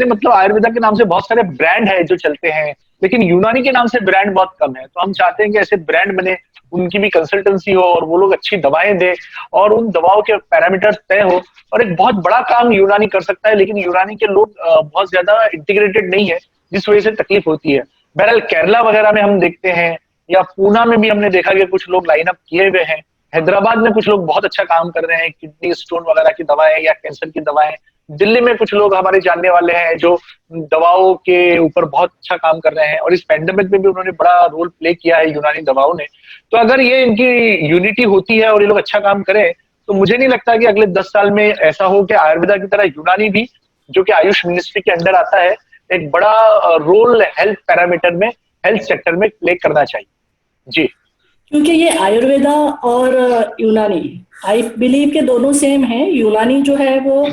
मतलब आयुर्वेदा के नाम से बहुत सारे ब्रांड है जो चलते हैं, लेकिन यूनानी के नाम से ब्रांड बहुत कम है। तो हम चाहते हैं कि ऐसे ब्रांड बने, उनकी भी कंसल्टेंसी हो और वो लोग अच्छी दवाएं दे और उन दवाओं के पैरामीटर्स तय हो। और एक बहुत बड़ा काम यूनानी कर सकता है, लेकिन यूनानी के लोग बहुत ज्यादा इंटीग्रेटेड नहीं है, जिस वजह से तकलीफ होती है। बहरहाल केरला वगैरह में हम देखते हैं, या पूना में भी हमने देखा कि कुछ लोग लाइन अप किए हुए हैं। हैदराबाद में कुछ लोग बहुत अच्छा काम कर रहे हैं, किडनी स्टोन वगैरह की दवाएं या कैंसर की दवाएं। दिल्ली में कुछ लोग हमारे जानने वाले हैं जो दवाओं के ऊपर बहुत अच्छा काम कर रहे हैं, और इस पैंडेमिक में भी उन्होंने बड़ा रोल प्ले किया है यूनानी दवाओं ने। तो अगर ये इनकी यूनिटी होती है और ये लोग अच्छा काम करें, तो मुझे नहीं लगता कि अगले 10 साल में ऐसा हो कि आयुर्वेदा की तरह यूनानी भी, जो कि आयुष मिनिस्ट्री के अंडर आता है, एक बड़ा रोल हेल्थ पैरामीटर में, हेल्थ सेक्टर में प्ले करना चाहिए। जी, क्योंकि ये आयुर्वेदा और यूनानी आई बिलीव के दोनों सेम है। यूनानी जो है वो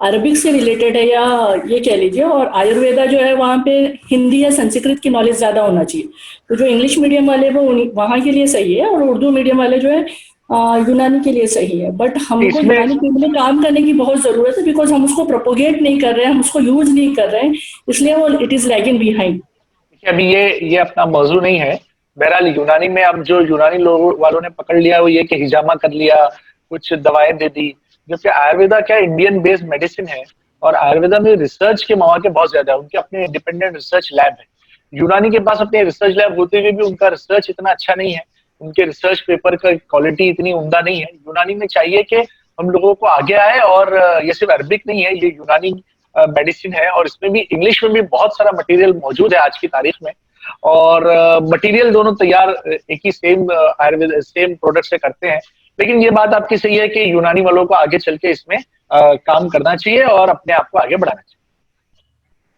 अरबिक से रिलेटेड है, या ये कह लीजिए, और आयुर्वेदा जो है वहाँ पे हिंदी या संस्कृत की नॉलेज ज्यादा होना चाहिए। तो जो इंग्लिश मीडियम वाले वो वहाँ के लिए सही है, और उर्दू मीडियम वाले जो है यूनानी के लिए सही है, बट हमको यूनानी के लिए काम करने की बहुत जरूरत है, बिकॉज हम उसको प्रोपोगेट नहीं कर रहे हैं, हम उसको यूज नहीं कर रहे हैं, इसलिए वो इट इज लैगिंग बिहाइंड। अभी ये अपना मौजू नहीं है। बहरहाल यूनानी में अब जो यूनानी लोगों वालों ने पकड़ लिया वो ये कि हिजामा कर लिया, कुछ दवाएं दे दी, जबकि आयुर्वेदा क्या इंडियन बेस्ड मेडिसिन है और आयुर्वेदा में रिसर्च के मौके बहुत ज्यादा है, उनके अपने इंडिपेंडेंट रिसर्च लैब है। यूनानी के पास अपने रिसर्च लैब होते हुए भी उनका रिसर्च इतना अच्छा नहीं है, उनके रिसर्च पेपर का क्वालिटी इतनी उम्दा नहीं है। यूनानी में चाहिए कि हम लोगों को आगे आए, और ये सिर्फ अरबिक नहीं है, ये यूनानी मेडिसिन है और इसमें भी इंग्लिश में भी बहुत सारा मटेरियल मौजूद है आज की तारीख में, और मटेरियल दोनों तैयार एक ही सेम आयुर्वेद सेम प्रोडक्ट से करते हैं। लेकिन ये बात आपकी सही है कि यूनानी वालों को आगे चल के इसमें काम करना चाहिए और अपने आप को आगे बढ़ाना चाहिए।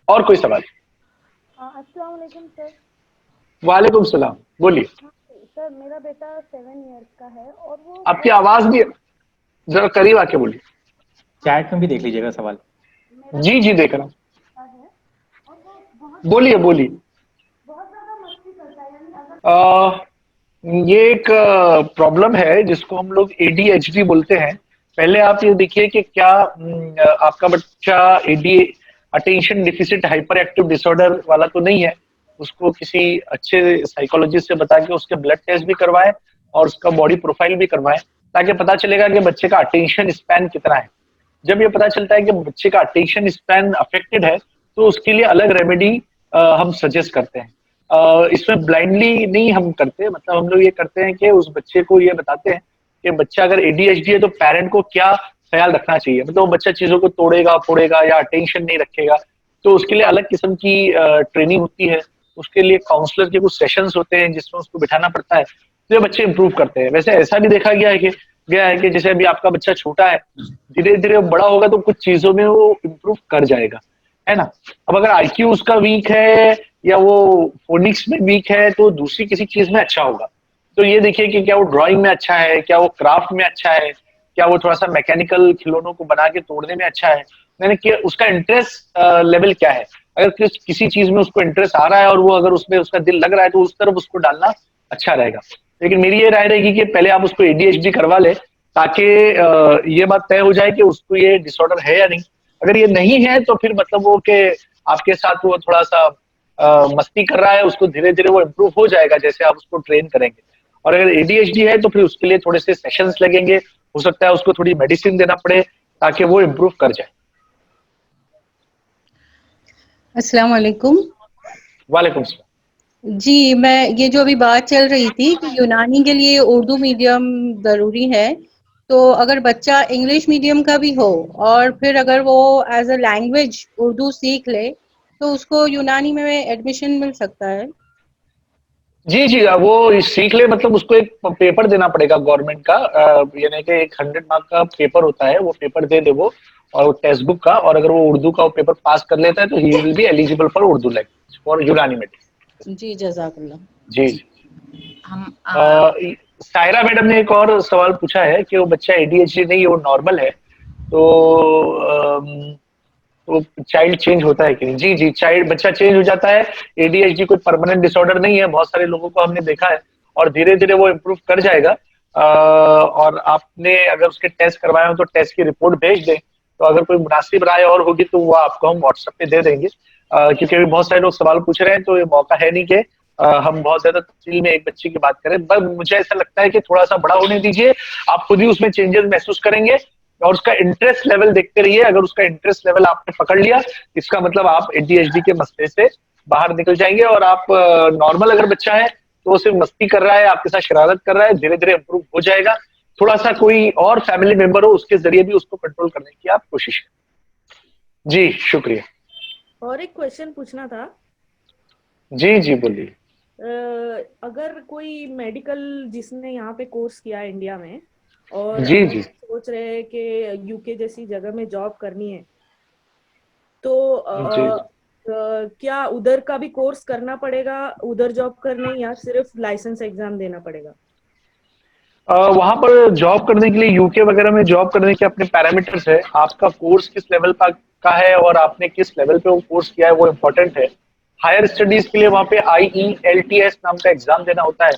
और कोई सवाल? अस्सलाम वालेकुम सर। वालेकुम सलाम, बोलिए। सर मेरा बेटा 7 इयर्स का है और वो आपकी आवाज भी जरा करीब आके बोलिए। चैट में भी देख लीजिएगा सवाल। जी जी देख रहा हूँ, बोलिए बोलिए। बहुत ज्यादा मस्ती करता है, यानी ये एक प्रॉब्लम है जिसको हम लोग ADHD बोलते हैं। पहले आप ये देखिए कि क्या आपका बच्चा attention deficit hyper active disorder वाला तो नहीं है। उसको किसी अच्छे साइकोलॉजिस्ट से बता के उसके ब्लड टेस्ट भी करवाएं और उसका बॉडी प्रोफाइल भी करवाएं, ताकि पता चलेगा कि बच्चे का अटेंशन स्पैन कितना है। जब ये पता चलता है कि बच्चे का अटेंशन स्पैन अफेक्टेड है तो उसके लिए अलग रेमेडी हम सजेस्ट करते हैं। इसमें ब्लाइंडली नहीं हम करते, मतलब हम लोग ये करते हैं कि उस बच्चे को ये बताते हैं कि बच्चा अगर ADHD है तो पेरेंट को क्या ख्याल रखना चाहिए। मतलब वो बच्चा चीजों को तोड़ेगा फोड़ेगा या अटेंशन नहीं रखेगा, तो उसके लिए अलग किस्म की ट्रेनिंग होती है। उसके लिए काउंसलर के कुछ सेशंस होते हैं जिसमें उसको बिठाना पड़ता है, तो ये बच्चे इंप्रूव करते हैं। वैसे ऐसा भी देखा गया है कि जैसे अभी आपका बच्चा छोटा है, धीरे धीरे बड़ा होगा तो कुछ चीजों में वो इंप्रूव कर जाएगा, है ना। अब अगर IQ उसका वीक है या वो फोनिक्स में वीक है तो दूसरी किसी चीज में अच्छा होगा। तो ये देखिए कि क्या वो ड्राइंग में अच्छा है, क्या वो क्राफ्ट में अच्छा है, क्या वो थोड़ा सा मैकेनिकल खिलौनों को बना के तोड़ने में अच्छा है, यानी कि उसका इंटरेस्ट लेवल क्या है। अगर किसी चीज में उसको इंटरेस्ट आ रहा है और वो अगर उसमें उसका दिल लग रहा है तो उस तरफ उसको डालना अच्छा रहेगा। लेकिन मेरी ये राय रहेगी कि पहले आप उसको ADHD करवा ले, ताकि ये बात तय हो जाए कि उसको ये डिसऑर्डर है या नहीं। अगर ये नहीं है तो फिर मतलब वो कि आपके साथ वो थोड़ा सा मस्ती कर रहा है, उसको धीरे धीरे वो इम्प्रूव हो जाएगा जैसे आप उसको ट्रेन करेंगे। और अगर ADHD है तो फिर उसके लिए थोड़े से सेशंस लगेंगे, हो सकता है उसको थोड़ी मेडिसिन देना पड़े ताकि वो इम्प्रूव कर जाए। अस्सलाम वालेकुम। वालेकुम सलाम। जी, मैं ये जो अभी बात चल रही थी कि यूनानी के लिए उर्दू मीडियम ज़रूरी है, तो अगर बच्चा इंग्लिश मीडियम का भी हो और फिर अगर वो एज अ लैंग्वेज उर्दू सीख ले तो उसको यूनानी में एडमिशन मिल सकता है? जी जी, वो सीख ले, मतलब उसको एक पेपर देना पड़ेगा गवर्नमेंट का, यानी कि एक 100 मार्क का पेपर होता है, वो पेपर दे वो और टेक्स्ट बुक का, और अगर वो उर्दू का वो पेपर पास कर लेता है तो he will be eligible for Urdu language for यूनानी मेडिसिन। जी जज़ाकल्लाह। जी हम सायरा मैडम ने एक और सवाल पूछा है कि वो बच्चा ADHD नहीं है, वो नॉर्मल है, तो चाइल्ड चेंज होता है कि नहीं। जी जी, चाइल्ड बच्चा चेंज हो जाता है। ADHD कोई परमानेंट डिसऑर्डर नहीं है, बहुत सारे लोगों को हमने देखा है और धीरे धीरे वो इम्प्रूव कर जाएगा। और आपने अगर उसके टेस्ट करवाए हो तो टेस्ट की रिपोर्ट भेज दें, तो अगर कोई मुनासिब राय और होगी तो वो आपको हम व्हाट्सएप पे दे देंगे। क्योंकि अभी बहुत सारे लोग सवाल पूछ रहे हैं तो ये मौका है नहीं कि हम बहुत ज्यादा तफसील में एक बच्चे की बात करें। बस मुझे ऐसा लगता है कि थोड़ा सा बड़ा होने दीजिए, आप खुद ही उसमें चेंजेस महसूस करेंगे और उसका इंटरेस्ट लेवल देखते रहिए। अगर उसका इंटरेस्ट लेवल आपने पकड़ लिया, इसका मतलब आप ADHD के मसले से बाहर निकल जाएंगे। और आप नॉर्मल अगर बच्चा है तो वो सिर्फ मस्ती कर रहा है, आपके साथ शरारत कर रहा है, धीरे धीरे इंप्रूव हो जाएगा। थोड़ा सा कोई और फैमिली मेंबर हो उसके जरिए भी उसको कंट्रोल करने की आप कोशिश करें। जी शुक्रिया। और एक क्वेश्चन पूछना था। जी जी बोलिए। अगर कोई मेडिकल जिसने यहाँ पे कोर्स किया है इंडिया में और जी जी सोच रहे हैं कि UK जैसी जगह में जॉब करनी है, तो क्या उधर का भी कोर्स करना पड़ेगा उधर जॉब करने, या सिर्फ लाइसेंस एग्जाम देना पड़ेगा? वहां पर जॉब करने के लिए UK वगैरह में जॉब करने के अपने पैरामीटर्स है। आपका कोर्स किस लेवल का है और आपने किस लेवल पे वो कोर्स किया है वो इम्पोर्टेंट है। हायर स्टडीज के लिए वहाँ पे IELTS नाम का एग्जाम देना होता है,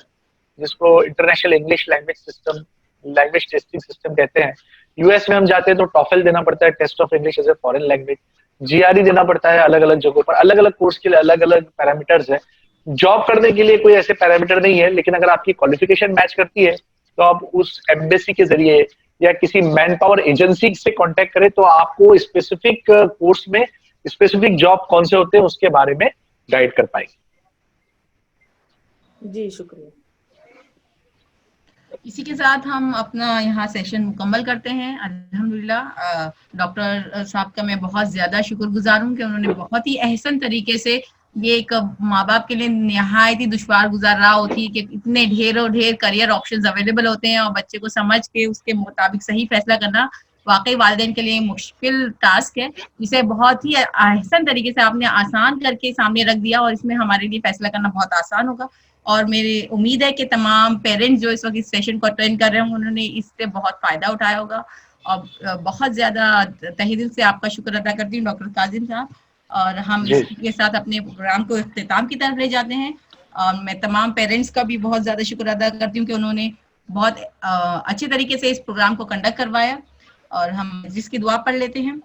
जिसको international English language system language testing system कहते हैं। यूएस में हम जाते हैं तो टॉफल देना पड़ता है, test of English as a foreign language, GRE देना पड़ता है। अलग अलग जगहों पर अलग अलग कोर्स के लिए अलग अलग पैरामीटर्स है। जॉब करने के लिए कोई ऐसे पैरामीटर नहीं है, लेकिन अगर आपकी क्वालिफिकेशन मैच करती है तो आप उस एम्बेसी के जरिए या किसी मैन पावर एजेंसी से कांटेक्ट करें तो आपको स्पेसिफिक कोर्स में स्पेसिफिक जॉब कौन से होते हैं उसके बारे में गाइड कर पाएंगे। जी शुक्रिया। इसी के साथ हम अपना यहाँ सेशन मुकम्मल करते हैं। अल्हम्दुलिल्लाह डॉक्टर साहब का मैं बहुत ज्यादा शुक्रगुजार हूँ कि उन्होंने बहुत ही अहसन तरीके से, ये एक माँ बाप के लिए निहायत ही दुश्वार गुजारा होती है कि इतने ढेरों ढेर करियर ऑप्शंस अवेलेबल होते हैं और बच्चे को समझ के उसके मुताबिक सही फैसला करना वाकई वालिदैन के लिए मुश्किल टास्क है, जिसे बहुत ही आसान तरीके से आपने आसान करके सामने रख दिया और इसमें हमारे लिए फैसला करना बहुत आसान होगा। और मेरी उम्मीद है कि तमाम पेरेंट्स जो इस वक्त इस सेशन को अटेंड कर रहे होंगे उन्होंने इससे बहुत फायदा उठाया होगा। और बहुत ज्यादा तहे दिल से आपका शुक्र अदा करती हूँ डॉक्टर काजिम साहब, और हम इसके साथ अपने प्रोग्राम को इख्तिताम की तरफ ले जाते हैं। और मैं तमाम पेरेंट्स का भी बहुत ज्यादा शुक्र अदा करती हूँ कि उन्होंने बहुत अच्छे तरीके से इस प्रोग्राम को कंडक्ट करवाया। और हम जिसकी दुआ पढ़ लेते हैं,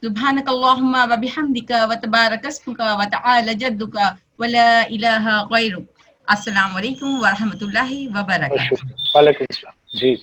सुब्हानकल्लाहुम्मा व बिहम्दिका व तबारक अस्मुका व तआला जद्दुका व ला इलाहा गैरुक। अस्सलाम वालेकुम व रहमतुल्लाहि व बरकातहू। वालेकुम सलाम। जी।